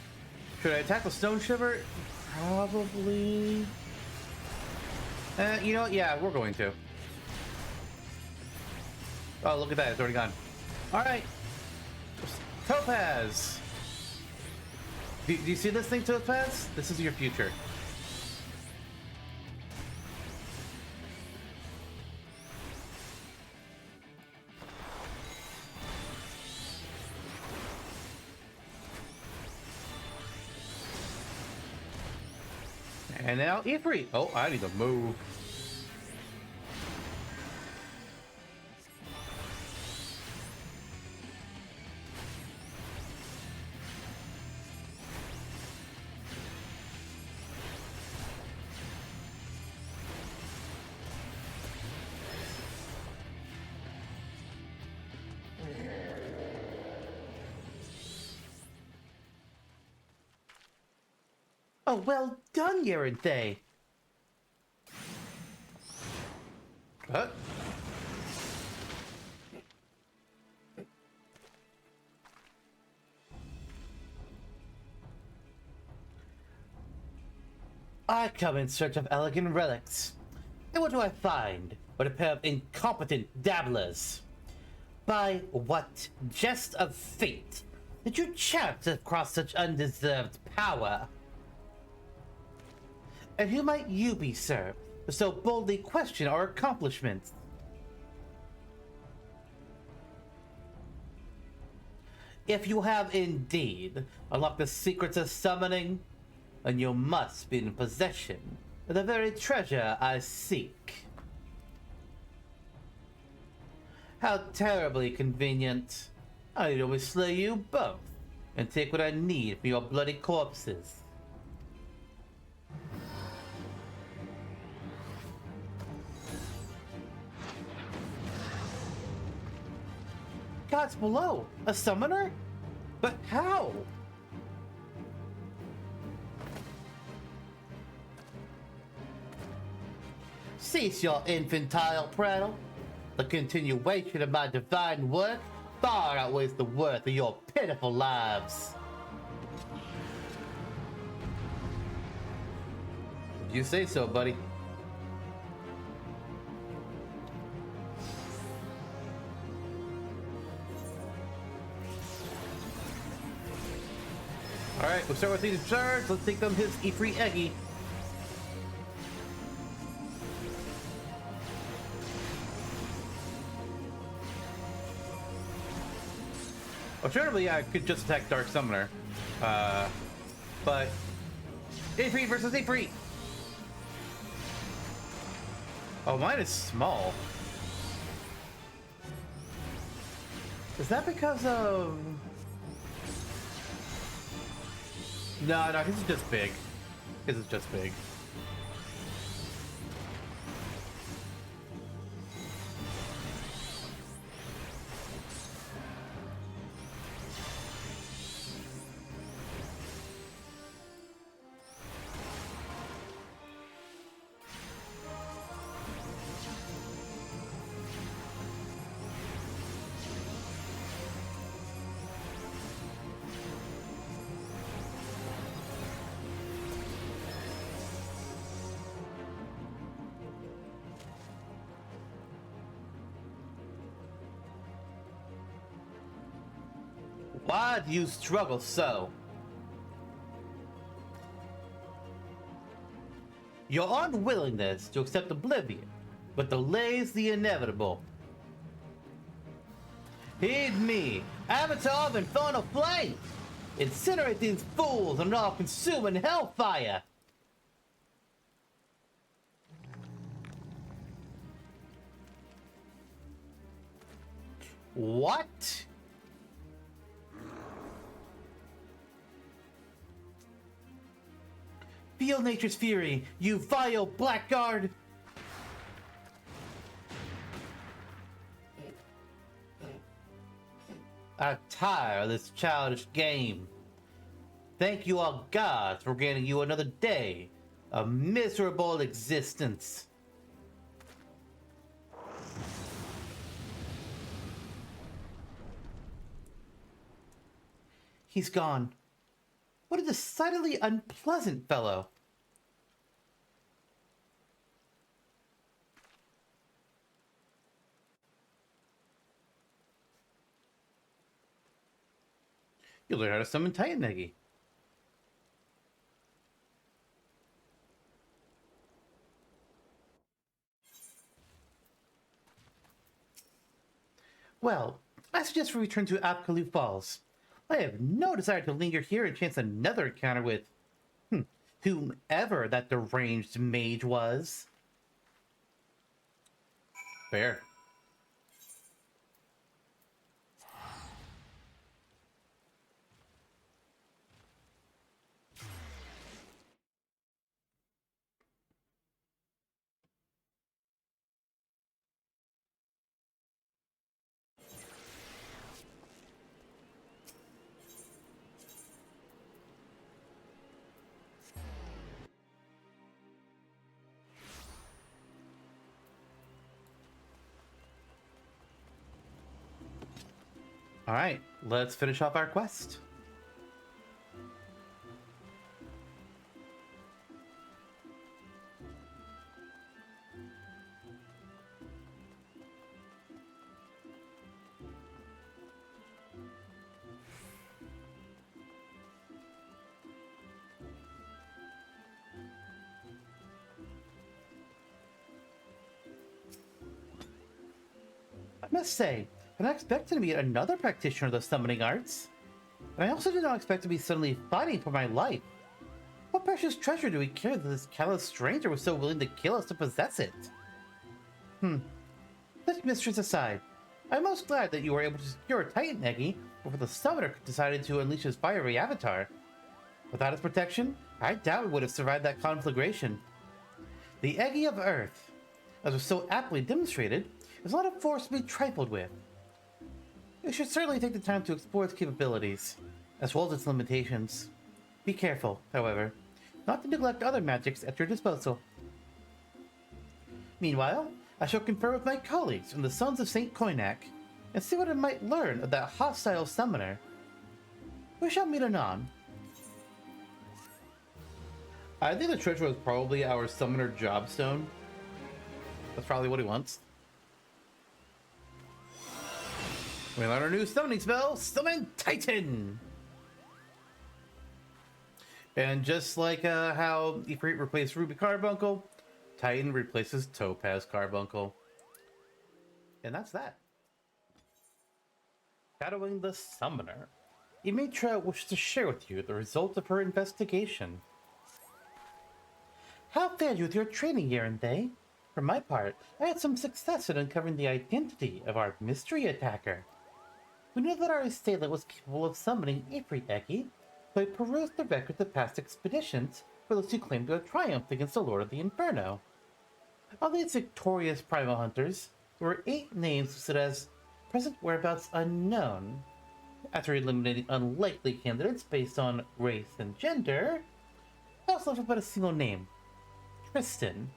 Should I attack the stone shiver? Probably. You know what? Yeah, we're going to. Oh, look at that. It's already gone. All right. Topaz. Do you see this thing, Topaz? This is your future. And now Ifrit. Oh, I need to move. Oh, well done, Yerente. What? I come in search of elegant relics. And what do I find? but a pair of incompetent dabblers. By what jest of fate did you chance across such undeserved power? And who might you be, sir, to so boldly question our accomplishments? If you have indeed unlocked the secrets of summoning, then you must be in possession of the very treasure I seek. How terribly convenient. I need only slay you both and take what I need from your bloody corpses. Gods below! A summoner? But how? Cease your infantile prattle. The continuation of my divine work far outweighs the worth of your pitiful lives. You say so, buddy. Alright, we'll start with these shards. Let's take them his E3 Eggy. Alternatively, I could just attack Dark Summoner. But A3 versus A3. Oh, mine is small. Is that because of... No, his is just big. His is just big. Why do you struggle so? Your unwillingness to accept oblivion, but delays the inevitable. Heed me, Avatar of Infernal Flame! Incinerate these fools in an all-consuming hellfire! What? Feel nature's fury, you vile blackguard! I'm tired of this childish game. Thank you all gods for granting you another day of miserable existence. He's gone. What a decidedly unpleasant fellow. You'll learn how to summon Titan Eggy. Well, I suggest we return to Apkalu Falls. I have no desire to linger here and chance another encounter with whomever that deranged mage was. Fair. Alright, let's finish off our quest. Must say, I did not expect to meet another practitioner of the summoning arts. And I also did not expect to be suddenly fighting for my life. What precious treasure do we carry that this callous stranger was so willing to kill us to possess it? Let mistress aside. I'm most glad that you were able to secure a Titan Eggy before the summoner decided to unleash his fiery avatar. Without its protection, I doubt we would have survived that conflagration. The Eggy of Earth, as was so aptly demonstrated, is not a force to be trifled with. You should certainly take the time to explore its capabilities, as well as its limitations. Be careful, however, not to neglect other magics at your disposal. Meanwhile, I shall confer with my colleagues from the Sons of St. Koinak, and see what I might learn of that hostile summoner. We shall meet anon. I think the treasure was probably our summoner jobstone. That's probably what he wants. We learn our new summoning spell, Summon Titan! And just like how Ifrit replaced Ruby Carbuncle, Titan replaces Topaz Carbuncle. And that's that. Shadowing the Summoner. Imitra wishes to share with you the result of her investigation. How fared you with your training, Yerinde? For my part, I had some success in uncovering the identity of our mystery attacker. We knew that our assailant was capable of summoning Ifrit Eggy, so I perused the records of past expeditions for those who claimed to have triumphed against the Lord of the Inferno. Of these victorious primal hunters, there were 8 names listed as present whereabouts unknown. After eliminating unlikely candidates based on race and gender, I also left about a single name, Tristan.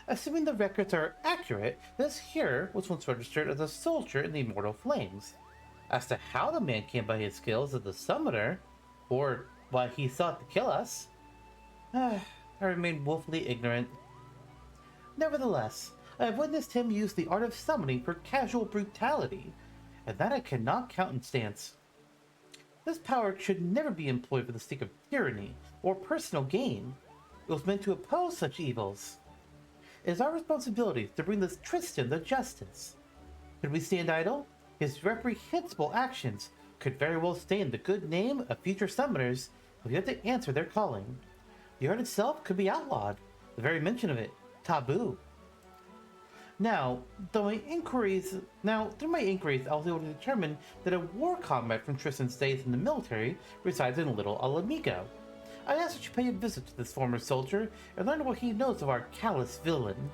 Assuming the records are accurate, this hero was once registered as a soldier in the Immortal Flames. As to how the man came by his skills as a summoner, or why he sought to kill us, I remain woefully ignorant. Nevertheless, I have witnessed him use the art of summoning for casual brutality, and that I cannot countenance. This power should never be employed for the sake of tyranny or personal gain. It was meant to oppose such evils. It is our responsibility to bring this Tristan to justice. Could we stand idle? His reprehensible actions could very well stain the good name of future summoners who have to answer their calling. The art itself could be outlawed, the very mention of it taboo. Through my inquiries, I was able to determine that a war comrade from Tristan's days in the military resides in Little Alamigo. I asked that you pay a visit to this former soldier and learn what he knows of our callous villain.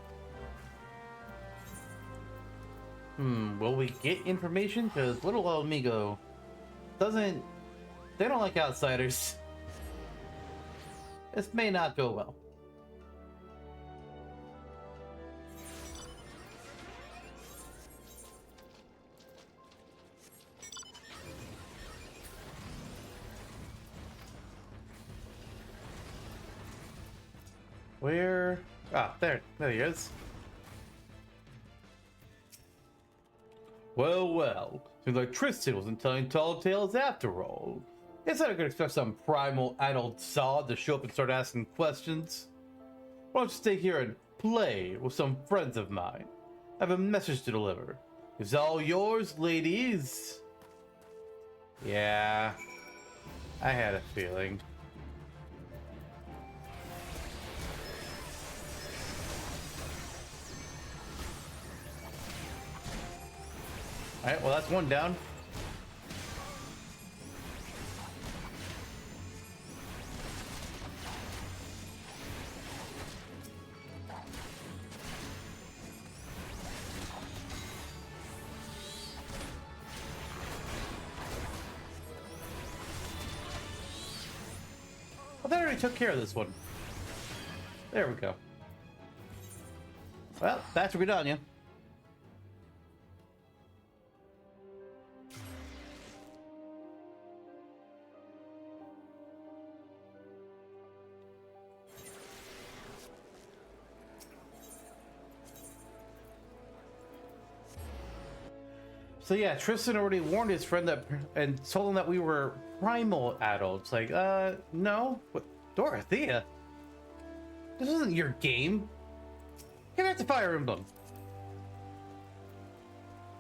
Will we get information? Because Little Alamigo they don't like outsiders. This may not go well. Where? Ah, there he is. Well, seems like Tristan wasn't telling tall tales after all. Guess I could expect some primal adult sod to show up and start asking questions. Why don't you stay here and play with some friends of mine? I have a message to deliver. It's all yours, ladies. Yeah, I had a feeling. Alright, well that's one down. Well, that already took care of this one. There we go. Well, that's what we're done, yeah. So yeah, Tristan already warned his friend and told him that we were primal adults. Like, no. What? Dorothea? This isn't your game. Get back to Fire Emblem.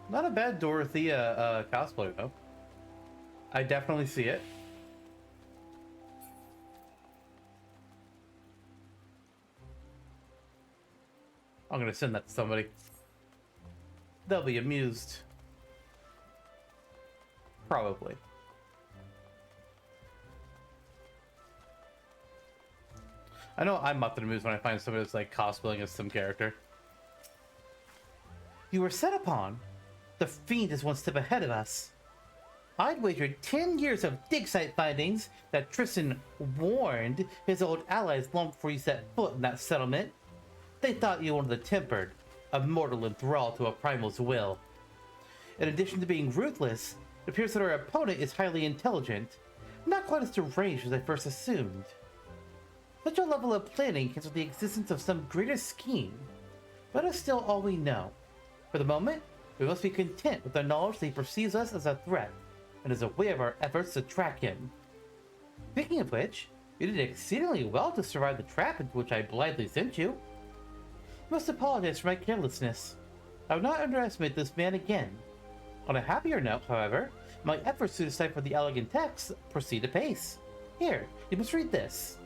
Not a bad Dorothea cosplay, though. I definitely see it. I'm gonna send that to somebody. They'll be amused. Probably. I know I'm often amused when I find somebody that's like cosplaying as some character. You were set upon. The fiend is one step ahead of us. I'd wagered 10 years of dig site findings that Tristan warned his old allies long before you set foot in that settlement. They thought you were the tempered, a mortal enthralled to a primal's will. In addition to being ruthless, it appears that our opponent is highly intelligent, not quite as deranged as I first assumed. Such a level of planning hints at the existence of some greater scheme, but it's still all we know. For the moment, we must be content with the knowledge that he perceives us as a threat, and is aware of our efforts to track him. Speaking of which, you did exceedingly well to survive the trap into which I blithely sent you. I must apologize for my carelessness. I will not underestimate this man again. On a happier note, however, my efforts to decipher the elegant text proceed apace. Here, you must read this.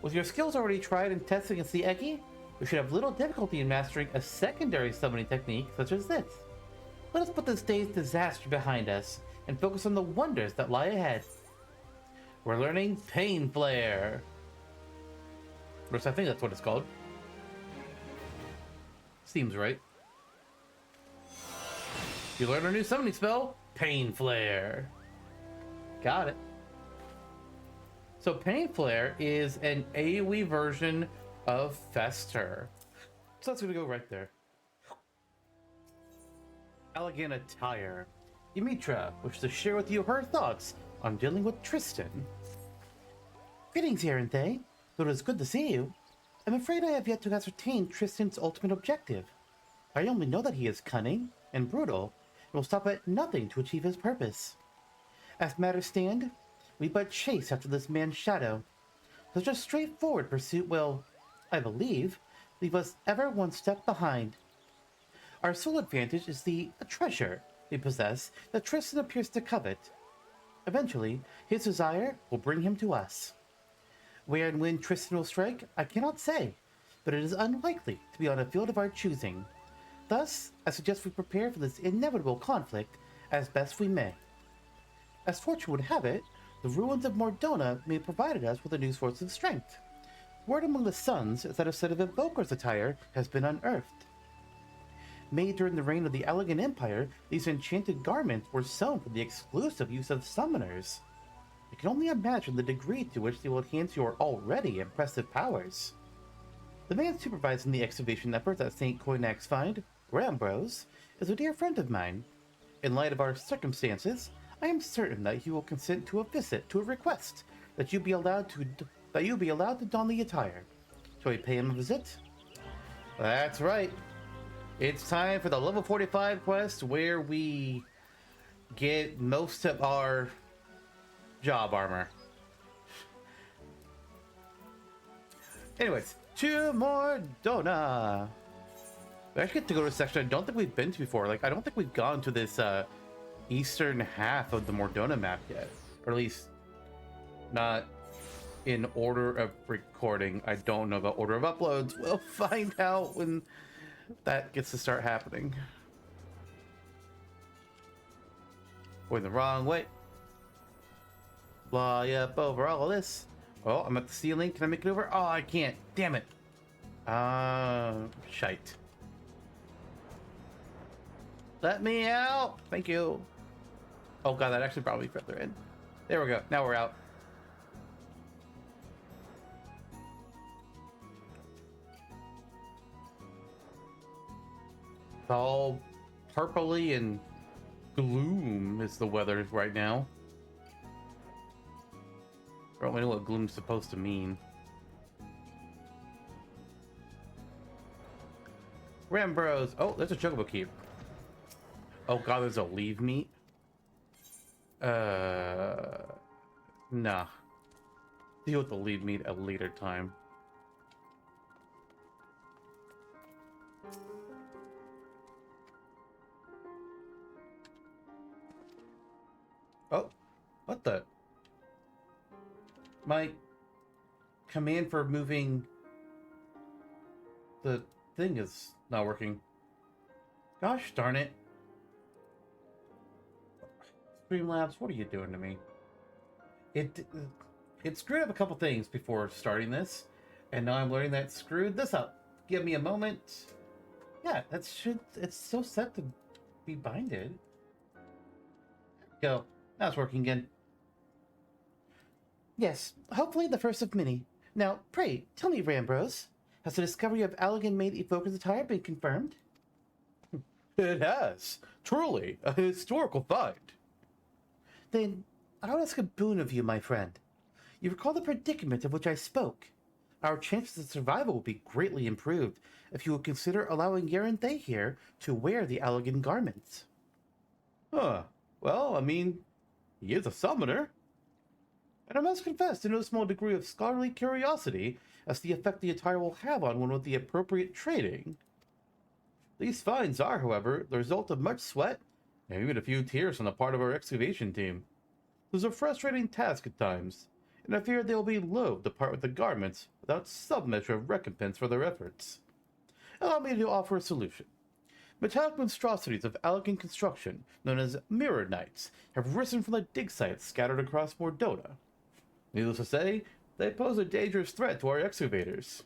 With your skills already tried and tested against the Eggy, you should have little difficulty in mastering a secondary summoning technique such as this. Let us put this day's disaster behind us and focus on the wonders that lie ahead. We're learning Pain Flare. Which I think that's what it's called. Seems right. You learn a new summoning spell, Pain Flare. Got it. So Pain Flare is an AoE version of Fester. So that's gonna go right there. Elegant attire. Dimitra wishes to share with you her thoughts on dealing with Tristan. Greetings, Aranthe. Though it is good to see you, I'm afraid I have yet to ascertain Tristan's ultimate objective. I only know that he is cunning and brutal, and will stop at nothing to achieve his purpose. As matters stand, we but chase after this man's shadow. Such a straightforward pursuit will, I believe, leave us ever one step behind. Our sole advantage is the treasure we possess that Tristan appears to covet. Eventually, his desire will bring him to us. Where and when Tristan will strike, I cannot say, but it is unlikely to be on a field of our choosing. Thus, I suggest we prepare for this inevitable conflict as best we may. As fortune would have it, the ruins of Mordona may have provided us with a new source of strength. Word among the Suns is that a set of Evoker's attire has been unearthed. Made during the reign of the Elegant Empire, these enchanted garments were sewn for the exclusive use of summoners. I can only imagine the degree to which they will enhance your already impressive powers. The man supervising the excavation efforts at St. Coinac's find, Rambrose, is a dear friend of mine. In light of our circumstances, I am certain that he will consent to a request that you be allowed to don the attire. Shall we pay him a visit? That's right. It's time for the level 45 quest where we get most of our job armor. Anyways, to Mordona. We actually get to go to a section I don't think we've been to before. Like, I don't think we've gone to this eastern half of the Mordona map yet. Or at least not in order of recording. I don't know about order of uploads. We'll find out when that gets to start happening. Going the wrong way. Fly up over all of this. Oh, I'm at the ceiling. Can I make it over? Oh, I can't. Damn it. Shite. Let me out. Thank you. Oh god, that actually brought me further in. There we go. Now we're out. It's all purpley and gloom is the weather right now. I don't really know what gloom's supposed to mean. Rambrose. Oh, there's a chocobo keep. Oh god, there's a leave meat. Nah. Deal with the leave meat at a later time. Oh, what the? My command for moving the thing is not working. Gosh darn it. Streamlabs, what are you doing to me? It screwed up a couple things before starting this, and now I'm learning that it screwed this up. Give me a moment. Yeah, it's still set to be binded. Go. Now it's working again. Yes, hopefully the first of many. Now, pray, tell me, Rambros, has the discovery of Allegan-made Evoker's attire been confirmed? It has. Truly, a historical find. Then, I would ask a boon of you, my friend. You recall the predicament of which I spoke. Our chances of survival will be greatly improved if you would consider allowing Yaranthe here to wear the Allegan garments. Huh. Well, I mean, he is a summoner. And I must confess to no small degree of scholarly curiosity as to the effect the attire will have on one with the appropriate training. These finds are, however, the result of much sweat and even a few tears on the part of our excavation team. It was a frustrating task at times, and I fear they will be loath to part with the garments without some measure of recompense for their efforts. Allow me to offer a solution. Metallic monstrosities of elegant construction, known as mirror knights, have risen from the dig sites scattered across Mordota. Needless to say, they pose a dangerous threat to our excavators.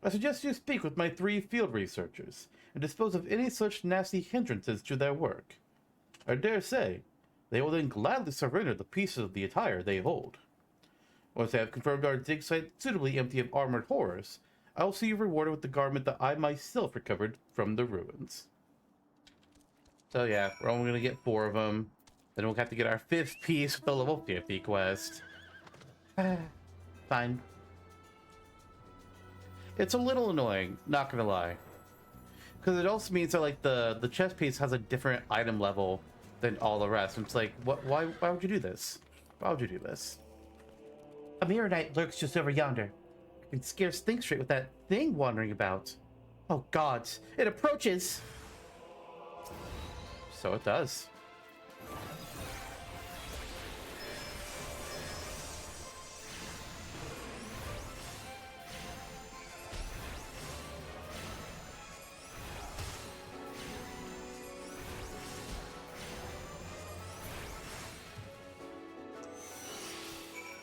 I suggest you speak with my 3 field researchers and dispose of any such nasty hindrances to their work. I dare say, they will then gladly surrender the pieces of the attire they hold. Once I have confirmed our dig site suitably empty of armored horrors, I will see you rewarded with the garment that I myself recovered from the ruins. So yeah, we're only going to get 4 of them. Then we'll have to get our 5th piece with the level 50 quest. Fine. It's a little annoying, not gonna lie. Because it also means that like the chest piece has a different item level than all the rest. And it's like, why would you do this? Why would you do this? A mirror knight lurks just over yonder. I can scarce think straight with that thing wandering about. Oh god, it approaches! So it does.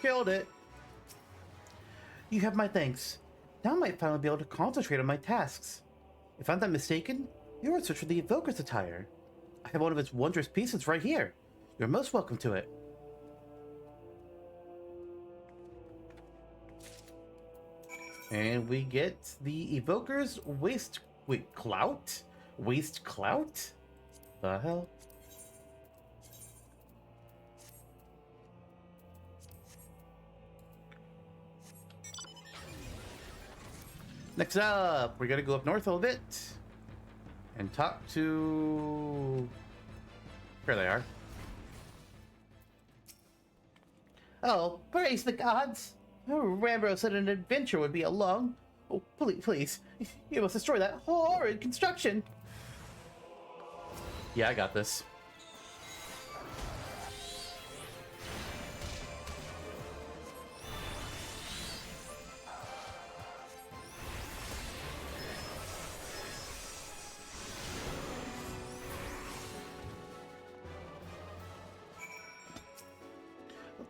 Killed it. You have my thanks. Now I might finally be able to concentrate on my tasks. If I'm not mistaken, you're in search for the Evoker's attire. I have one of its wondrous pieces right here. You're most welcome to it. And we get the Evoker's waist... Wait, clout? Waist clout? The hell? Next up, we're gonna go up north a little bit and talk to... Here they are. Oh, praise the gods! Rambo said an adventure would be along. Oh, please, you must destroy that horrid construction. Yeah, I got this.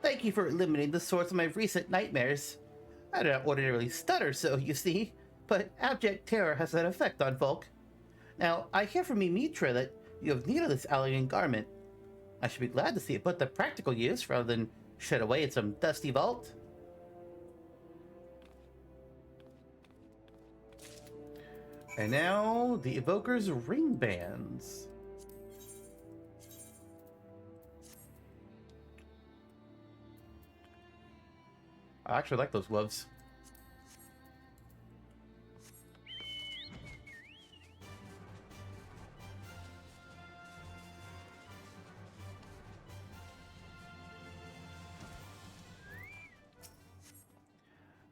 Thank you for eliminating the source of my recent nightmares. I do not ordinarily stutter, so you see, but abject terror has an effect on folk. Now, I hear from Mimitra that you have need of this Allegan garment. I should be glad to see it put to practical use rather than shed away in some dusty vault. And now, the Evoker's ring bands. I actually like those gloves.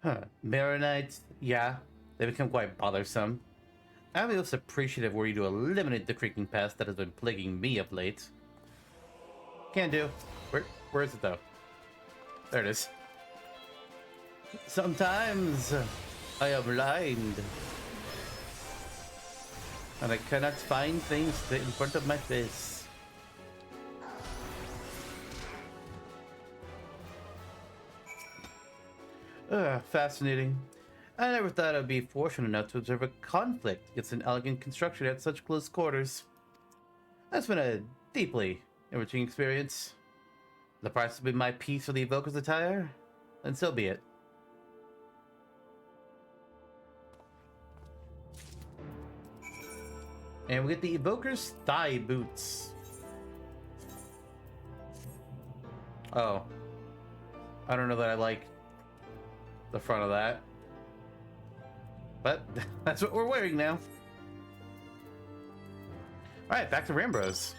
Huh. Maronites, yeah, they become quite bothersome. I'm most appreciative were you to eliminate the creaking pest that has been plaguing me of late. Can do. Where is it though? There it is. Sometimes I am blind. And I cannot find things in front of my face. Fascinating. I never thought I'd be fortunate enough to observe a conflict against an elegant construction at such close quarters. That's been a deeply enriching experience. The price will be my piece for the Evoker's attire, and so be it. And we get the Evoker's thigh boots. Oh. I don't know that I like the front of that. But that's what we're wearing now. Alright, back to Rambros.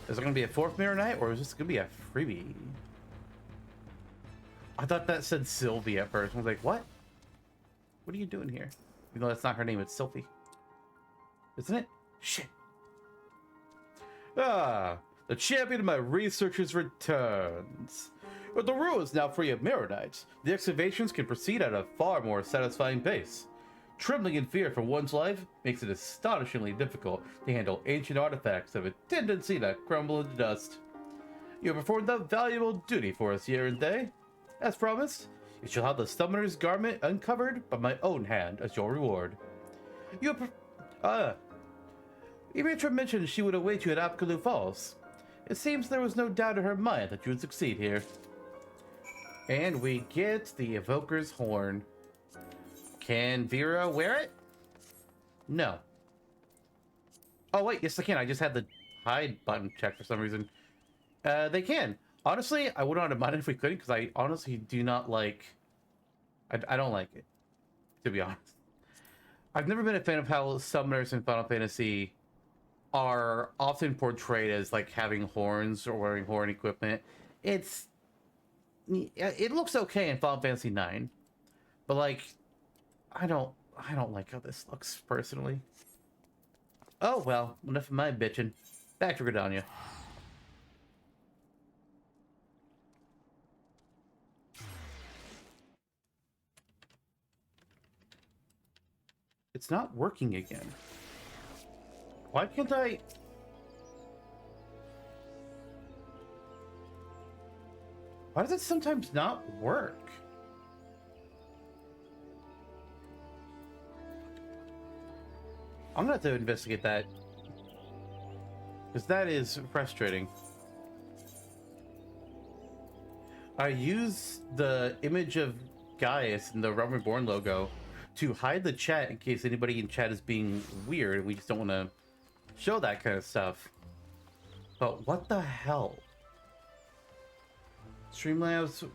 Is there going to be a 4th Mirror Night, or is this going to be a freebie? I thought that said Sylvie at first. I was like, what? What are you doing here? You know, that's not her name, it's Sylvie. Isn't it? Shit. Ah, the champion of my researchers returns. With the ruins now free of Mirror Knights, the excavations can proceed at a far more satisfying pace. Trembling in fear for one's life makes it astonishingly difficult to handle ancient artifacts that have a tendency to crumble into dust. You have performed a valuable duty for us here and day. As promised, you shall have the summoner's garment uncovered by my own hand as your reward. Imitra mentioned she would await you at Apkaloo Falls. It seems there was no doubt in her mind that you would succeed here. And we get the Evoker's Horn. Can Vera wear it? No. Oh wait, yes they can. I just had the hide button checked for some reason. They can. Honestly, I wouldn't have minded if we couldn't, because I honestly do not like... I don't like it, to be honest. I've never been a fan of how summoners in Final Fantasy are often portrayed as like having horns or wearing horn equipment. It looks okay in Final Fantasy IX, but like I don't like how this looks personally. Oh well, enough of my bitching. Back to Gridania. It's not working again. Why can't I? Why does it sometimes not work? I'm gonna have to investigate that, because that is frustrating. I use the image of Gaius in the Realm Reborn logo to hide the chat in case anybody in chat is being weird. We just don't want to show that kind of stuff. But what the hell? Streamlabs,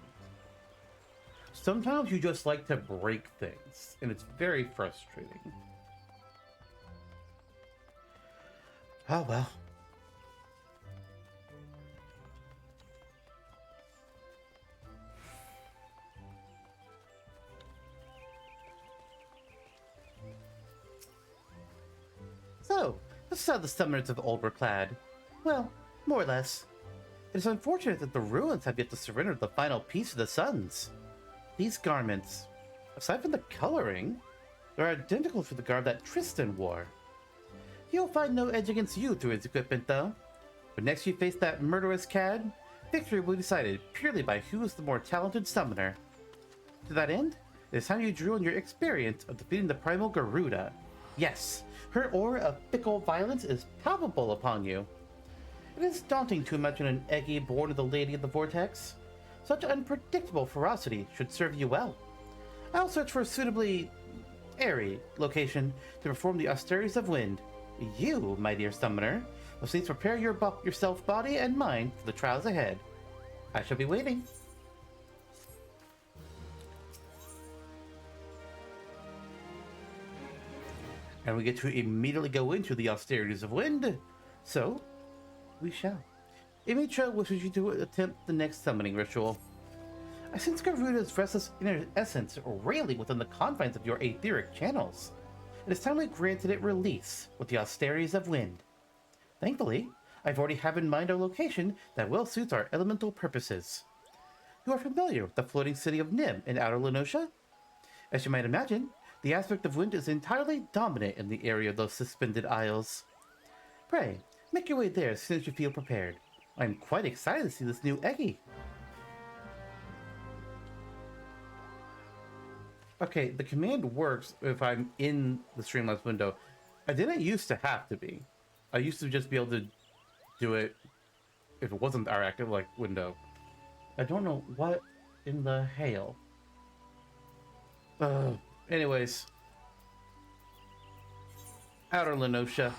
sometimes you just like to break things, and it's very frustrating. Oh well. So, this is how the summoners of old were clad. Well, more or less. It is unfortunate that the ruins have yet to surrender the final piece of the suns. These garments, aside from the coloring, are identical to the garb that Tristan wore. You'll find no edge against you through his equipment, though. When next you face that murderous cad, victory will be decided purely by who is the more talented summoner. To that end, it is time you drew on your experience of defeating the primal Garuda. Yes, her aura of fickle violence is palpable upon you. It is daunting to imagine an Eggy born of the Lady of the Vortex. Such unpredictable ferocity should serve you well. I'll search for a suitably airy location to perform the austerities of wind. You, my dear summoner, must please prepare yourself body and mind for the trials ahead. I shall be waiting. And we get to immediately go into the austerities of wind. So, we shall. Imitra wishes you to attempt the next summoning ritual. I sense Garuda's restless inner essence railing within the confines of your etheric channels. It is time we granted it release with the austerities of wind. Thankfully, I've already have in mind a location that well suits our elemental purposes. You are familiar with the floating city of Nim in Outer Lenosha? As you might imagine, the aspect of wind is entirely dominant in the area of those suspended isles. Pray, make your way there as soon as you feel prepared. I'm quite excited to see this new Eggy. Okay, the command works if I'm in the Streamlabs window. I didn't used to have to be. I used to just be able to do it if it wasn't our active window. I don't know what in the hail. Anyways. Outer Lenosha.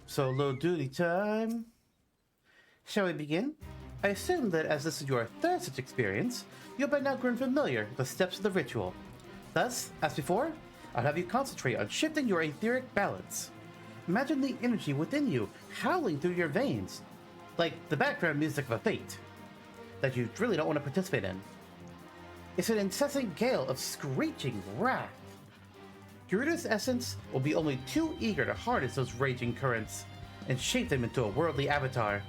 Solo duty time. Shall we begin? I assume that as this is your third such experience, you've by now grown familiar with the steps of the ritual. Thus, as before, I'll have you concentrate on shifting your etheric balance. Imagine the energy within you howling through your veins, like the background music of a fate, that you really don't want to participate in. It's an incessant gale of screeching wrath. Garuda's essence will be only too eager to harness those raging currents and shape them into a worldly avatar.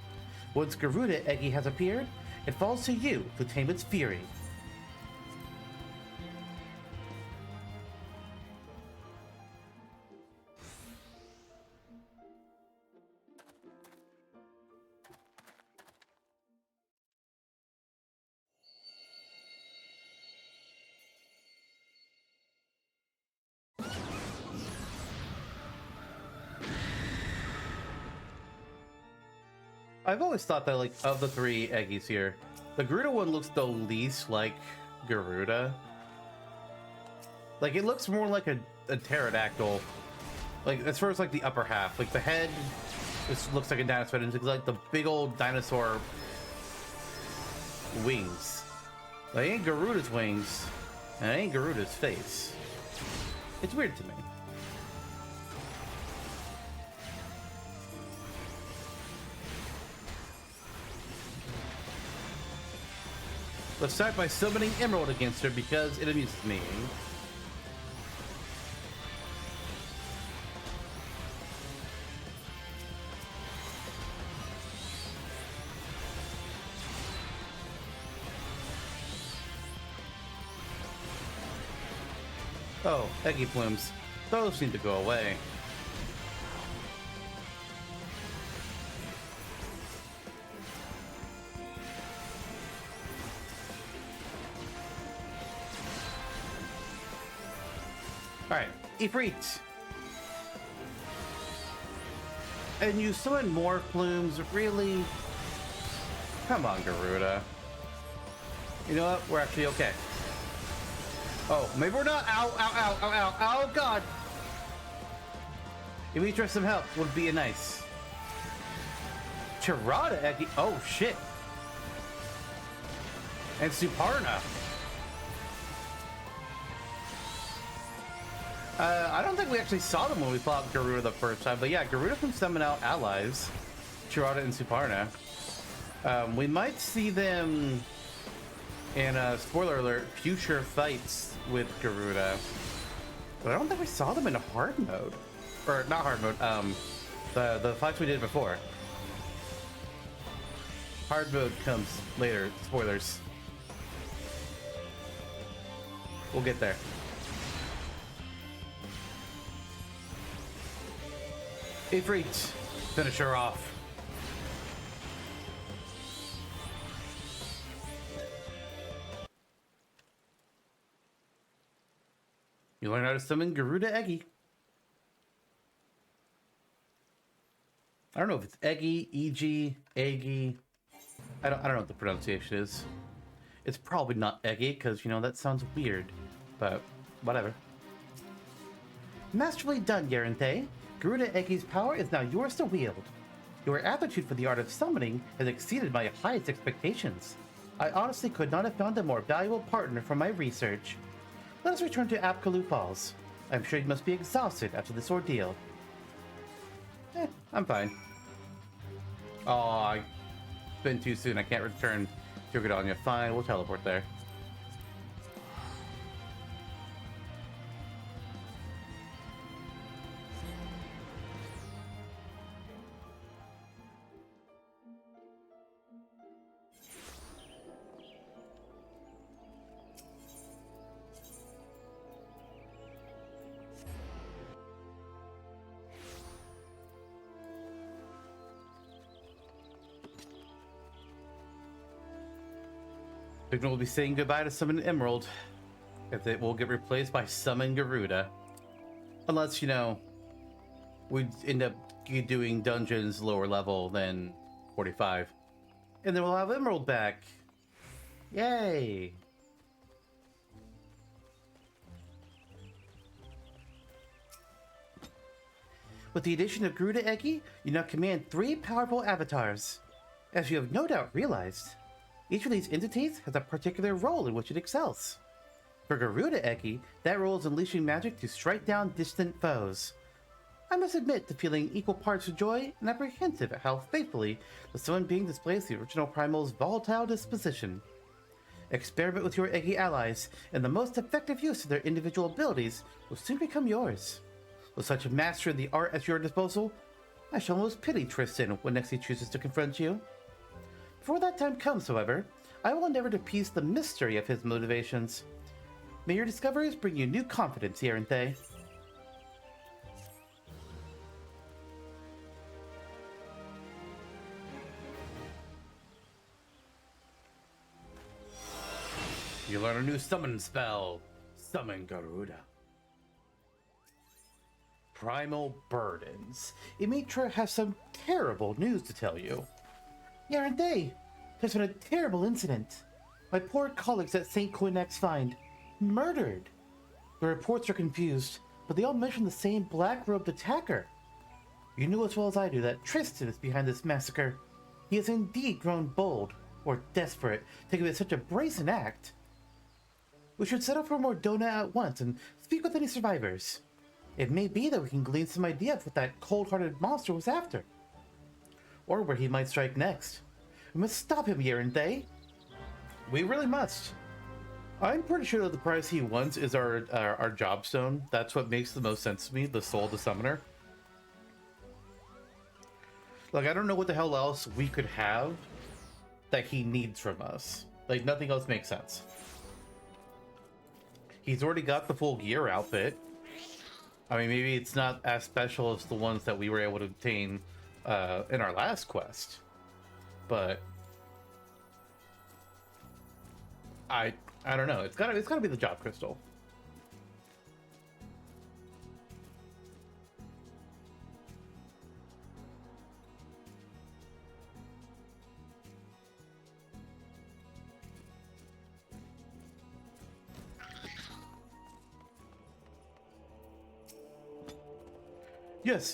Once Garuda Eggy has appeared, it falls to you to tame its fury. I've always thought that, of the three Eggies here, the Garuda one looks the least like Garuda. It looks more like a pterodactyl. As far as, the upper half. The head just looks like a dinosaur, and it's the big old dinosaur wings. They ain't Garuda's wings, and it ain't Garuda's face. It's weird to me. Let's start by summoning Emerald against her because it amuses me. Oh, Eggy plumes. Those need to go away. Alright, Ifrit. And you summon more plumes, really? Come on, Garuda. You know what? We're actually okay. Oh, maybe we're not. Ow, ow, ow, ow, ow, ow, God. If we try some help, would be nice. Tirada, Eggy. Oh, shit. And Suparna. I don't think we actually saw them when we fought Garuda the first time, but yeah, Garuda can summon out allies, Tirada and Suparna. We might see them in, spoiler alert, future fights with Garuda. But I don't think we saw them in hard mode. Or, not hard mode, the fights we did before. Hard mode comes later, spoilers. We'll get there. Ifrit, finish her off. You learn how to summon Garuda Eggy. I don't know if it's Eggy, E-G, Eggy. I don't know what the pronunciation is. It's probably not Eggy, because, that sounds weird. but whatever. Masterfully done, Yaranthe. Garuda Egi's power is now yours to wield. Your aptitude for the art of summoning has exceeded my highest expectations. I honestly could not have found a more valuable partner for my research. Let us return to Apkalu Falls. I'm sure you must be exhausted after this ordeal. I'm fine. Oh, it's been too soon. I can't return to Gridania. Fine, we'll teleport there. Signal will be saying goodbye to Summon Emerald, if it will get replaced by Summon Garuda. Unless, you know, we end up doing dungeons lower level than 45. And then we'll have Emerald back. Yay! With the addition of Garuda Egi, you now command 3 powerful avatars. As you have no doubt realized, each of these entities has a particular role in which it excels. For Garuda Egi, that role is unleashing magic to strike down distant foes. I must admit to feeling equal parts of joy and apprehensive at how faithfully the summon being displays the original Primal's volatile disposition. Experiment with your Egi allies, and the most effective use of their individual abilities will soon become yours. With such a master of the art at your disposal, I shall almost pity Tristan when next he chooses to confront you. Before that time comes, however, I will endeavor to piece the mystery of his motivations. May your discoveries bring you new confidence, Yaranthe. You learn a new summon spell. Summon Garuda. Primal Burdens. Imitra has some terrible news to tell you. Yaranthe, there's been a terrible incident. My poor colleagues at St. Quinnex find murdered. The reports are confused, but they all mention the same black-robed attacker. You knew as well as I do that Tristan is behind this massacre. He has indeed grown bold, or desperate, to commit such a brazen act. We should set off for Mordona at once and speak with any survivors. It may be that we can glean some idea of what that cold-hearted monster was after. Or where he might strike next. We must stop him, Yaranthe. We really must. I'm pretty sure that the prize he wants is our job stone. That's what makes the most sense to me, the soul of the summoner. Like, I don't know what the hell else we could have that he needs from us. Like, nothing else makes sense. He's already got the full gear outfit. I mean, maybe it's not as special as the ones that we were able to obtain in our last quest, but I don't know. It's gotta be the job crystal.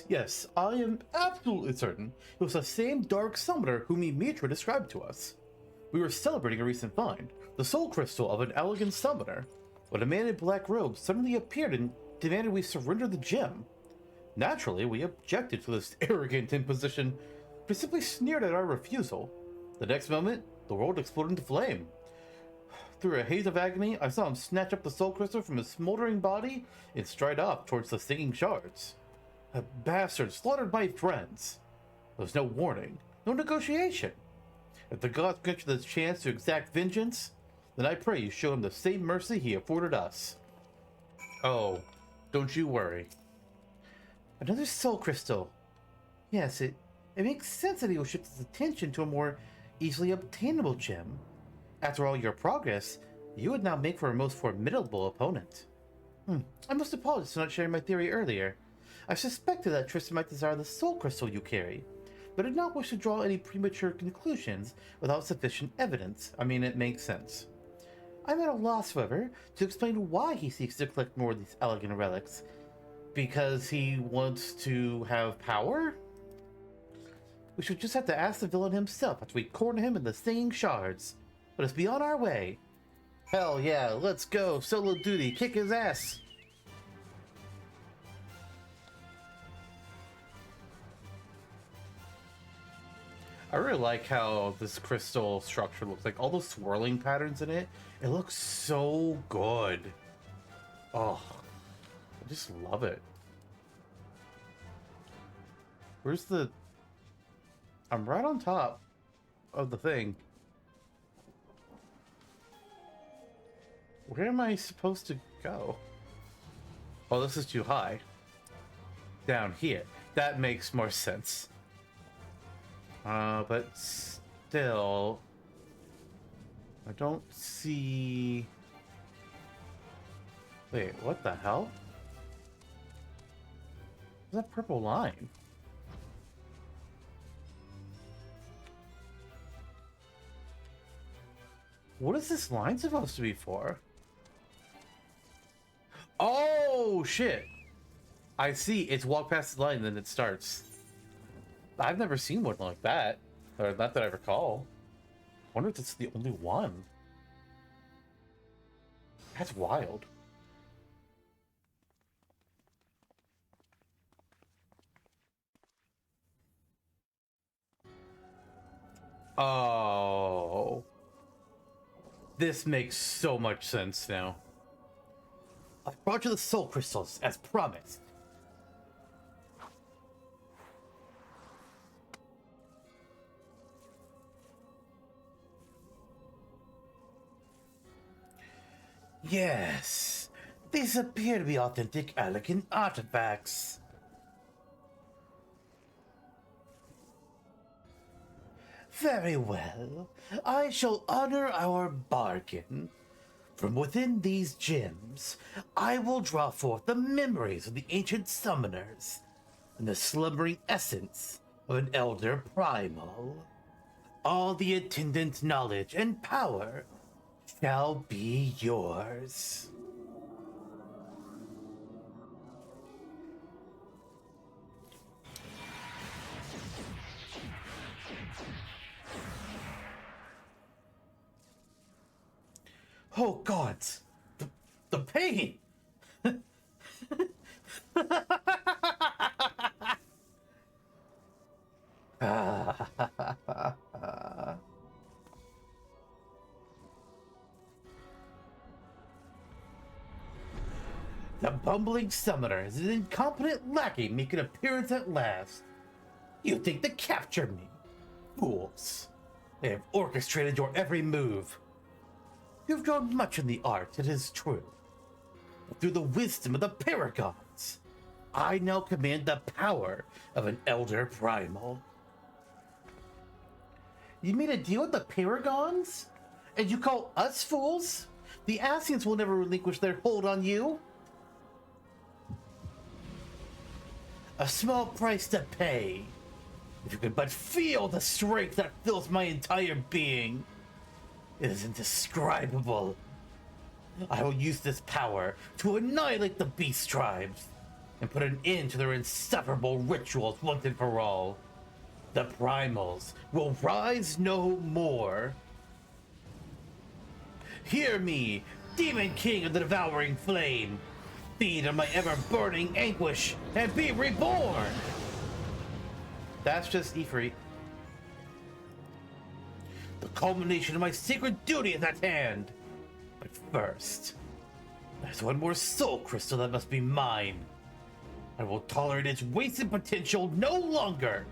Yes, I am absolutely certain it was the same dark summoner whom Imitra described to us. We were celebrating a recent find, the soul crystal of an elegant summoner, when a man in black robes suddenly appeared and demanded we surrender the gem. Naturally, we objected to this arrogant imposition, but simply sneered at our refusal. The next moment, the world exploded into flame. Through a haze of agony, I saw him snatch up the soul crystal from his smoldering body and stride off towards the singing shards. A bastard slaughtered my friends. There was no warning, no negotiation. If the gods grant you the chance to exact vengeance, then I pray you show him the same mercy he afforded us. Oh, don't you worry. Another soul crystal. Yes, it makes sense that he will shift his attention to a more easily obtainable gem. After all your progress, you would now make for a most formidable opponent. I must apologize for not sharing my theory earlier. I suspected that Tristan might desire the soul crystal you carry, but did not wish to draw any premature conclusions without sufficient evidence. I mean, it makes sense. I'm at a loss, however, to explain why he seeks to collect more of these elegant relics. Because he wants to have power? We should just have to ask the villain himself after we corner him in the singing shards. But it's beyond our way. Hell yeah, let's go. Solo duty, kick his ass. I really like how this crystal structure looks like. All those swirling patterns in it. It looks so good. Oh, I just love it. Where's the... I'm right on top of the thing. Where am I supposed to go? Oh, this is too high. Down here. That makes more sense. But still... I don't see... Wait, what the hell? What's that purple line? What is this line supposed to be for? Oh, shit! I see. It's walk past the line, then it starts. I've never seen one like that. Or not that I recall. I wonder if it's the only one. That's wild. Oh. This makes so much sense now. I brought you the soul crystals, as promised. Yes, these appear to be authentic, elegant artifacts. Very well. I shall honor our bargain. From within these gems, I will draw forth the memories of the ancient summoners and the slumbering essence of an elder primal. All the attendant knowledge and power shall be yours. Oh gods, the pain! The bumbling summoner is an incompetent lackey make an appearance at last. You think to capture me? Fools. They have orchestrated your every move. You've grown much in the art, it is true. But through the wisdom of the paragons, I now command the power of an elder primal. You made a deal with the paragons? And you call us fools? The Asians will never relinquish their hold on you. A small price to pay. If you could but feel the strength that fills my entire being. It is indescribable. I will use this power to annihilate the beast tribes and put an end to their insufferable rituals once and for all. The primals will rise no more. Hear me, Demon King of the Devouring Flame. Feed on my ever-burning anguish and be reborn. That's just Ifrit. The culmination of my sacred duty is at hand. But first, there's one more soul crystal that must be mine. I will tolerate its wasted potential no longer.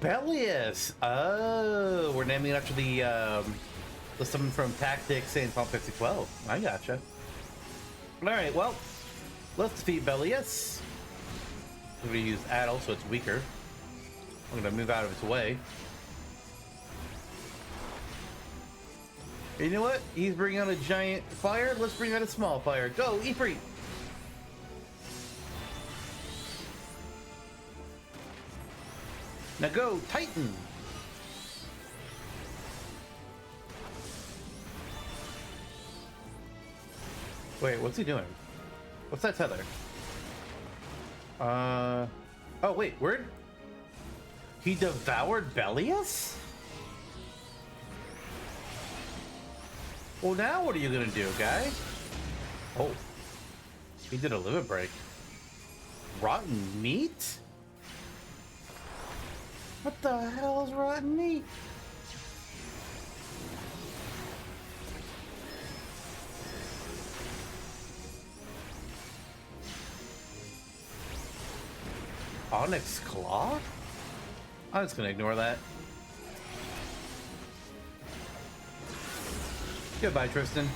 Bellius! Oh, we're naming it after the summon from Tactics and Final Fantasy XII. I gotcha. Alright, well, let's defeat Bellius. I'm gonna use Addle so it's weaker. I'm gonna move out of its way. You know what? He's bringing out a giant fire. Let's bring out a small fire. Go, Ifrit! Now go, Titan! Wait, what's he doing? What's that tether? Oh wait, where? He devoured Belius? Well, now what are you gonna do, guy? Oh, he did a limit break. Rotten meat? What the hell is rotten meat? Onyx Claw? I'm just gonna ignore that. Goodbye, Tristan.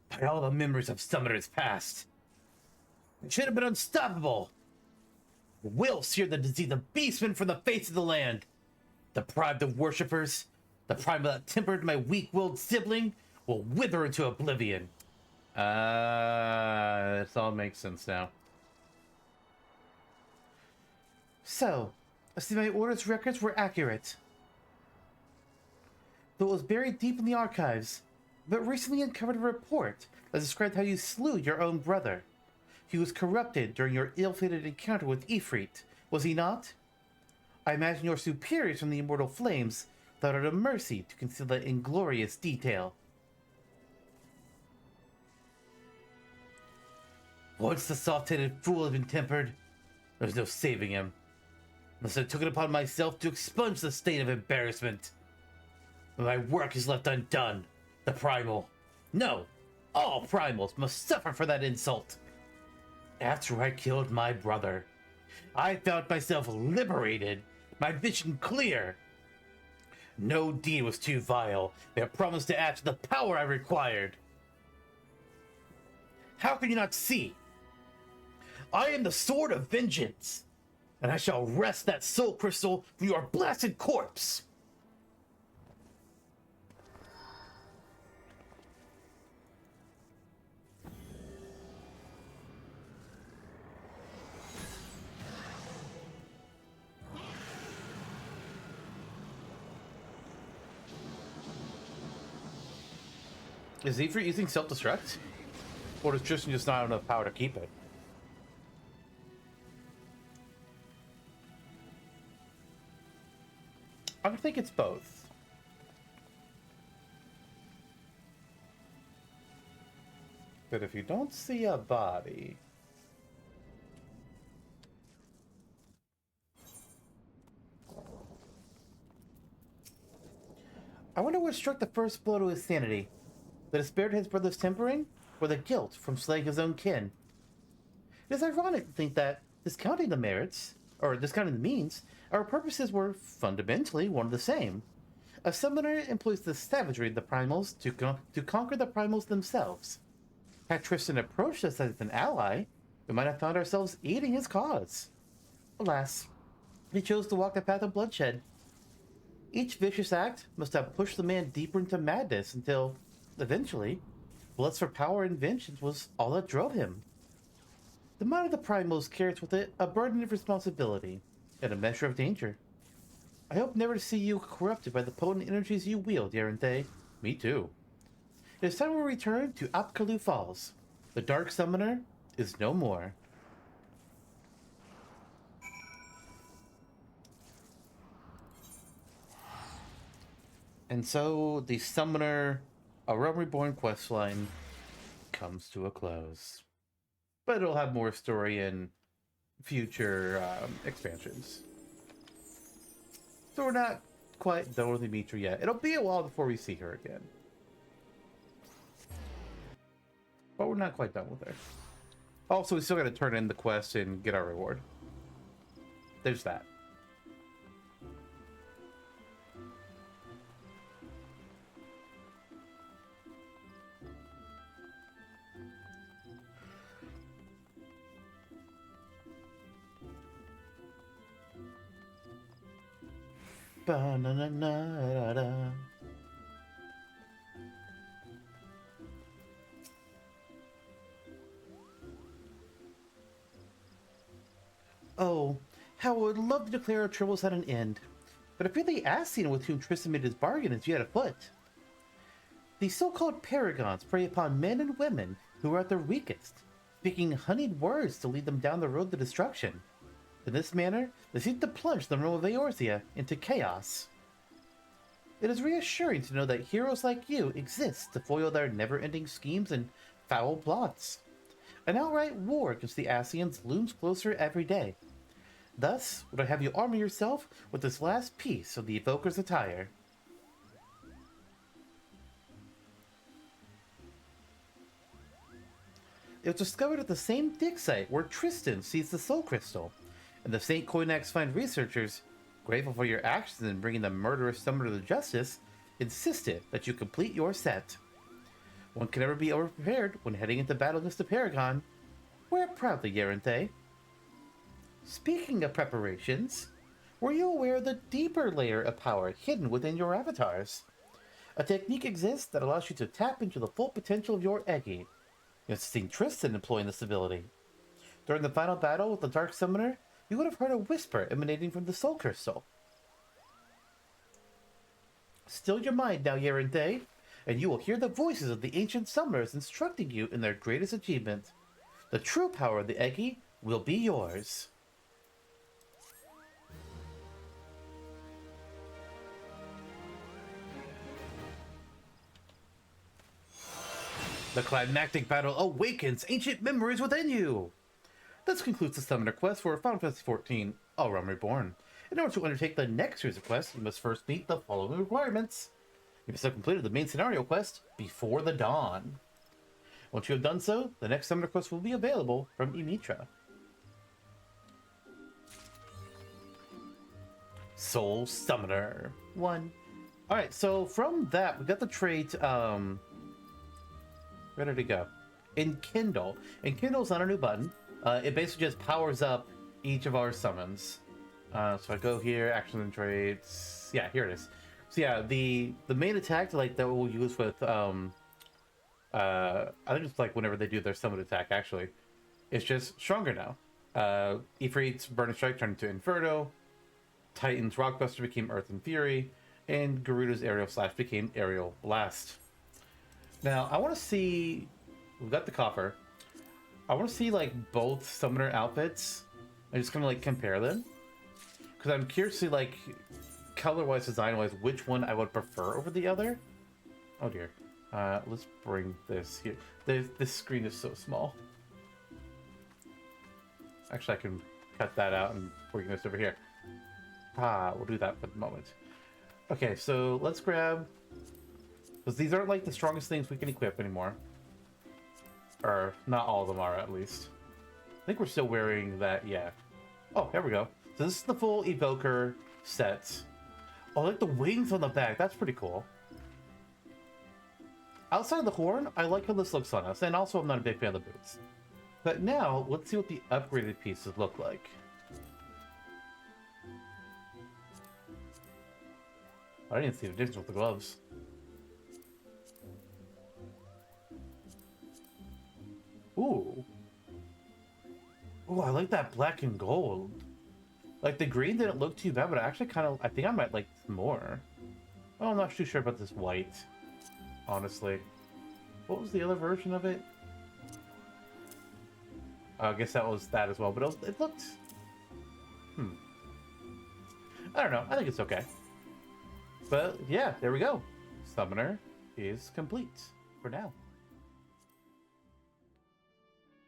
By all the memories of Summoners past, it should have been unstoppable. Will sear the disease of beastmen from the face of the land. Deprived of worshippers, the primal that tempered my weak-willed sibling will wither into oblivion. This all makes sense now. So, I see my orders records were accurate. Though it was buried deep in the archives, but recently uncovered a report that described how you slew your own brother. He was corrupted during your ill-fated encounter with Ifrit, was he not? I imagine your superiors from the Immortal Flames thought it a mercy to conceal that inglorious detail. Once the soft-headed fool had been tempered, there's no saving him. Unless I took it upon myself to expunge the stain of embarrassment. But my work is left undone. The primal. No! All primals must suffer for that insult. After I killed my brother, I found myself liberated, my vision clear. No deed was too vile. They promised to add to the power I required. How can you not see? I am the Sword of Vengeance, and I shall wrest that soul crystal from your blasted corpse. Is Ifrit using self-destruct? Or does Tristan just not have enough power to keep it? I think it's both. But if you don't see a body... I wonder what struck the first blow to his sanity. The despair at his brother's tempering, or the guilt from slaying his own kin? It is ironic to think that, discounting the merits, or discounting the means, our purposes were fundamentally one and the same. A summoner employs the savagery of the primals to conquer the primals themselves. Had Tristan approached us as an ally, we might have found ourselves aiding his cause. Alas, he chose to walk the path of bloodshed. Each vicious act must have pushed the man deeper into madness until, eventually, lust for power and vengeance was all that drove him. The mind of the primals carries with it a burden of responsibility and a measure of danger. I hope never to see you corrupted by the potent energies you wield, Yarente. Me too. It is time we return to Apkalu Falls. The Dark Summoner is no more. And so the Summoner, a Realm Reborn questline, comes to a close. But it'll have more story in future expansions. So we're not quite done with Dimitri yet. It'll be a while before we see her again. But we're not quite done with her. Also, we still got to turn in the quest and get our reward. There's that. Ba-na-na-na-da-da. Oh, how I would love to declare our troubles at an end. But I fear the Ascian with whom Tristan made his bargain is yet afoot. These so-called paragons prey upon men and women who are at their weakest, speaking honeyed words to lead them down the road to destruction. In this manner, they seek to plunge the realm of Eorzea into chaos. It is reassuring to know that heroes like you exist to foil their never-ending schemes and foul plots. An outright war against the Ascians looms closer every day. Thus, would I have you armor yourself with this last piece of the Evoker's attire. It was discovered at the same dig site where Tristan sees the Soul Crystal, and the St. Koinax Find researchers, grateful for your actions in bringing the murderous summoner to justice, insisted that you complete your set. One can never be overprepared when heading into battle against the Paragon. Wear it proudly, Yerinthe. Speaking of preparations, were you aware of the deeper layer of power hidden within your avatars? A technique exists that allows you to tap into the full potential of your Eggy. You've seen Tristan employing this ability. During the final battle with the Dark Summoner, you would have heard a whisper emanating from the Soul Crystal. Still your mind now, Yerinthe, and you will hear the voices of the ancient summoners instructing you in their greatest achievement. The true power of the Eggy will be yours. The climactic battle awakens ancient memories within you! This concludes the Summoner quest for Final Fantasy XIV, Realm Reborn. In order to undertake the next series of quests, you must first meet the following requirements. You must have completed the main scenario quest before the dawn. Once you have done so, the next Summoner quest will be available from Emitra. Soul Summoner 1. Alright, so from that, we got the trait, where did it go? Enkindle. Enkindle's on a new button. It basically just powers up each of our summons. So I go here, actions and traits. Yeah, here it is. So yeah, the main attack like that we'll use with I think it's like whenever they do their summon attack actually. It's just stronger now. Ifrit's Burning Strike turned into Inferno. Titan's Rockbuster became Earth and Fury, and Garuda's Aerial Slash became Aerial Blast. Now, I want to see... We've got the coffer. I want to see, like, both summoner outfits. I'm just going to, like, compare them. Because I'm curious to see, like, color-wise, design-wise, which one I would prefer over the other. Oh, dear. Let's bring this here. This screen is so small. Actually, I can cut that out and bring this over here. We'll do that for the moment. Okay, so let's grab... Because these aren't like the strongest things we can equip anymore. Or, not all of them are, at least. I think we're still wearing that, yeah. Oh, there we go. So this is the full Evoker set. Oh, I like the wings on the back. That's pretty cool. Outside of the horn, I like how this looks on us. And also, I'm not a big fan of the boots. But now, let's see what the upgraded pieces look like. I didn't see the difference with the gloves. Ooh. Ooh, I like that black and gold. Like, the green didn't look too bad, but I actually kind of... I think I might like this more. Oh, I'm not too sure about this white. Honestly. What was the other version of it? I guess that was that as well, but it looked... I don't know. I think it's okay. But, yeah, there we go. Summoner is complete for now.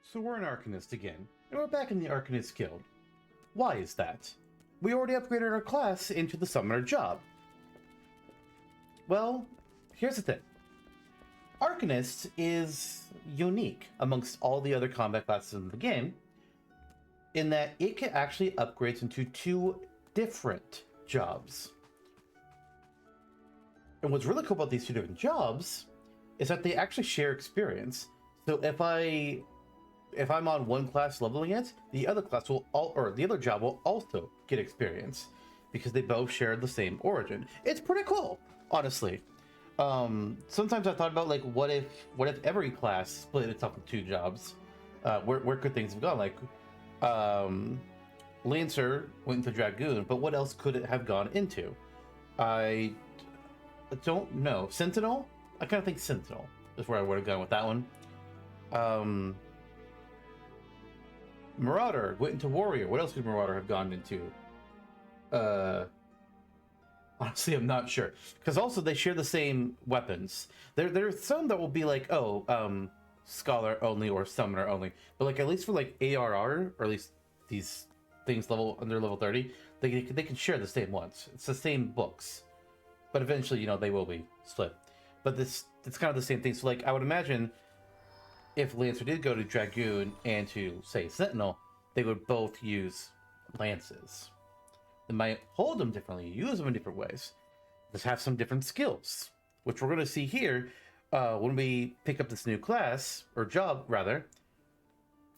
So we're an Arcanist again, and we're back in the Arcanist Guild. Why is that? We already upgraded our class into the Summoner job. Well, here's the thing. Arcanist is unique amongst all the other combat classes in the game, in that it can actually upgrade into 2 different jobs. And what's really cool about these 2 different jobs is that they actually share experience. So if I'm on one class leveling it, the other class will the other job will also get experience. because they both share the same origin. It's pretty cool, honestly. Sometimes I thought about like, what if every class split itself into two jobs? Where could things have gone? Like, Lancer went into Dragoon, but what else could it have gone into? I don't know. Sentinel? I kind of think Sentinel is where I would have gone with that one. Marauder went into Warrior. What else could Marauder have gone into? Honestly, I'm not sure. Because also they share the same weapons. There's some that will be like, Scholar only or Summoner only. But like, at least for like ARR, or at least these things under level 30, they can share the same ones. It's the same books. But eventually, they will be split. But it's kind of the same thing. So like, I would imagine if Lancer did go to Dragoon and to, say, Sentinel, they would both use lances. They might hold them differently, use them in different ways. Just have some different skills, which we're going to see here when we pick up this new class, or job, rather.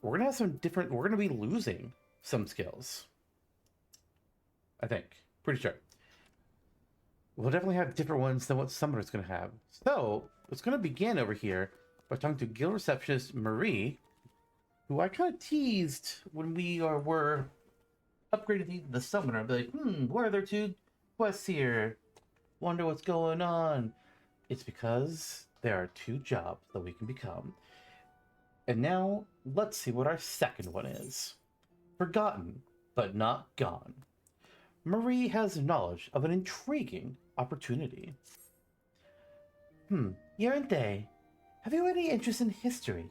We're going to have some different... We're going to be losing some skills. I think. Pretty sure. We'll definitely have different ones than what Summoner's going to have. So, it's going to begin over here by talking to Guild Receptionist Marie, who I kind of teased when we were upgraded the Summoner. I'd be like, why are there two quests here? Wonder what's going on. It's because there are two jobs that we can become. And now, let's see what our second one is. Forgotten, but not gone. Marie has knowledge of an intriguing opportunity. Yerente, have you any interest in history?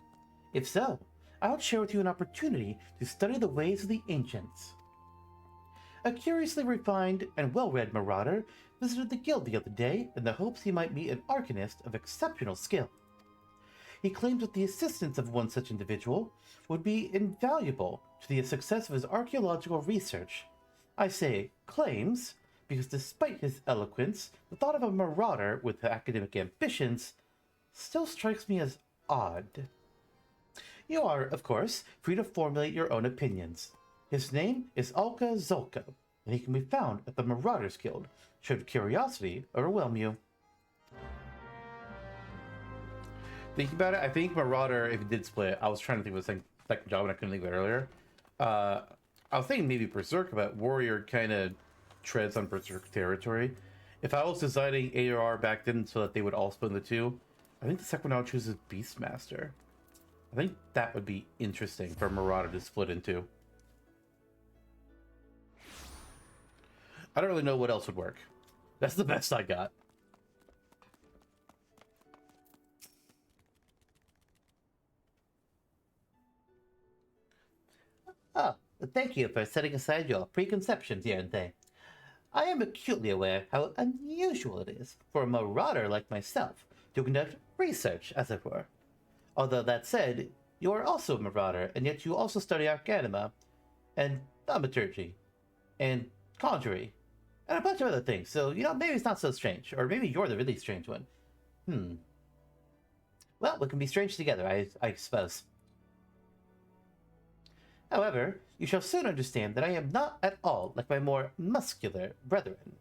If so, I'll share with you an opportunity to study the ways of the ancients. A curiously refined and well-read marauder visited the guild the other day in the hopes he might meet an Arcanist of exceptional skill. He claims that the assistance of one such individual would be invaluable to the success of his archaeological research. I say claims because despite his eloquence, the thought of a marauder with academic ambitions still strikes me as odd. You are, of course, free to formulate your own opinions. His name is Ul'dah Zolka, and he can be found at the Marauders Guild, should curiosity overwhelm you. Thinking about it, I think Marauder, if it did split, I was trying to think of the second job and I couldn't think of it earlier. I was thinking maybe Berserk, but Warrior kind of treads on Berserk territory. If I was designing ARR back then so that they would all split into two, I think the second one I would choose is Beastmaster. I think that would be interesting for Marauder to split into. I don't really know what else would work. That's the best I got. Thank you for setting aside your preconceptions, Yerente. I am acutely aware how unusual it is for a marauder like myself to conduct research, as it were. Although that said, you are also a marauder, and yet you also study Arcanima, and thaumaturgy, and conjury, and a bunch of other things. So, maybe it's not so strange, or maybe you're the really strange one. Well, we can be strange together, I suppose. However, you shall soon understand that I am not at all like my more muscular brethren.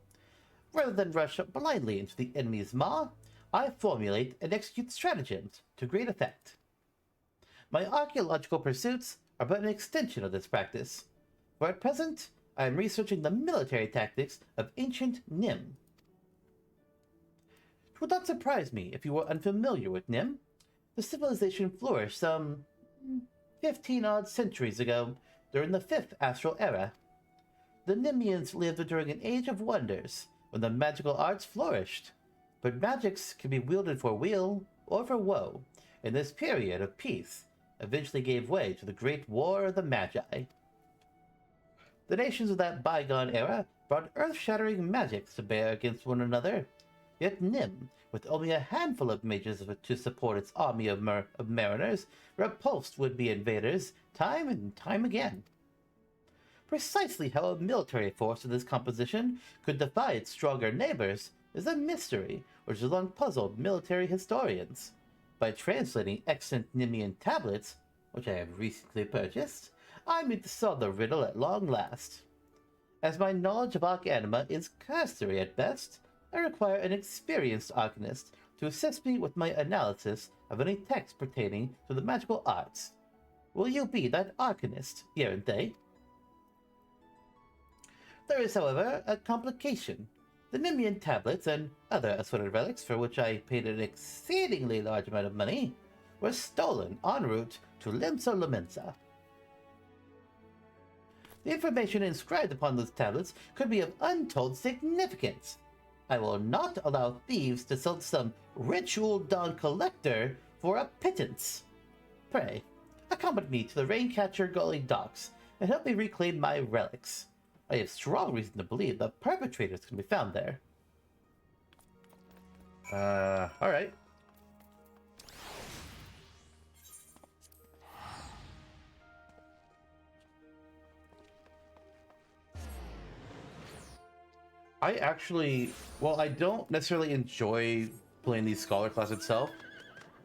Rather than rush blindly into the enemy's maw, I formulate and execute stratagems to great effect. My archaeological pursuits are but an extension of this practice, for at present I am researching the military tactics of ancient Nim. It would not surprise me if you were unfamiliar with Nim. The civilization flourished some 15-odd centuries ago, during the 5th Astral Era. The Nimians lived during an age of wonders, when the magical arts flourished. But magics can be wielded for weal or for woe, and this period of peace eventually gave way to the Great War of the Magi. The nations of that bygone era brought earth-shattering magics to bear against one another, yet Nim, with only a handful of mages to support its army of mariners, repulsed would-be invaders time and time again. Precisely how a military force of this composition could defy its stronger neighbors is a mystery which has long puzzled military historians. By translating extant Nimian tablets, which I have recently purchased, I mean to solve the riddle at long last. As my knowledge of Arcanima is cursory at best, I require an experienced Arcanist to assist me with my analysis of any text pertaining to the magical arts. Will you be that Arcanist, Yerente? There is, however, a complication. The Nemean tablets and other assorted relics, for which I paid an exceedingly large amount of money, were stolen en route to Limsa Lamensa. The information inscribed upon those tablets could be of untold significance. I will not allow thieves to sell some rich Ul'dah collector for a pittance. Pray, accompany me to the Raincatcher Gully docks and help me reclaim my relics. I have strong reason to believe the perpetrators can be found there. Alright. I actually, well, I don't necessarily enjoy playing the Scholar class itself.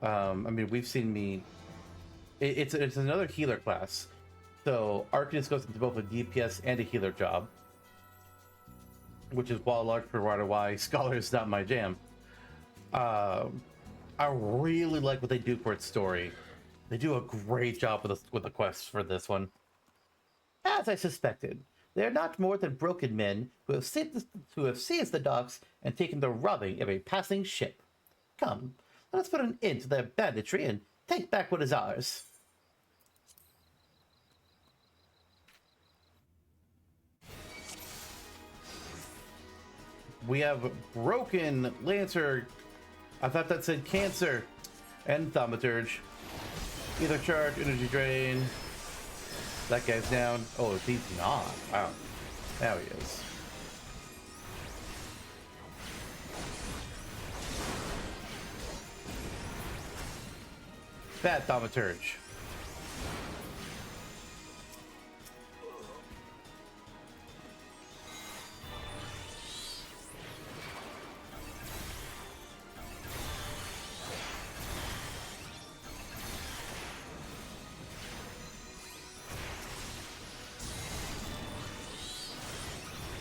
I mean, we've seen me... It's another healer class. So, Arcanist goes into both a DPS and a healer job. Which is, while a large part of why Scholar is not my jam. I really like what they do for its story. They do a great job with the quests for this one. As I suspected, they are not more than broken men who have seized the docks and taken the robbing of a passing ship. Come, let us put an end to their banditry and take back what is ours. We have Broken, Lancer, I thought that said Cancer, and Thaumaturge. Either charge, energy drain. That guy's down. Oh, he's not. Wow. Now he is. Bad Thaumaturge.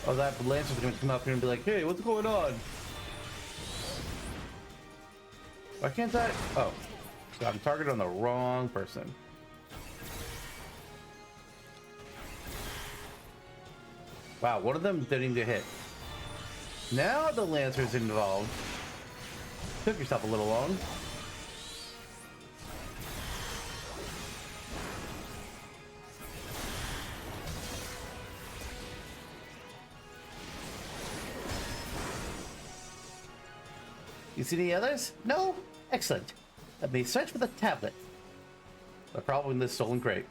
Oh, that Lancer's gonna come up here and be like, hey, what's going on? Why can't I? Oh, so I'm targeted on the wrong person. Wow, one of them didn't even get hit. Now the Lancer's involved. Took yourself a little long. You see any others? No? Excellent. Let me search for the tablet. They're probably in this stolen crate.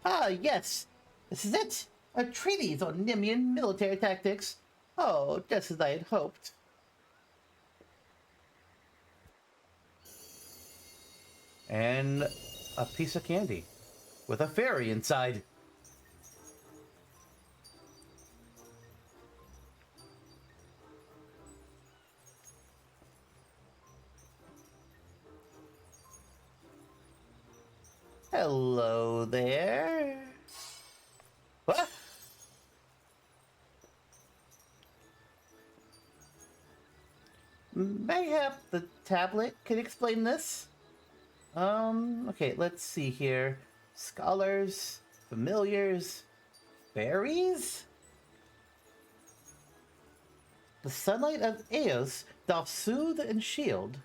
Ah, yes. This is it. A treatise on Nemean military tactics. Oh, just as I had hoped. And a piece of candy with a fairy inside. Hello there. What? Mayhap the tablet could explain this? Okay, let's see here. Scholars, familiars, fairies? The sunlight of Eos doth soothe and shield.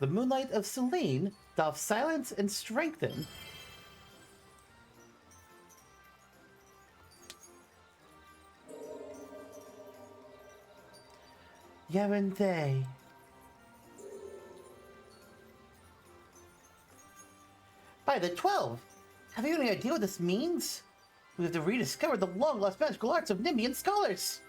The moonlight of Selene doth silence and strengthen. Yerente. By the 12! Have you any idea what this means? We have to rediscover the long-lost magical arts of Nemean scholars!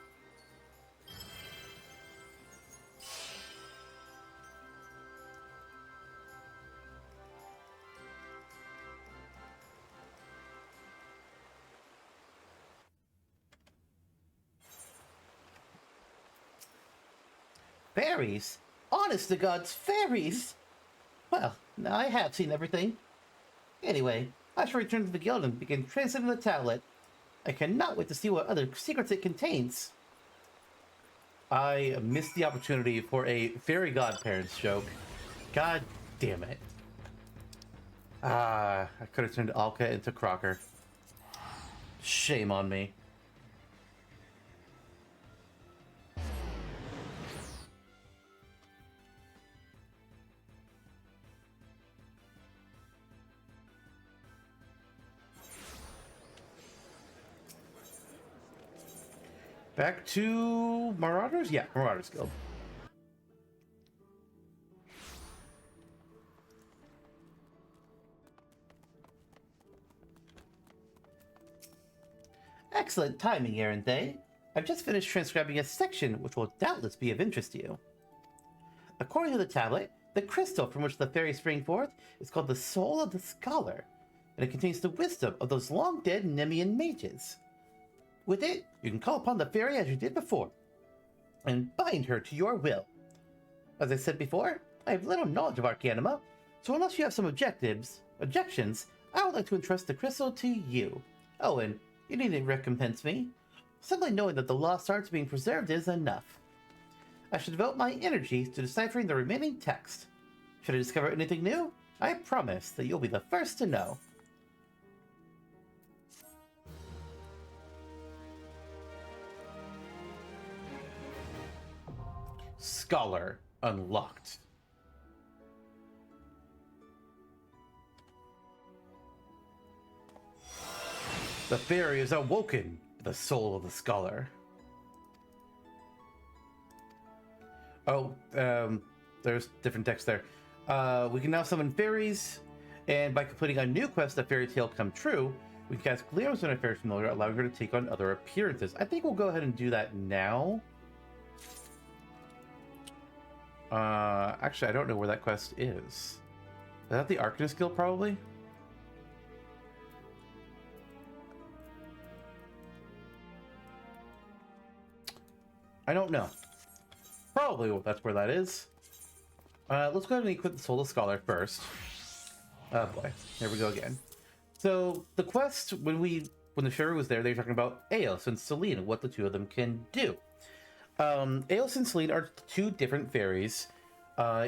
Fairies? Honest to God's fairies! Well, Now I have seen everything. Anyway, I shall return to the guild and begin translating the tablet. I cannot wait to see what other secrets it contains. I missed the opportunity for a fairy godparents joke. God damn it. I could have turned Alka into Crocker. Shame on me. Back to Marauders? Yeah, Marauders Guild. Excellent timing, Erenthe. I've just finished transcribing a section which will doubtless be of interest to you. According to the tablet, the crystal from which the fairies spring forth is called the Soul of the Scholar, and it contains the wisdom of those long-dead Nemean mages. With it, you can call upon the fairy as you did before, and bind her to your will. As I said before, I have little knowledge of Arcanima, so unless you have some objections, I would like to entrust the crystal to you. Oh, and you needn't recompense me. Simply knowing that the lost arts being preserved is enough. I should devote my energies to deciphering the remaining text. Should I discover anything new, I promise that you'll be the first to know. Scholar unlocked. The fairy is awoken, the soul of the scholar. Oh, there's different text there. We can now summon fairies, and by completing a new quest, the fairy tale come true, we can cast glimmers on a fairy familiar, allowing her to take on other appearances. I think we'll go ahead and do that now. Actually, I don't know where that quest is. Is that the Arcanist Guild, probably? I don't know. Probably that's where that is. Let's go ahead and equip the Soul of Scholar first. Oh boy, here we go again. So the quest, when the fairy was there, they were talking about Eos and Selene and what the two of them can do. Eos and Selene are two different fairies.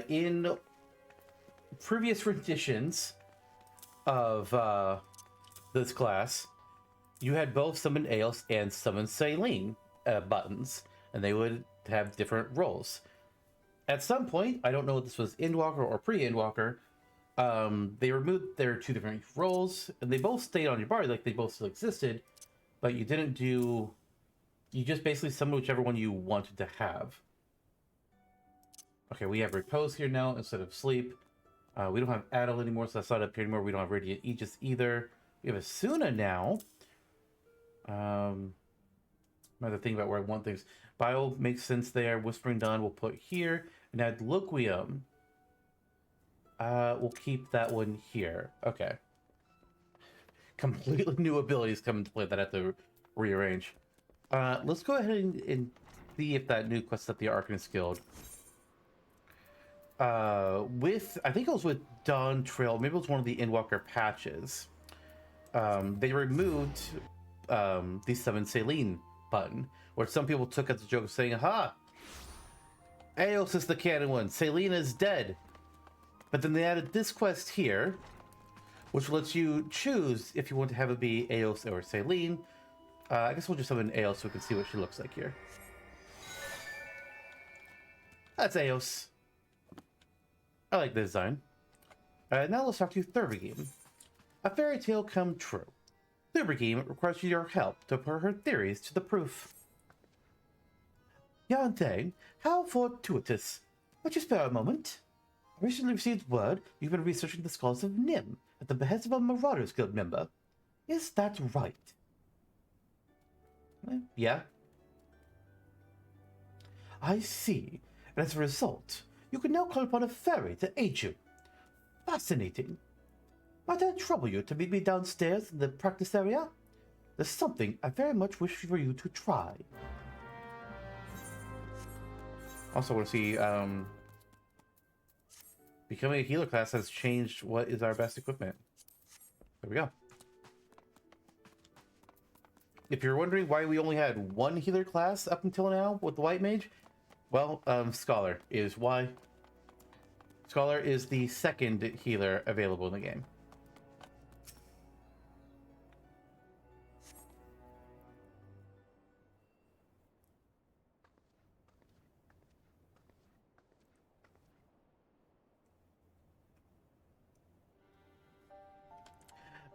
In previous renditions of this class, you had both summon Eos and summon Selene buttons, and they would have different roles. At some point, I don't know if this was Endwalker or pre-Endwalker, they removed their two different roles, and they both stayed on your bar, like they both still existed, but you didn't do... You just basically summoned whichever one you wanted to have. Okay, we have Repose here now instead of Sleep. We don't have Adel anymore, so that's not up here anymore. We don't have Radiant Aegis either. We have Asuna now. Another thing about where I want things. Bio makes sense there. Whispering Dawn we'll put here. And add Loquium. We'll keep that one here. Okay. Completely new abilities come into play that I have to rearrange. Let's go ahead and see if that new quest at the Arcanist Guild. I think it was with Dawn Trail, maybe it was one of the Endwalker patches. They removed the Summon Selene button, which some people took as a joke of saying, aha! Eos is the canon one, Selene is dead. But then they added this quest here, which lets you choose if you want to have it be Eos or Selene. I guess we'll just summon Eos so we can see what she looks like here. That's Eos. I like the design. Now let's talk to Thurbergame. A fairy tale come true. Thurbergame requires your help to put her theories to the proof. Yante, how fortuitous. Would you spare a moment? I recently received word you've been researching the skulls of Nim at the behest of a Marauders Guild member. Is that right? Yeah. I see. And as a result, you can now call upon a fairy to aid you. Fascinating. Might I trouble you to meet me downstairs in the practice area? There's something I very much wish for you to try. Also want to see, Becoming a healer class has changed what is our best equipment. There we go. If you're wondering why we only had one healer class up until now with the White Mage, well, Scholar is why. Scholar is the second healer available in the game.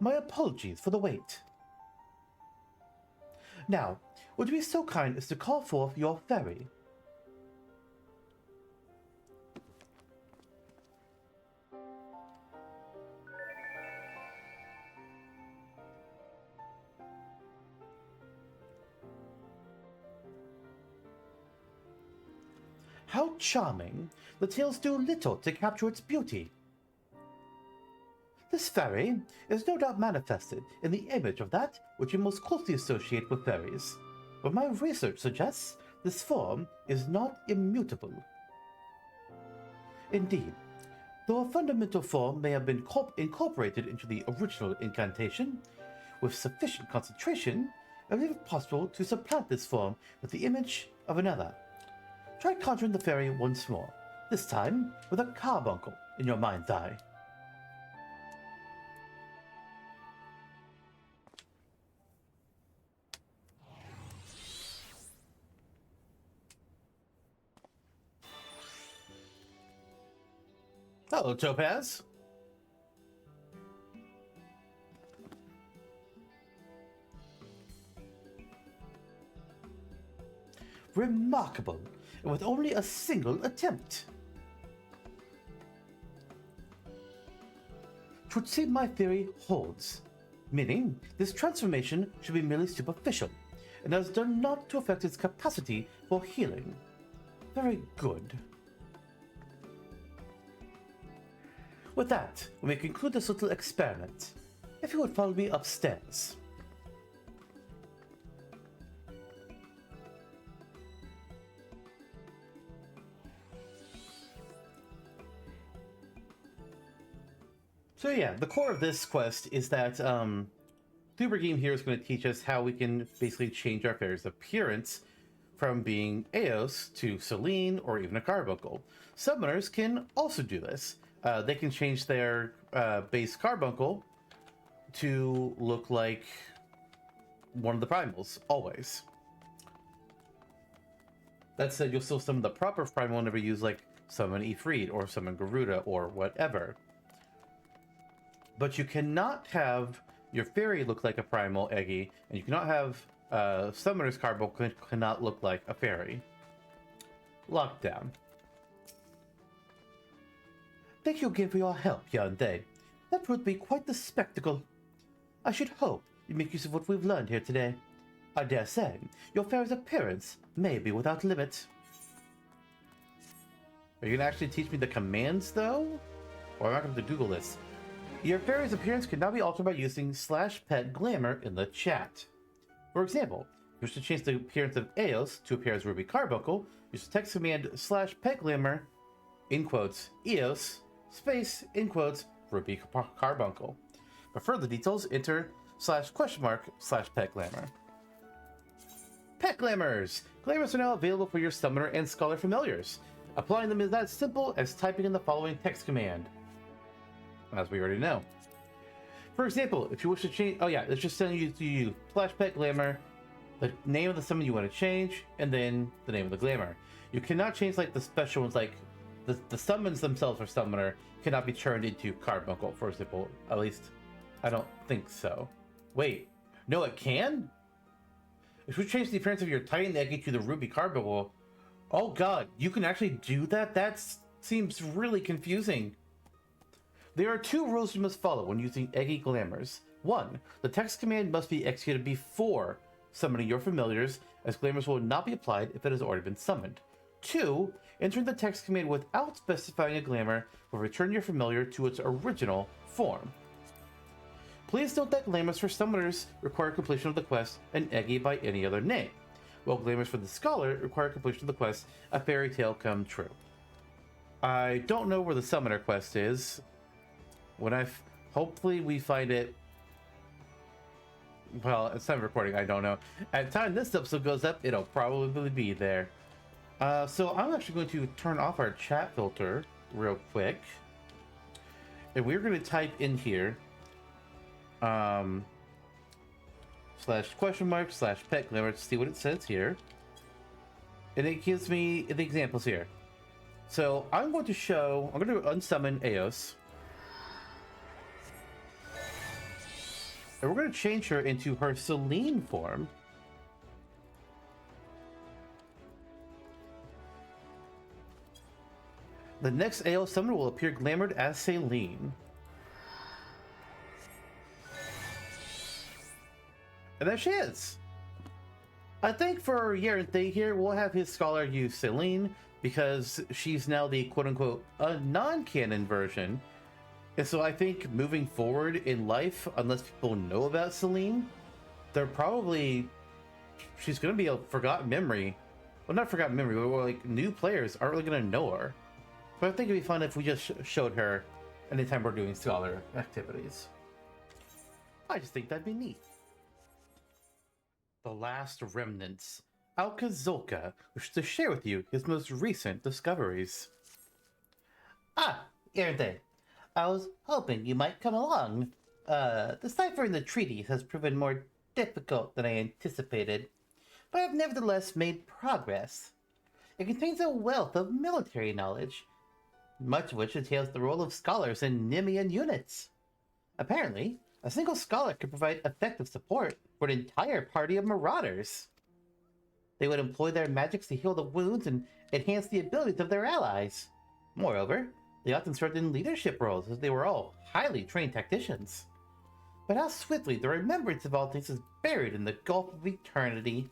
My apologies for the wait. Now, would you be so kind as to call forth your ferry? How charming! The tales do little to capture its beauty. This fairy is no doubt manifested in the image of that which you most closely associate with fairies, but my research suggests this form is not immutable. Indeed, though a fundamental form may have been incorporated into the original incantation, with sufficient concentration, I believe it possible to supplant this form with the image of another. Try conjuring the fairy once more, this time with a carbuncle in your mind's eye. Hello, Topaz. Remarkable, and with only a single attempt. Twould seem my theory holds, meaning this transformation should be merely superficial, and has done naught to affect its capacity for healing. Very good. With that, we may conclude this little experiment. If you would follow me upstairs. So yeah, the core of this quest is that Thuber Game here is going to teach us how we can basically change our fairy's appearance from being Eos to Selene or even a carbuncle. Summoners can also do this. They can change their base carbuncle to look like one of the primals, always. That said, you'll still summon the proper primal whenever you use, like, summon Ifrit or summon Garuda or whatever. But you cannot have your fairy look like a primal Eggy, and you cannot have Summoner's carbuncle cannot look like a fairy. Lockdown. Thank you again for your help, Hyundai. That would be quite the spectacle. I should hope you make use of what we've learned here today. I dare say, your fairy's appearance may be without limit. Are you going to actually teach me the commands, though? Or am I going to have to Google this? Your fairy's appearance can now be altered by using /pet glamour in the chat. For example, if you wish to change the appearance of Eos to appear as Ruby Carbuncle, use the text command /pet glamour, in quotes, Eos, space, in quotes, Ruby Carbuncle. For further details, enter /pet glamour. Pet Glamours! Glamours are now available for your Summoner and Scholar familiars. Applying them is that simple as typing in the following text command, as we already know. For example, if you wish to change, it's just telling you to use /pet glamour, the name of the summon you want to change, and then the name of the glamour. You cannot change like the special ones, like the summons themselves for Summoner cannot be turned into Carbuncle, for example. At least, I don't think so. Wait, no, it can? If you change the appearance of your Titan Eggy to the Ruby Carbuncle, oh god, you can actually do that? That seems really confusing. There are two rules you must follow when using Eggy Glamours. 1. The text command must be executed before summoning your familiars, as Glamours will not be applied if it has already been summoned. 2. Entering the text command without specifying a Glamour will return your familiar to its original form. Please note that Glamours for Summoners require completion of the quest and Eggy by any other name, while Glamours for the Scholar require completion of the quest A Fairy Tale Come True. I don't know where the summoner quest is. When hopefully we find it. Well, it's time of recording, I don't know. At the time this episode goes up, it'll probably be there. So I'm actually going to turn off our chat filter real quick. And we're going to type in here, /?/ pet glamour to see what it says here. And it gives me the examples here. So I'm going to unsummon Eos. And we're going to change her into her Selene form. The next AO summoner will appear glamored as Selene. And there she is! I think for Yeranthe here, we'll have his scholar use Selene, because she's now the quote-unquote non-canon version. And so I think moving forward in life, unless people know about Selene, she's going to be a forgotten memory. Well, not forgotten memory, but like new players aren't really going to know her. But I think it'd be fun if we just showed her anytime we're doing scholar activities. I just think that'd be neat. The last remnants. Alka-Zolka wishes to share with you his most recent discoveries. Ah, Yeranthe. I was hoping you might come along. Deciphering the treaties has proven more difficult than I anticipated, but I have nevertheless made progress. It contains a wealth of military knowledge, much of which entails the role of scholars in Nemean units. Apparently, a single scholar could provide effective support for an entire party of marauders. They would employ their magics to heal the wounds and enhance the abilities of their allies. Moreover, they often served in leadership roles as they were all highly trained tacticians. But how swiftly the remembrance of all things is buried in the gulf of eternity.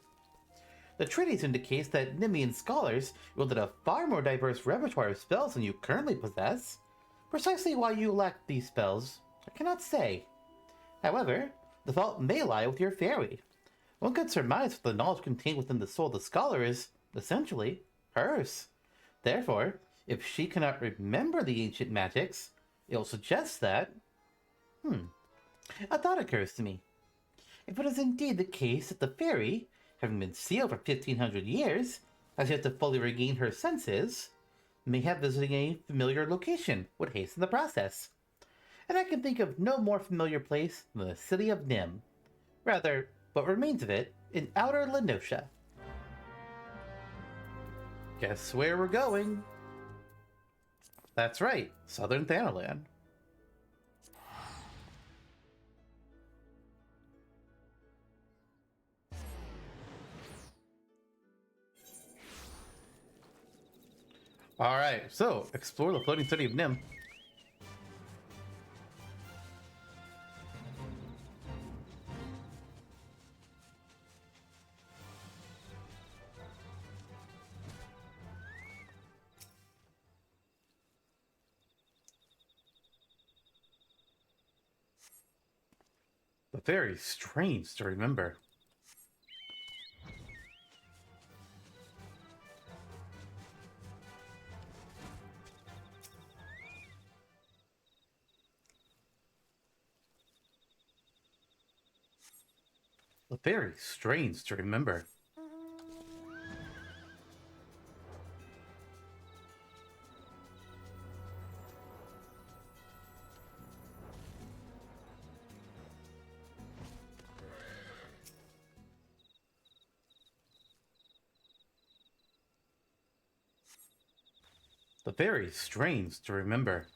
The treatise indicates that Nemean scholars wielded a far more diverse repertoire of spells than you currently possess. Precisely why you lack these spells, I cannot say. However, the fault may lie with your fairy. One could surmise that the knowledge contained within the soul of the scholar is, essentially, hers. Therefore, if she cannot remember the ancient magics, it will suggest that... A thought occurs to me. If it is indeed the case that the fairy, having been sealed for 1500 years, has yet to fully regain her senses, mayhap visiting a familiar location would hasten the process. And I can think of no more familiar place than the city of Nim. Rather, what remains of it in outer Lenosha. Guess where we're going? That's right, Southern Thanalan. Alright, so explore the floating city of Nim. But very strange to remember. But very strange to remember. But very strange to remember.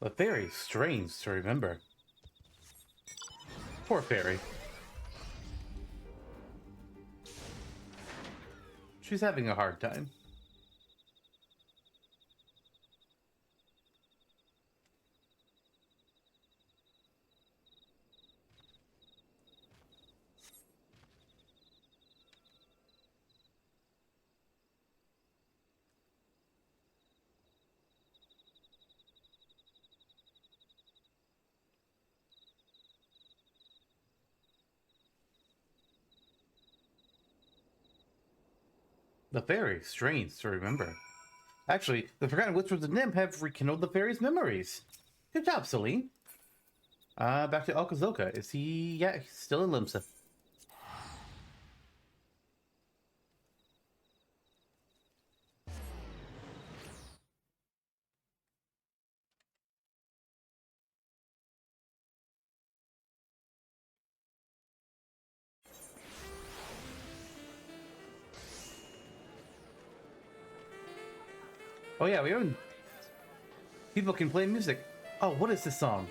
But very strange to remember. Poor fairy. She's having a hard time. The fairy, strange to remember. Actually, the Forgotten Whispers of Nim have rekindled the fairy's memories. Good job, Celine. Back to Okazoka. Is he... Yeah, he's still in Limsa. Oh yeah, we haven't... People can play music. Oh, what is this song?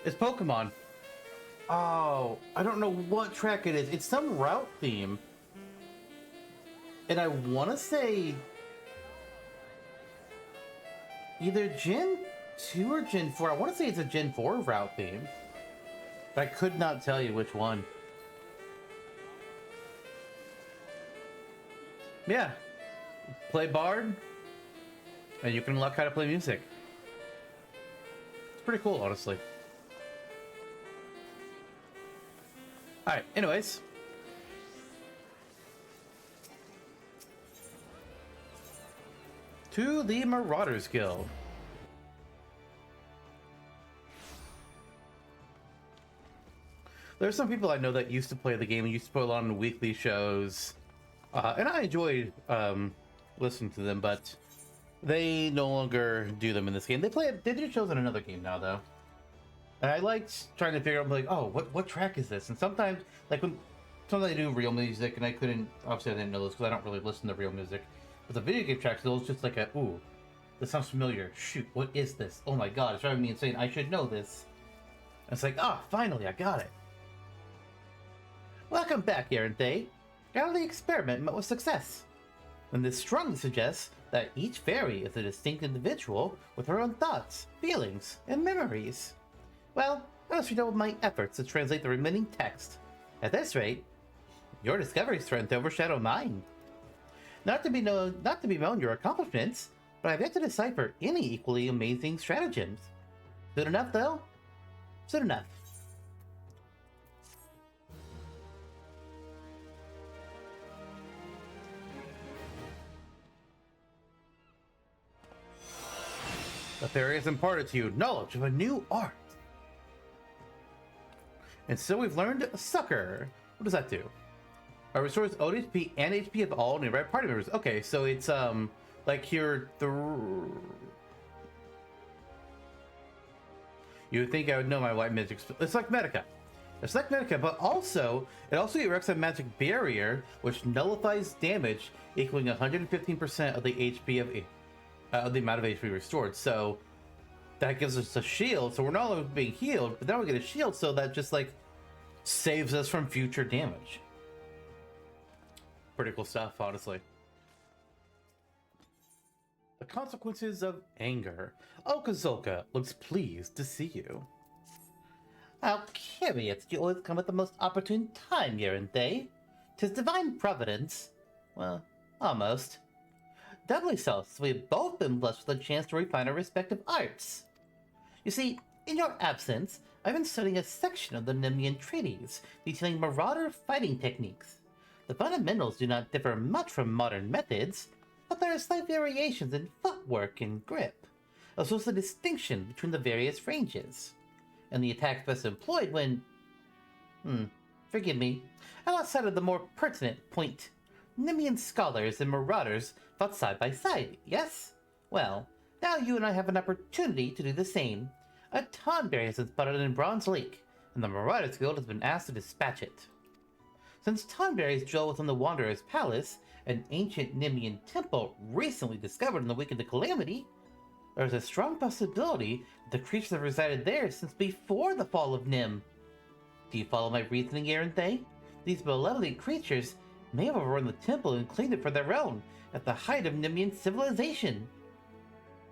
It's Pokemon. Oh, I don't know what track it is. It's some route theme. And I want to say... either Gen 2 or Gen 4. I want to say it's a Gen 4 route theme. But I could not tell you which one. Yeah. Play Bard. And you can unlock how to play music. It's pretty cool, honestly. Alright, anyways. To the Marauders Guild. There's some people I know that used to play the game and used to put it on weekly shows. And I enjoyed listening to them, but they no longer do them in this game. They do shows in another game now, though. And I liked trying to figure out, like, oh, what track is this? And sometimes, like, sometimes I do real music, and obviously I didn't know this because I don't really listen to real music. But the video game tracks, it was just like ooh, this sounds familiar. Shoot, what is this? Oh my god, it's driving me insane. I should know this. And it's like, finally, I got it. Welcome back, Erenthay. Now the experiment met with success. And this strongly suggests that each fairy is a distinct individual with her own thoughts, feelings, and memories. Well, I must redouble my efforts to translate the remaining text. At this rate, your discoveries threaten to overshadow mine. Not to bemoan your accomplishments, but I've yet to decipher any equally amazing stratagems. Soon enough, though? Soon enough. The fairy has imparted to you knowledge of a new art. And so we've learned Sucker. What does that do? Restores old HP and HP of all nearby party members. Okay, so it's like you would think I would know my white magic. It's like Medica. It's like Medica, but also it also erects a magic barrier which nullifies damage equaling 115% of the HP of the amount of HP restored. So that gives us a shield. So we're not only being healed, but then we get a shield, so that just like saves us from future damage. Pretty cool stuff, honestly. The consequences of anger. Okazoka looks pleased to see you. How curious you always come at the most opportune time, Erenthay. 'Tis divine providence. Well, almost. Doubly so, since we've both been blessed with a chance to refine our respective arts. You see, in your absence, I've been studying a section of the Nemean treaties detailing marauder fighting techniques. The fundamentals do not differ much from modern methods, but there are slight variations in footwork and grip, as well as the distinction between the various ranges, and the attacks best employed when... forgive me, I lost sight of the more pertinent point. Nemean scholars and marauders fought side by side, yes? Well, now you and I have an opportunity to do the same. A Tonberry has been spotted in Bronze Lake, and the Marauders Guild has been asked to dispatch it. Since Tonberries dwell within the Wanderer's Palace, an ancient Nemean temple recently discovered in the wake of the calamity, there is a strong possibility that the creatures have resided there since before the fall of Nim. Do you follow my reasoning, Erenthay? These malevolent creatures may have overrun the temple and claimed it for their own at the height of Nemean civilization.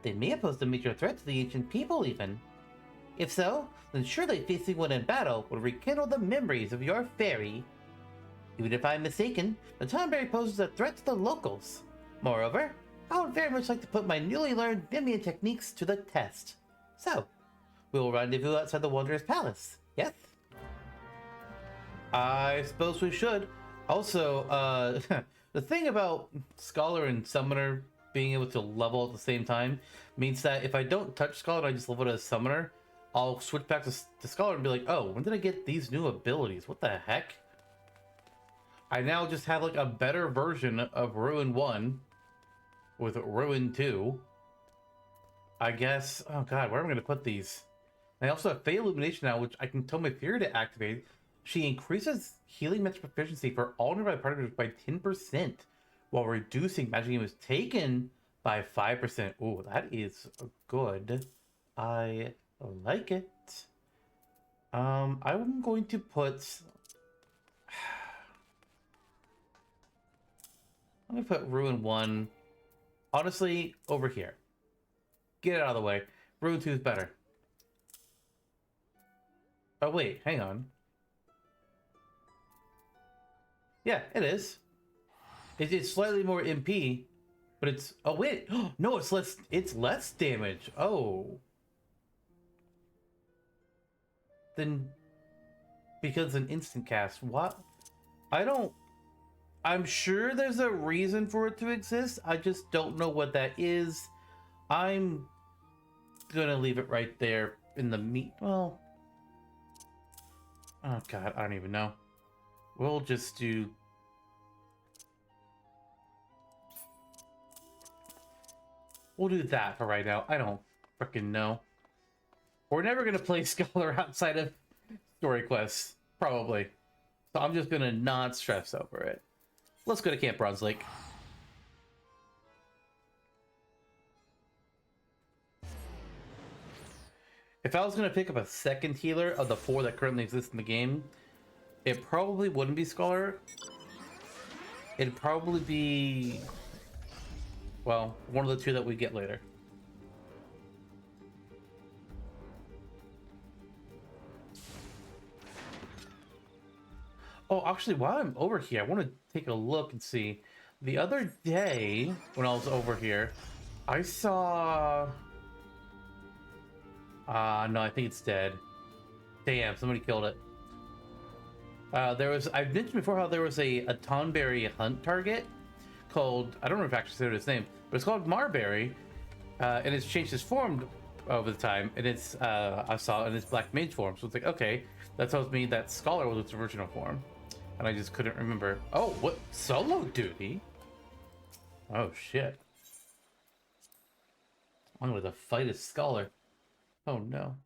They may have posed a major threat to the ancient people, even. If so, then surely facing one in battle would rekindle the memories of your fairy. Even if I'm mistaken, the Tonberry poses a threat to the locals. Moreover, I would very much like to put my newly learned Mimian techniques to the test. So, we will rendezvous outside the Wanderer's Palace, yes? I suppose we should. Also, the thing about Scholar and Summoner being able to level at the same time means that if I don't touch Scholar and I just level it as Summoner, I'll switch back to Scholar and be like, oh, when did I get these new abilities? What the heck? I now just have like a better version of Ruin 1 with Ruin 2. I guess, oh god, where am I going to put these? I also have Fey Illumination now, which I can tell my Fury to activate. She increases healing magic proficiency for all nearby partners by 10%, while reducing magic damage taken by 5%. Ooh, that is good. I like it. I'm going to put... I'm going to put Ruin 1, honestly, over here. Get it out of the way. Ruin 2 is better. Oh, wait, hang on. Yeah, it is. It's slightly more MP, but it's... Oh, wait. No, it's less damage. Oh. Then... Because it's an instant cast. What? I'm sure there's a reason for it to exist. I just don't know what that is. I'm gonna leave it right there in the meat. Well... Oh, God, I don't even know. We'll just do... We'll do that for right now. I don't freaking know. We're never going to play Scholar outside of story quests. Probably. So I'm just going to not stress over it. Let's go to Camp Bronze Lake. If I was going to pick up a second healer of the 4 that currently exist in the game, it probably wouldn't be Scholar. It'd probably be... Well, one of the 2 that we get later. Oh, actually, while I'm over here, I want to take a look and see. The other day, when I was over here, I saw... no, I think it's dead. Damn, somebody killed it. I've mentioned before how there was a Tonberry hunt target called, I don't know if I actually said its name, but it's called Marberry, and it's changed its form over the time, and it's, I saw it in its Black Mage form, so it's like, okay, that tells me that Scholar was its original form, and I just couldn't remember. Oh, what? Solo duty? Oh, shit. I'm going to fight a Scholar. Oh, no.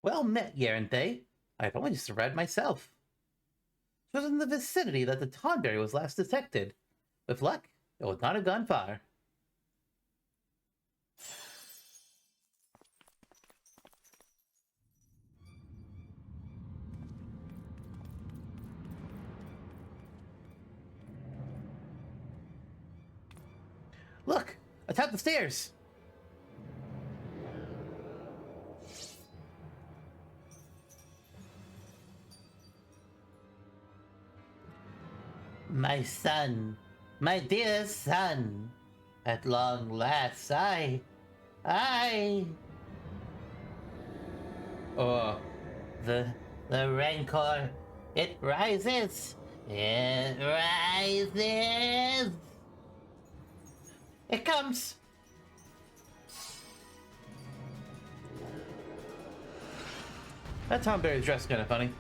Well met, Yarente. I've only just arrived myself. It was in the vicinity that the Tonberry was last detected. With luck, it would not have gone far. Look! Atop the stairs! My son, my dear son, at long last, the rancor, it rises, it rises. It comes. That Tonberry's dress is kind of funny.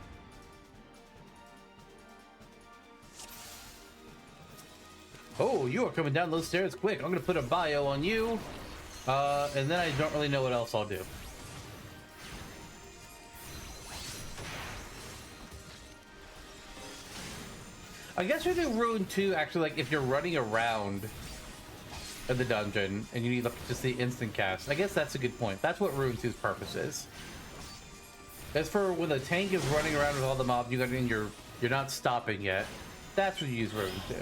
Oh, you are coming down those stairs quick. I'm going to put a bio on you. And then I don't really know what else I'll do. I guess we do Ruin 2, actually, like, if you're running around in the dungeon and you need just the instant cast. I guess that's a good point. That's what Ruin 2's purpose is. As for when the tank is running around with all the mobs, you're not stopping yet. That's when you use Ruin 2.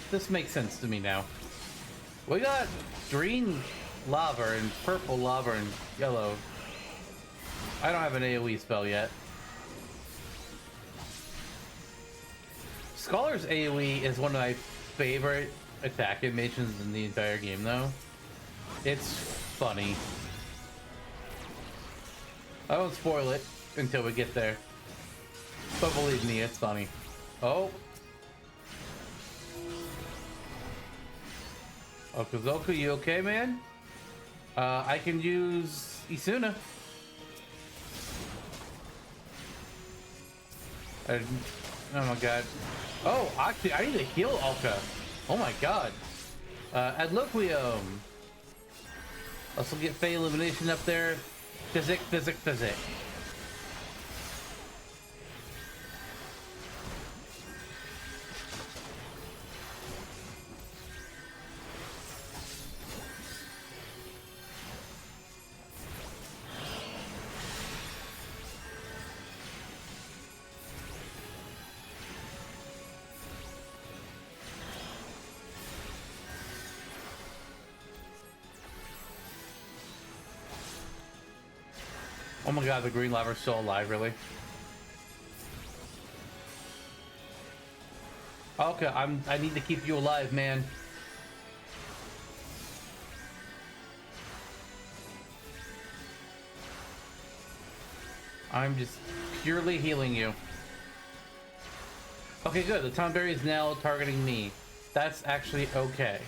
This makes sense to me now. We got green lava and purple lava and yellow. I don't have an AoE spell yet. Scholar's AoE is one of my favorite attack animations in the entire game, though. It's funny. I won't spoil it until we get there. But believe me, it's funny. Oh. Okazoku, you okay, man? I can use Isuna. Oh my god. Oh, actually, I need to heal Ul'dah. Oh my god. Adloquium. Also get Fey Illumination up there. Physic. Oh my god, the green lava's still alive, really? Okay, I need to keep you alive, man. I'm just purely healing you. Okay, good. The Tonberry is now targeting me. That's actually okay.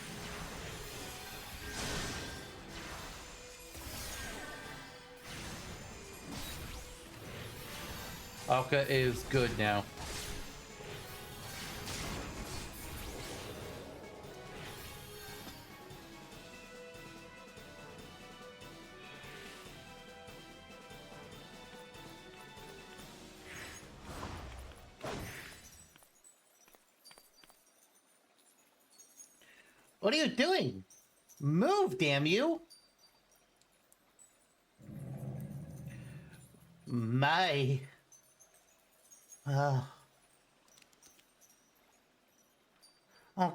Alka is good now. What are you doing? Move, damn you! My... Oh,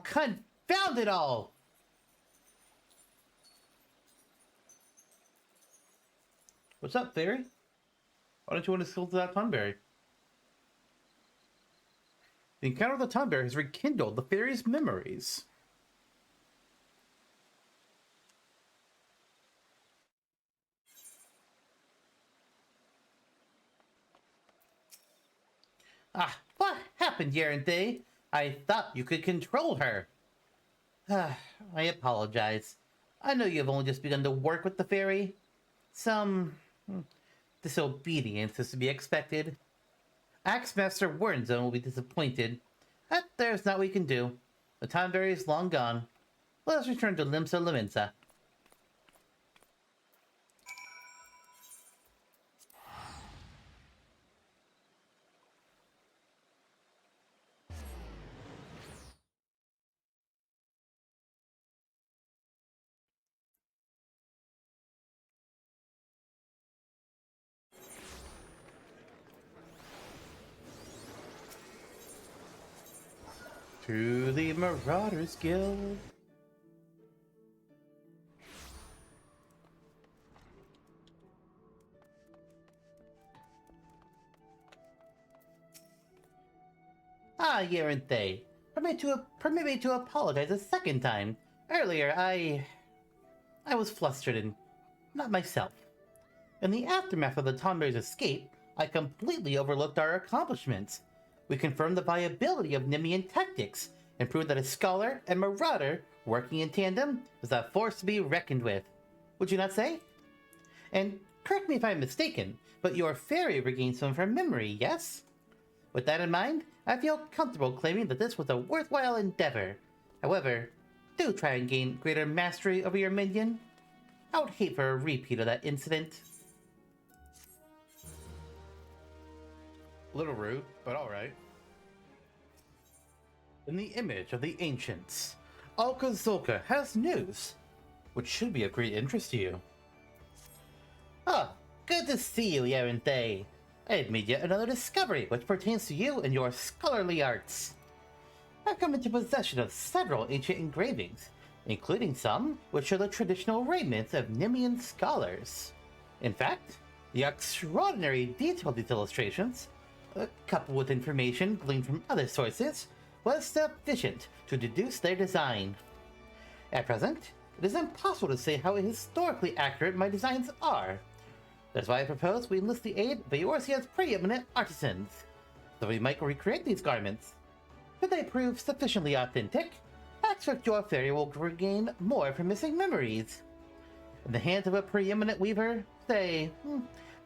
confound it all! What's up, Fairy? Why don't you want to steal that Tonberry? The encounter with the Tonberry has rekindled the Fairy's memories. Ah, what happened, Yaranthe? I thought you could control her. I apologize. I know you've only just begun to work with the fairy. Some disobedience is to be expected. Axemaster Wernzone will be disappointed. But there's not what we can do. The Tonberry is long gone. Let us return to Limsa Laminsa. To the Marauders Guild. Ah, Yaranthe. Permit me to apologize a second time. Earlier, I was flustered and not myself. In the aftermath of the Tonberry's escape, I completely overlooked our accomplishments. We confirmed the viability of Nemean tactics and proved that a scholar and marauder working in tandem is a force to be reckoned with. Would you not say? And correct me if I'm mistaken, but your fairy regained some of her memory, yes? With that in mind, I feel comfortable claiming that this was a worthwhile endeavor. However, do try and gain greater mastery over your minion. I would hate for a repeat of that incident. A little rude, but alright. In the image of the ancients, Alka-Zolka has news, which should be of great interest to you. Ah, good to see you, Yaranthe. I have made yet another discovery which pertains to you and your scholarly arts. I've come into possession of several ancient engravings, including some which show the traditional raiments of Nemean scholars. In fact, the extraordinary detail of these illustrations, coupled with information gleaned from other sources, was sufficient to deduce their design. At present, it is impossible to say how historically accurate my designs are. That's why I propose we enlist the aid of Eorzea's preeminent artisans, so we might recreate these garments. If they prove sufficiently authentic, I expect your fairy will regain more of her missing memories. In the hands of a preeminent weaver, say,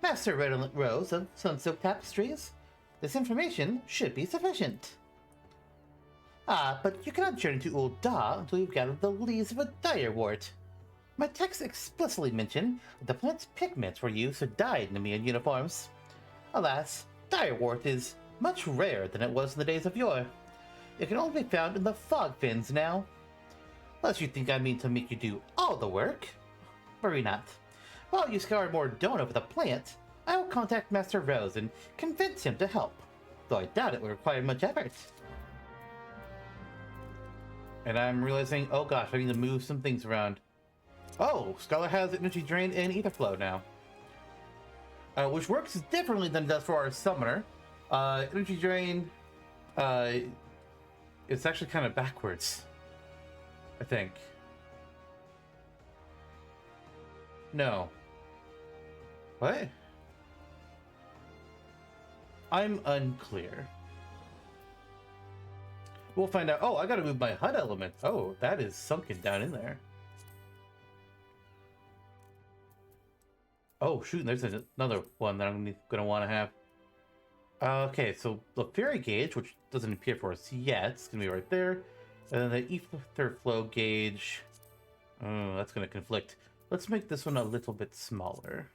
Master Redolent Rose of Sunsilk Tapestries, this information should be sufficient. Ah, but you cannot journey to Ul'dah until you've gathered the leaves of a direwort. My text explicitly mentioned that the plant's pigments were used to dye Nemean uniforms. Alas, direwort is much rarer than it was in the days of yore. It can only be found in the fog fins now. Unless you think I mean to make you do all the work. Worry not. While you scour Mordona for the plant, I will contact Master Rose and convince him to help, though I doubt it will require much effort. And I'm realizing, oh gosh, I need to move some things around. Oh, Scholar has Energy Drain and Ether Flow now. Which works differently than it does for our Summoner. Energy Drain, it's actually kind of backwards, I think. No. What? I'm unclear. We'll find out. Oh, I gotta move my HUD element. Oh, that is sunken down in there. Oh, shoot, there's another one that I'm gonna want to have. Okay, so the Fairy Gauge, which doesn't appear for us yet, it's gonna be right there. And then the Ether Flow Gauge. Oh, that's gonna conflict. Let's make this one a little bit smaller.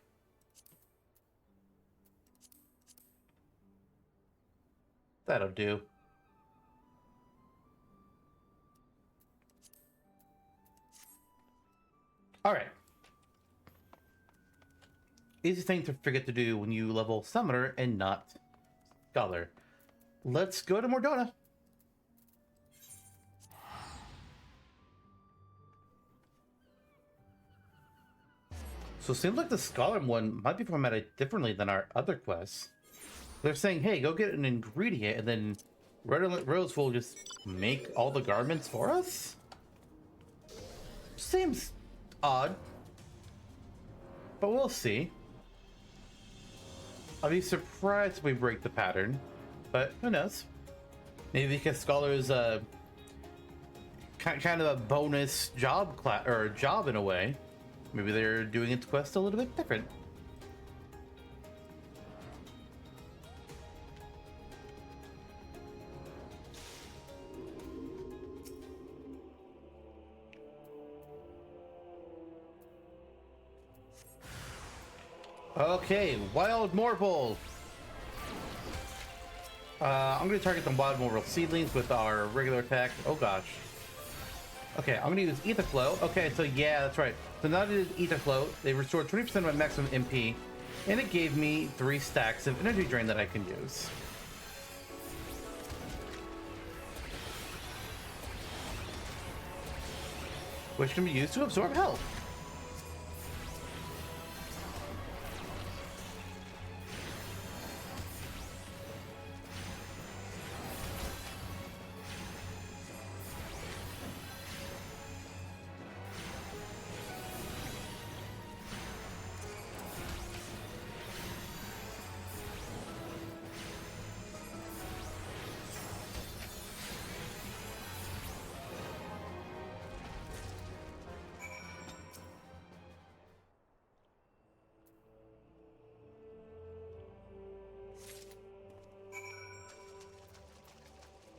That'll do. Alright. Easy thing to forget to do when you level Summoner and not Scholar. Let's go to Mordona. So it seems like the Scholar one might be formatted differently than our other quests. They're saying, hey, go get an ingredient, and then Redolent Rose will just make all the garments for us? Seems odd. But we'll see. I'll be surprised if we break the pattern, but who knows? Maybe because Scholar is kind of a bonus job class or job in a way. Maybe they're doing its quest a little bit different. Okay, Wild Morphle. I'm going to target the Wild Morphle seedlings with our regular attack. Oh gosh. Okay, I'm going to use Ether Flow. Okay, so yeah, that's right. So now that it is Ether Flow, they restored 20% of my maximum MP, and it gave me 3 stacks of Energy Drain that I can use. Which can be used to absorb health.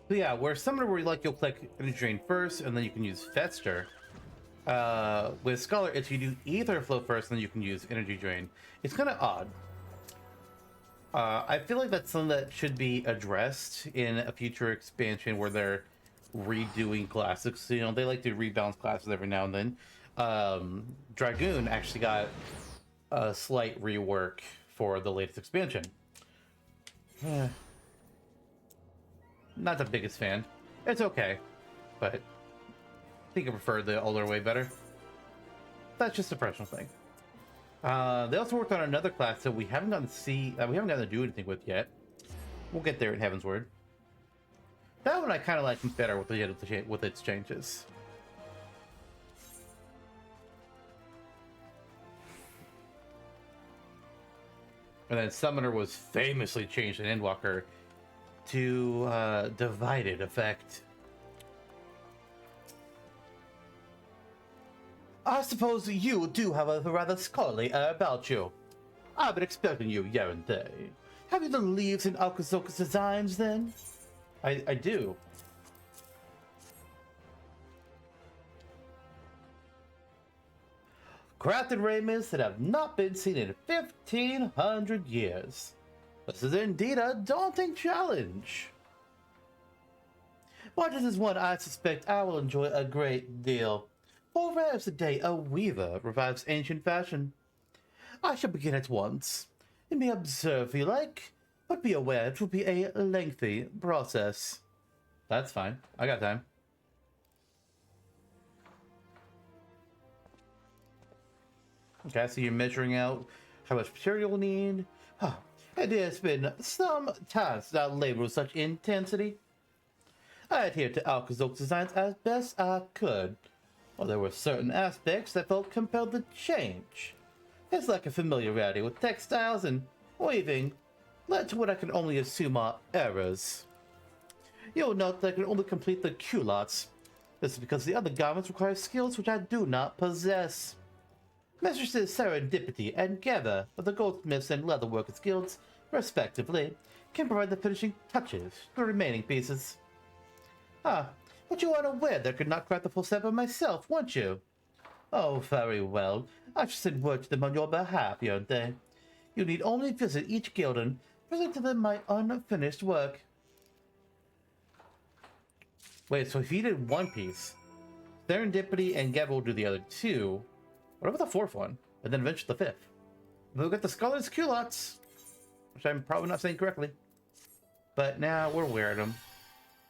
So yeah, where Summoner where you'll click Energy Drain first, and then you can use Fester. With Scholar, it's you do Ether Flow first, and then you can use Energy Drain. It's kind of odd. I feel like that's something that should be addressed in a future expansion where they're redoing classics. You know, they like to rebalance classes every now and then. Dragoon actually got a slight rework for the latest expansion. Not the biggest fan. It's okay, but I think I prefer the older way better. That's just a personal thing. They also worked on another class that we haven't gotten to see, we haven't gotten to do anything with yet. We'll get there in Heaven's Word. That one I kind of like better with its changes. And then Summoner was famously changed in Endwalker to divided effect. I suppose you do have a rather scholarly air about you. I've been expecting you here and there. Have you the leaves in Alkazoka's designs then? I do. Crafted raiments that have not been seen in 1,500 years. This is indeed a daunting challenge. But this is one I suspect I will enjoy a great deal. For rare as the day a weaver revives ancient fashion. I shall begin at once. You may observe if you like, but be aware it will be a lengthy process. That's fine. I got time. Okay, so you're measuring out how much material we'll need. Oh, it has been some time since I labored with such intensity. I adhered to Alkazoka's designs as best I could, while there were certain aspects that felt compelled to change. It's like a familiarity with textiles and weaving led to what I can only assume are errors. You'll note that I can only complete the culottes. This is because the other garments require skills which I do not possess. Mistresses Serendipity and Gather of the Goldsmiths and Leatherworkers Guilds, respectively, can provide the finishing touches to the remaining pieces. Ah, but you are aware that I could not craft the full set by myself, weren't you? Oh, very well. I shall send word to them on your behalf, won't they? You need only visit each guild and present to them my unfinished work. Wait, so if you did one piece, Serendipity and Gather will do the other two. What about the fourth one? And then eventually the fifth. We'll get the Scholar's Culottes, which I'm probably not saying correctly. But now we're wearing them.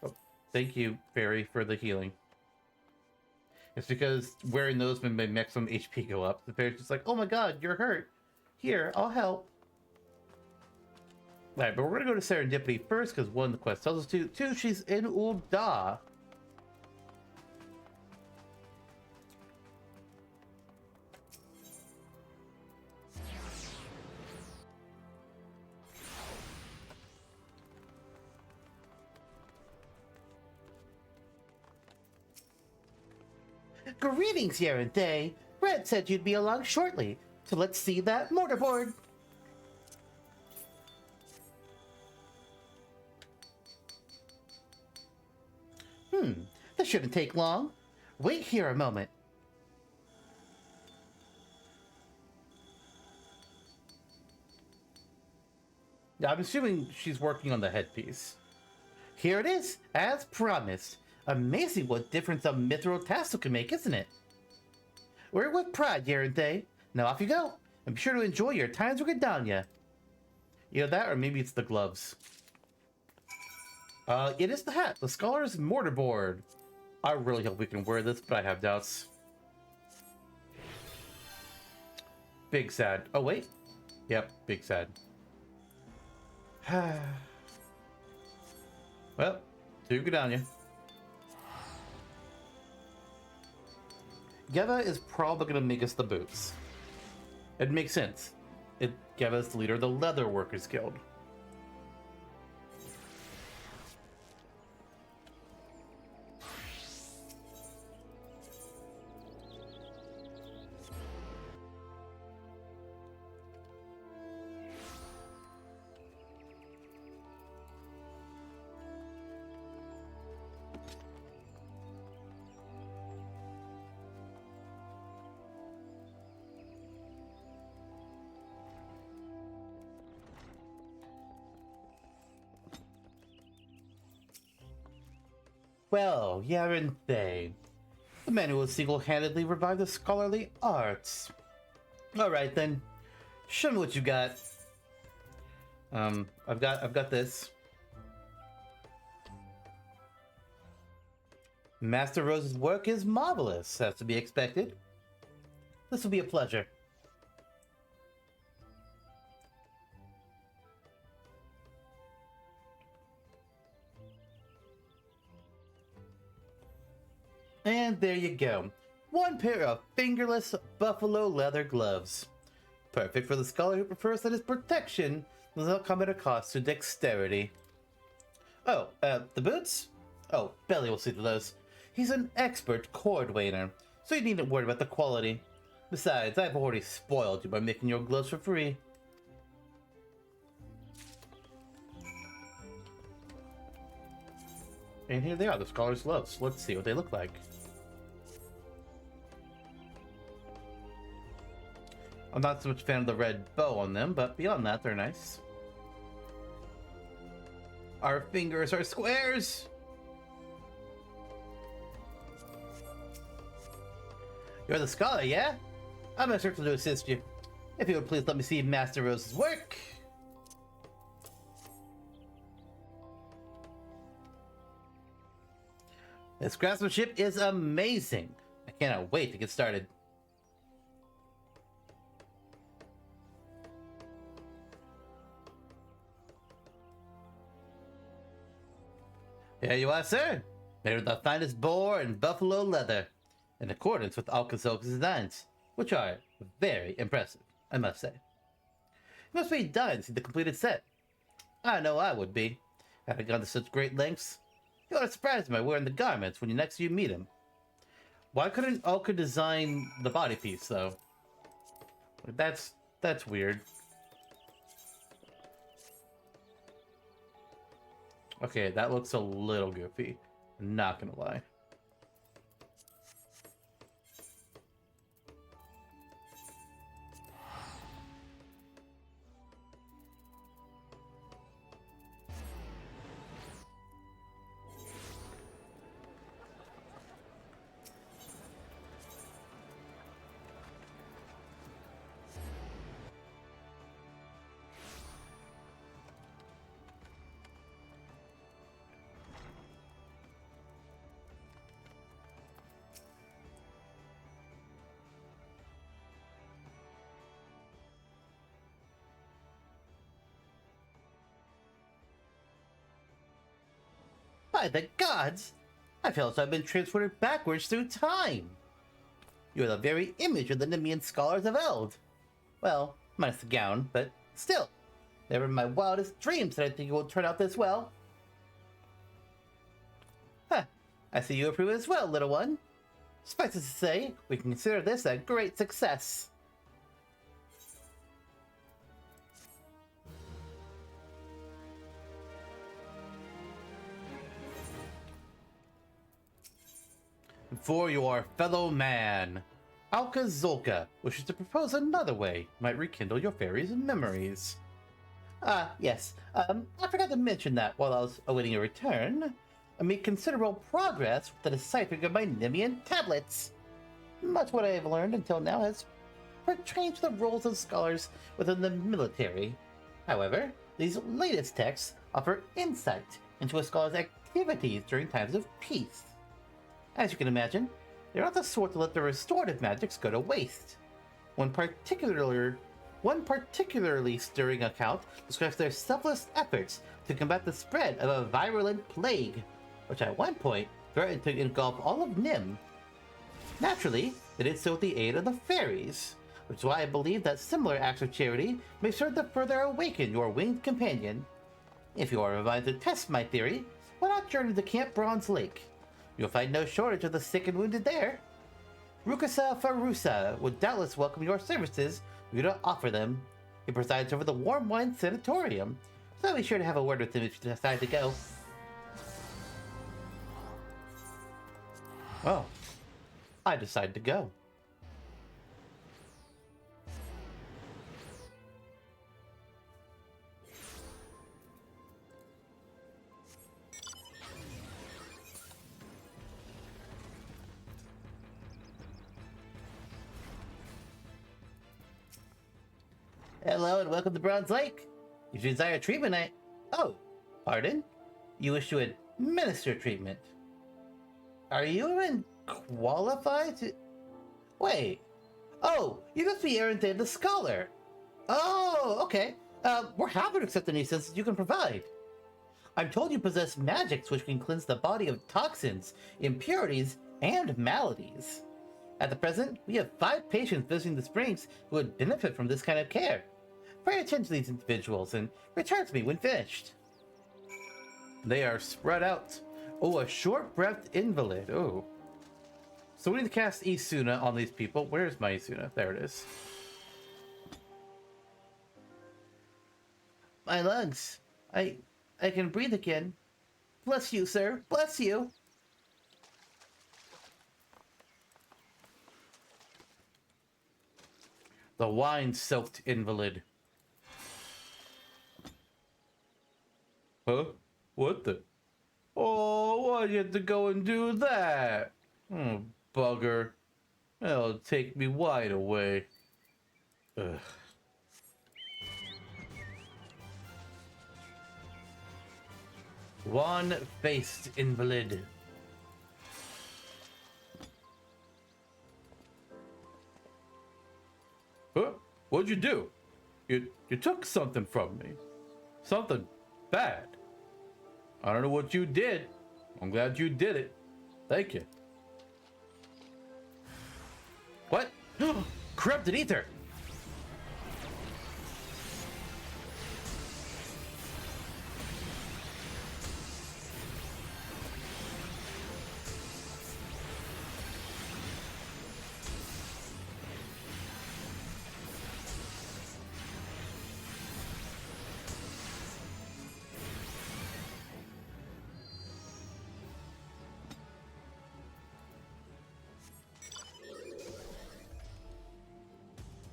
Oh, thank you, Fairy, for the healing. It's because wearing those may make maximum HP go up. The fairy's just like, oh my god, you're hurt. Here, I'll help. Alright, but we're gonna go to Serendipity first, because one, the quest tells us to. Two, she's in Ul'dah. Greetings, Yarente. Red said you'd be along shortly, so let's see that mortarboard. This shouldn't take long. Wait here a moment. Yeah, I'm assuming she's working on the headpiece. Here it is, as promised. Amazing what difference a mithril tassel can make, isn't it? Wear it with pride, Yarente. Now off you go, and be sure to enjoy your times with Gadanya. Either that, or maybe it's the gloves. It is the hat, the Scholar's Mortarboard. I really hope we can wear this, but I have doubts. Big sad. Oh, wait. Yep, big sad. Well, to Gadanya. Geva is probably going to make us the boots. It makes sense. Geva is the leader of the Leather Workers Guild. Well, Yarente, the man who will single-handedly revive the scholarly arts. Alright then, show me what you got. I've got this. Master Rose's work is marvelous, as to be expected. This will be a pleasure. And there you go. One pair of fingerless buffalo leather gloves. Perfect for the scholar who prefers that his protection does not come at a cost to dexterity. Oh, the boots? Oh, Belly will see to those. He's an expert cordwainer, so you needn't worry about the quality. Besides, I've already spoiled you by making your gloves for free. And here they are, the scholar's gloves. Let's see what they look like. I'm not so much a fan of the red bow on them, but beyond that, they're nice. Our fingers are squares! You're the scholar, yeah? I'm gonna search to assist you. If you would please let me see Master Rose's work. This craftsmanship is amazing. I cannot wait to get started. Here you are, sir. Made with the finest boar and buffalo leather, in accordance with Alcazar's designs, which are very impressive, I must say. You must be dying to see the completed set. I know I would be, having gone to such great lengths. You ought to surprise him by wearing the garments when next you meet him. Why couldn't Alka design the body piece, though? That's weird. Okay, that looks a little goofy. I'm not gonna lie. By the gods! I feel as though I've been transported backwards through time. You're the very image of the Nemean scholars of Eld. Well, minus the gown, but still. Never in my wildest dreams did I think it would turn out this well. Huh, I see you approve as well, little one. Suffice it to say, we can consider this a great success. For your fellow man, Alka-Zolka wishes to propose another way might rekindle your fairy's memories. Yes. I forgot to mention that while I was awaiting your return, I made considerable progress with the deciphering of my Nemean tablets. Much what I have learned until now has pertained to the roles of scholars within the military. However, these latest texts offer insight into a scholar's activities during times of peace. As you can imagine, they're not the sort to let their restorative magics go to waste. One particularly stirring account describes their selfless efforts to combat the spread of a virulent plague, which at one point threatened to engulf all of Nim. Naturally, they did so with the aid of the fairies, which is why I believe that similar acts of charity may serve to further awaken your winged companion. If you are invited to test my theory, why not journey to Camp Bronze Lake? You'll find no shortage of the sick and wounded there. Rukasa Farusa would doubtless welcome your services if you don't offer them. He presides over the Warm Wine Sanatorium, so be sure to have a word with him if you decide to go. Oh, I decided to go. Hello and welcome to Bronze Lake. If you desire treatment, Oh, pardon? You wish to administer treatment? Are you even qualified to... Wait. Oh, you must be Erendane the Scholar. Oh, okay. We're happy to accept any assistance you can provide. I'm told you possess magics which can cleanse the body of toxins, impurities, and maladies. At the present, we have 5 patients visiting the springs who would benefit from this kind of care. Pray attention to these individuals and return to me when finished. They are spread out. Oh, a short-breathed invalid. Oh. So we need to cast Isuna on these people. Where's my Isuna? There it is. My lungs. I can breathe again. Bless you, sir. Bless you. The wine-soaked invalid. Huh? What the? Oh, why'd you have to go and do that? Oh, bugger. That'll take me wide away. Ugh. One-faced invalid. Huh? What'd you do? You took something from me. Something bad. I don't know what you did. I'm glad you did it. Thank you. What? Corrupted ether.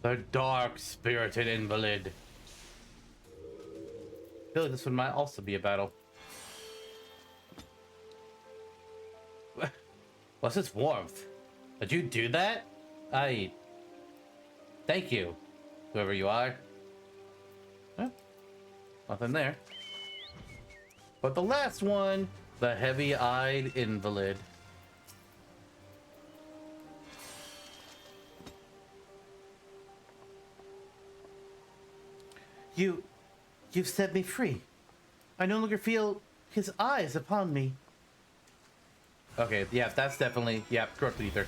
The dark-spirited invalid. I feel like this one might also be a battle. What's this warmth? Did you do that? Thank you, whoever you are. Huh? Nothing there. But the last one, the heavy-eyed invalid. You've set me free. I no longer feel his eyes upon me. Okay, yeah, that's definitely, yeah, corrupted ether.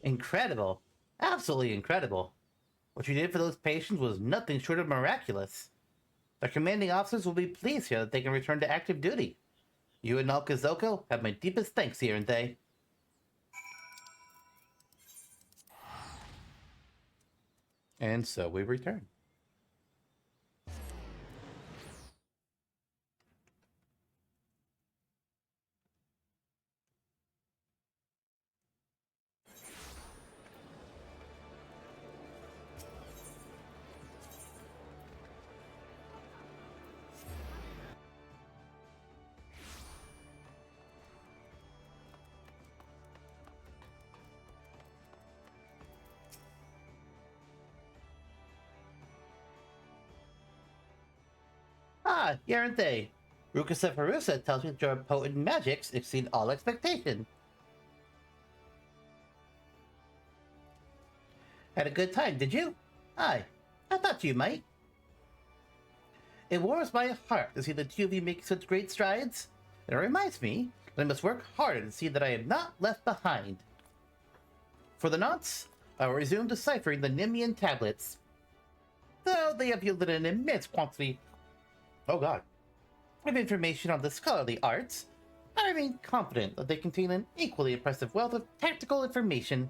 Incredible. Absolutely incredible. What you did for those patients was nothing short of miraculous. The commanding officers will be pleased here that they can return to active duty. You and Alkazoko have my deepest thanks here, and they. And so we return. Ah, here aren't they? Ruka tells me that your potent magics exceed all expectation. Had a good time, did you? Aye, I thought you might. It warms my heart to see the two of you making such great strides. It reminds me that I must work harder to see that I am not left behind. For the nonce, I will resume deciphering the Nimian tablets. Though they have yielded an immense quantity of information on the scholarly arts, I remain confident that they contain an equally impressive wealth of tactical information.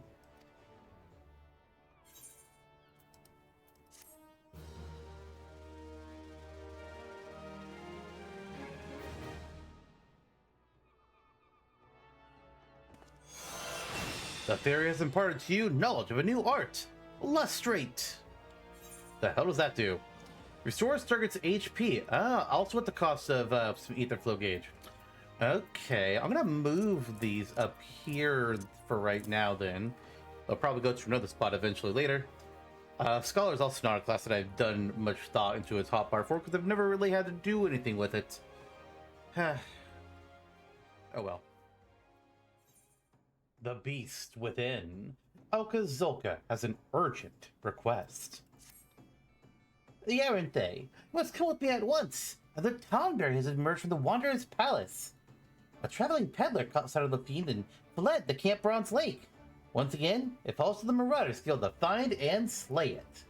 The fairy has imparted to you knowledge of a new art. Lustrate. The hell does that do? Restores target's HP. Also at the cost of some ether flow gauge. Okay, I'm gonna move these up here for right now then. I'll probably go to another spot eventually later. Scholar is also not a class that I've done much thought into its hotbar for because I've never really had to do anything with it. Oh well. The beast within. Zolka has an urgent request. The errand day. You must come with me at once. Another Tonberry has emerged from the Wanderer's Palace. A traveling peddler caught sight of the fiend and fled to Camp Bronze Lake. Once again, it falls to the Marauders Guild to find and slay it.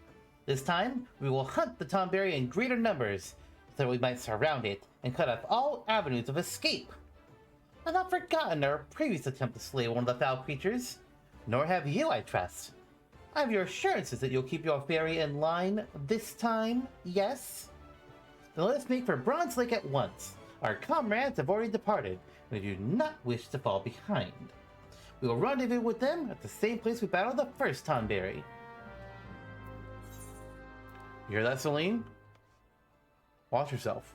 This time, we will hunt the Tonberry in greater numbers, so that we might surround it and cut off all avenues of escape. I've not forgotten our previous attempt to slay one of the foul creatures. Nor have you, I trust. I have your assurances that you'll keep your fairy in line this time, yes? Then let us make for Bronze Lake at once. Our comrades have already departed, and we do not wish to fall behind. We will rendezvous with them at the same place we battled the first Tonberry. You hear that, Celine? Watch yourself.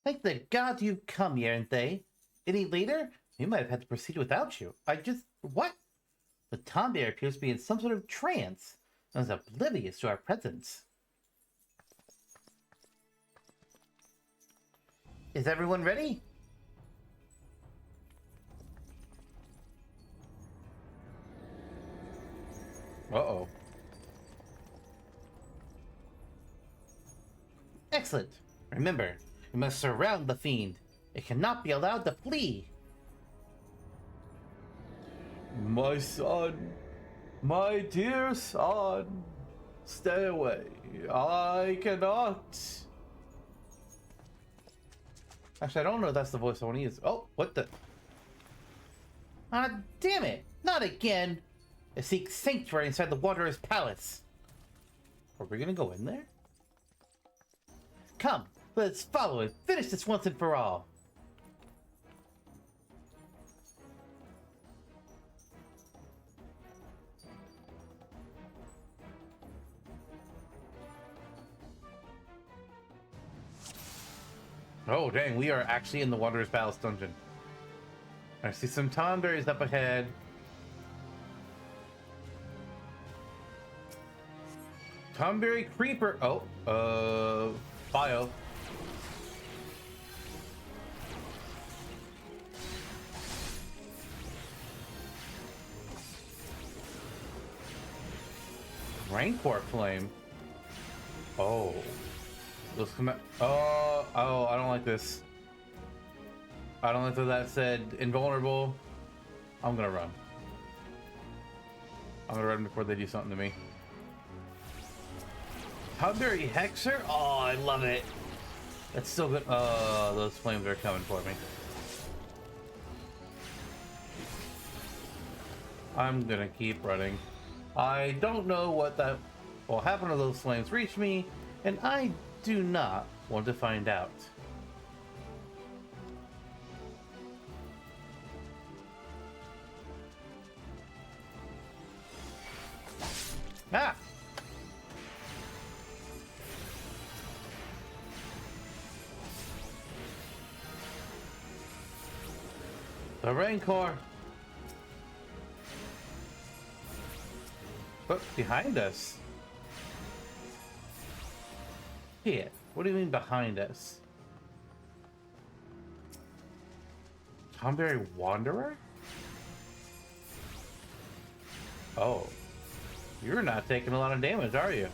Thank the gods you've come, Yaranthe. Any later, we might have had to proceed without you. What? The Tonberry appears to be in some sort of trance and is oblivious to our presence. Is everyone ready? Uh-oh. Excellent. Remember, we must surround the fiend. It cannot be allowed to flee. My son, my dear son, stay away. I cannot. Actually, I don't know if that's the voice I want to use. Oh, what the? Ah, damn it. Not again. It seeks sanctuary inside the Wanderer's Palace. Are we gonna go in there? Come, let's follow and finish this once and for all. Oh, dang, we are actually in the Wanderer's Palace dungeon. I see some Tonberries up ahead. Tonberry Creeper. Oh, bio. Rancor Flame. Oh. Let's come out. Oh, I don't like this. I don't like that said invulnerable. I'm gonna run. I'm gonna run before they do something to me. Tonberry Hexer? Oh, I love it. That's so good. Oh, those flames are coming for me. I'm gonna keep running. I don't know what that will happen to those flames reach me, and I do not want to find out. Ah! The Rancor! But behind us? Here, what do you mean behind us? Tonberry Wanderer? Oh. You're not taking a lot of damage, are you?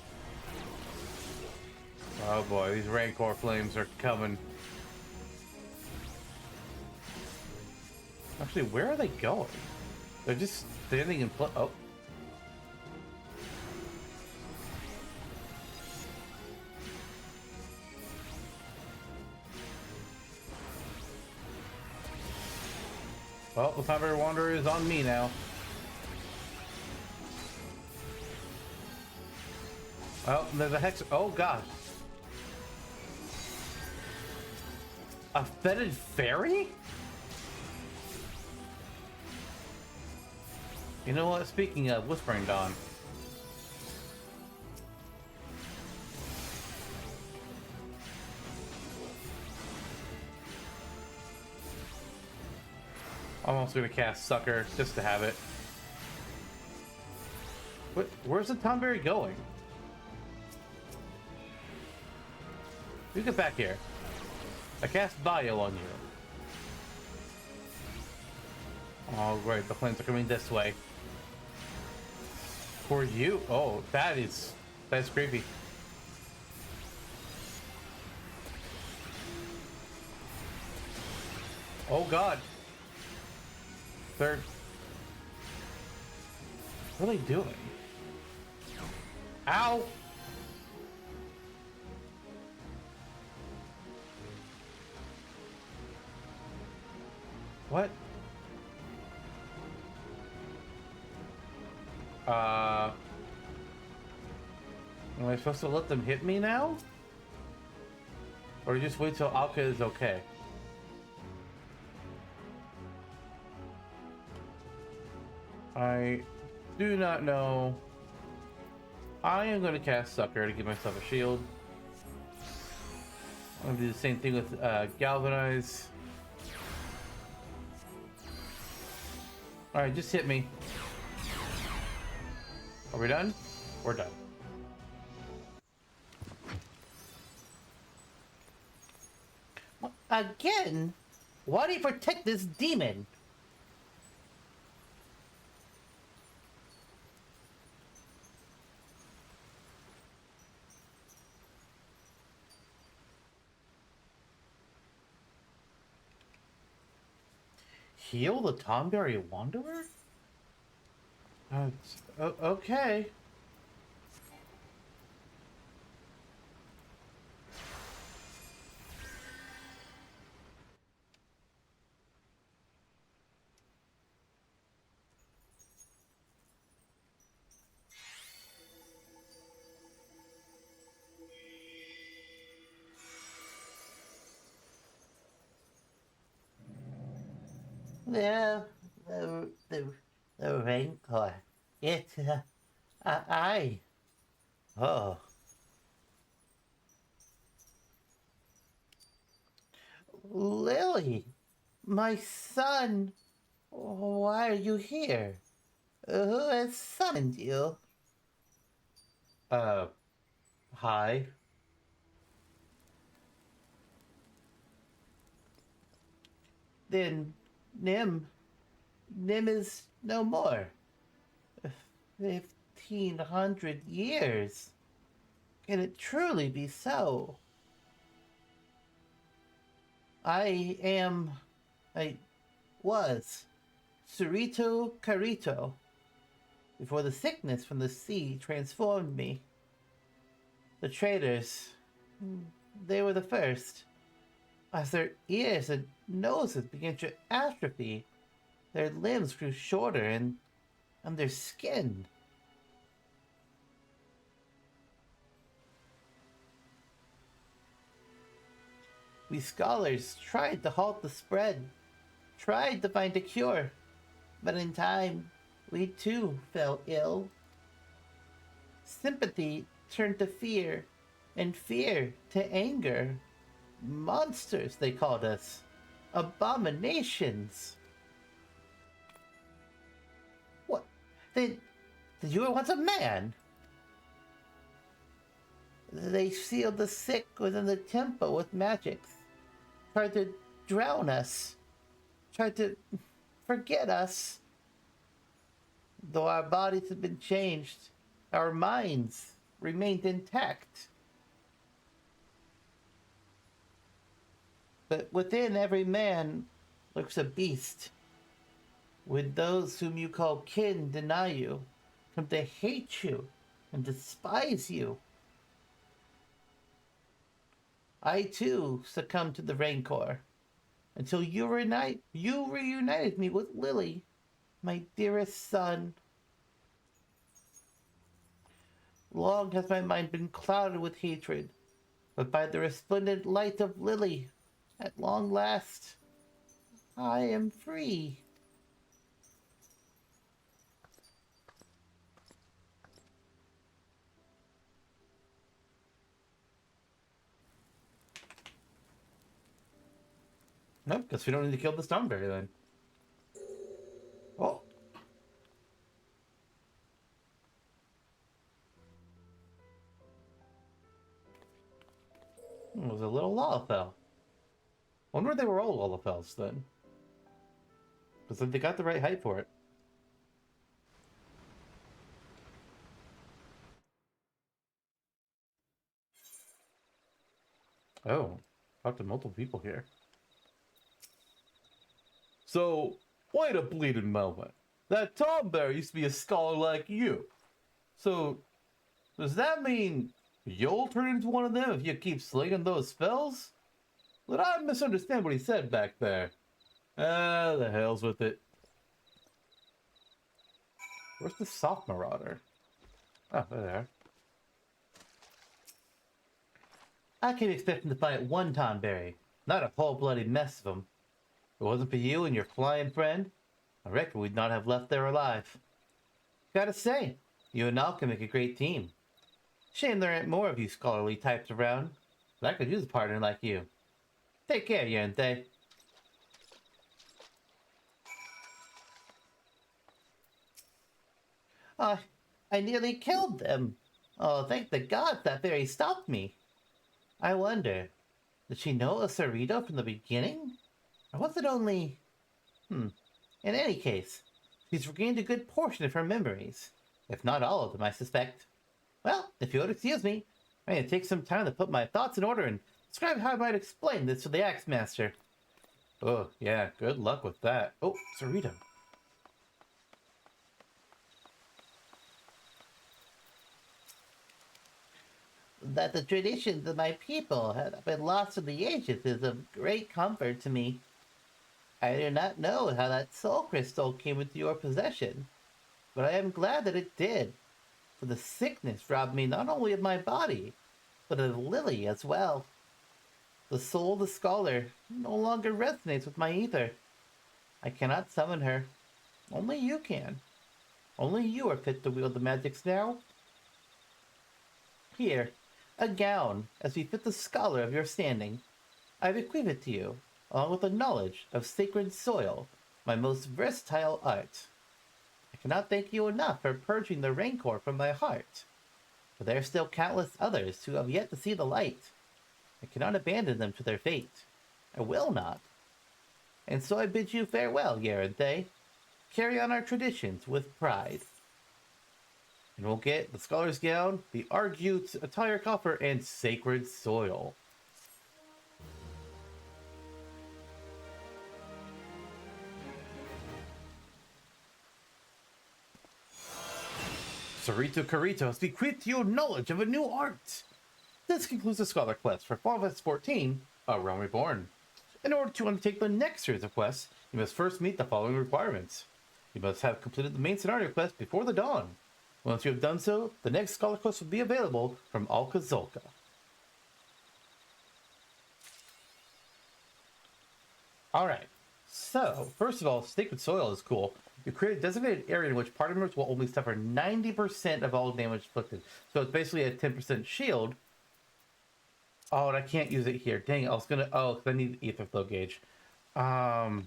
Oh boy, these Rancor flames are coming. Actually, where are they going? They're just standing in place. Oh. Well, the Tiber Wanderer is on me now. Oh, there's a hex. Oh, gosh. A fetid fairy? You know what? Speaking of Whispering Dawn. I'm also gonna cast Sucker just to have it. Where's the Tomberry going? You get back here. I cast Bio on you. Oh, great. The flames are coming this way. For you? Oh, that's creepy. Oh, God. They're... What are they doing? Ow! What? Am I supposed to let them hit me now? Or just wait till Alka is okay? I do not know. I am going to cast Sucker to give myself a shield. I'm going to do the same thing with Galvanize. Alright, just hit me. Are we done? We're done. Again? Why do you protect this demon? Heal the Tomberry Wanderer? Okay. The rancor. I. Oh. Lily, my son. Why are you here? Who has summoned you? Hi. Then Nim is no more. 1,500 years. Can it truly be so? I was Cerrito Carito, before the sickness from the sea transformed me. The traders, they were the first. As their ears and noses began to atrophy, their limbs grew shorter and their skin. We scholars tried to halt the spread, tried to find a cure, but in time, we too fell ill. Sympathy turned to fear, and fear to anger. Monsters, they called us. Abominations. What? Then you were once a man? They sealed the sick within the temple with magics. Tried to drown us. Tried to forget us. Though our bodies had been changed, our minds remained intact. But within every man lurks a beast, When those whom you call kin deny you, come to hate you and despise you, I too succumbed to the rancor until you reunited me with Lily, my dearest son. Long has my mind been clouded with hatred, but by the resplendent light of Lily, at long last, I am free. Nope, guess we don't need to kill the Stormberry then. Oh. It was a little Lalafell. Wonder if they were all Lalafells then. Because they got the right height for it. Oh, talked to multiple people here. So, wait a bleeding moment. That Tom Bear used to be a scholar like you. So, does that mean you'll turn into one of them if you keep slinging those spells? Did I misunderstand what he said back there? Ah, the hell's with it. Where's the soft marauder? Oh, there. I came expecting to find one Tom Berry, not a whole bloody mess of them. If it wasn't for you and your flying friend, I reckon we'd not have left there alive. Gotta say, you and Al can make a great team. Shame there ain't more of you scholarly types around, but I could use a partner like you. Take care, Yente. I nearly killed them. Oh, thank the gods that fairy stopped me. I wonder, did she know a Cerrito from the beginning? Or was it only... In any case, she's regained a good portion of her memories. If not all of them, I suspect. Well, if you would excuse me, I need to take some time to put my thoughts in order and describe how I might explain this to the Axe Master. Oh, yeah, good luck with that. Oh, Cerrito. That the traditions of my people have been lost through the ages is of great comfort to me. I do not know how that soul crystal came into your possession, but I am glad that it did, for the sickness robbed me not only of my body, but of Lily as well. The soul of the scholar no longer resonates with my ether. I cannot summon her. Only you can. Only you are fit to wield the magics now. Here, a gown, as befits the scholar of your standing. I bequeath it to you, along with a knowledge of sacred soil, my most versatile art. I cannot thank you enough for purging the rancor from my heart, but there are still countless others who have yet to see the light. I cannot abandon them to their fate. I will not. And so I bid you farewell, Yaranthe. Carry on our traditions with pride. And we'll get the Scholar's Gown, the Argute's Attire Coffer, and Sacred Soil. Cerrito Carrito has bequeathed you knowledge of a new art. This concludes the Scholar quest for Final Fantasy XIV, Realm Reborn. In order to undertake the next series of quests, you must first meet the following requirements. You must have completed the main scenario quest before the dawn. Once you have done so, the next Scholar quest will be available from Alcazolka. Alright, so, first of all, Sacred Soil is cool. You create a designated area in which party members will only suffer 90% of all damage inflicted. So it's basically a 10% shield. Oh, and I can't use it here. Dang it, I was gonna... Oh, because I need the Ether Flow Gauge. I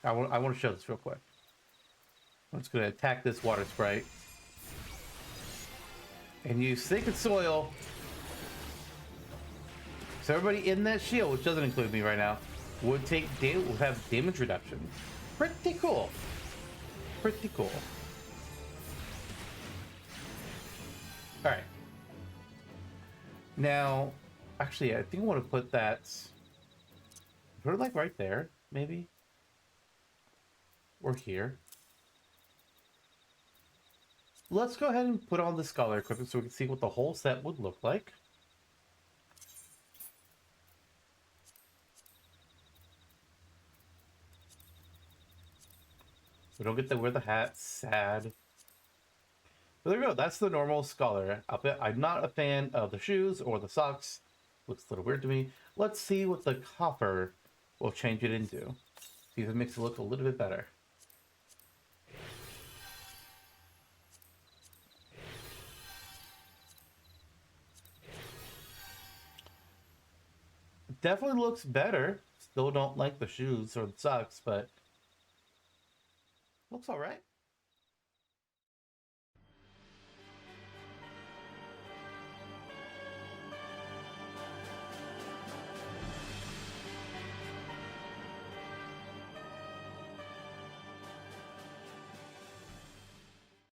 want to show this real quick. I'm just gonna attack this Water Sprite. And use Sacred Soil. So everybody in that shield, which doesn't include me right now, would have damage reduction. Pretty cool. Pretty cool. Alright. Now, actually, I think I want to put that... Put it like right there, maybe? we're here. Let's go ahead and put on the Scholar equipment so we can see what the whole set would look like. We don't get to wear the hat. Sad. But there we go. That's the normal Scholar outfit. I'm not a fan of the shoes or the socks. Looks a little weird to me. Let's see what the copper will change it into. See if it makes it look a little bit better. Definitely looks better. Still don't like the shoes or the socks, but looks all right.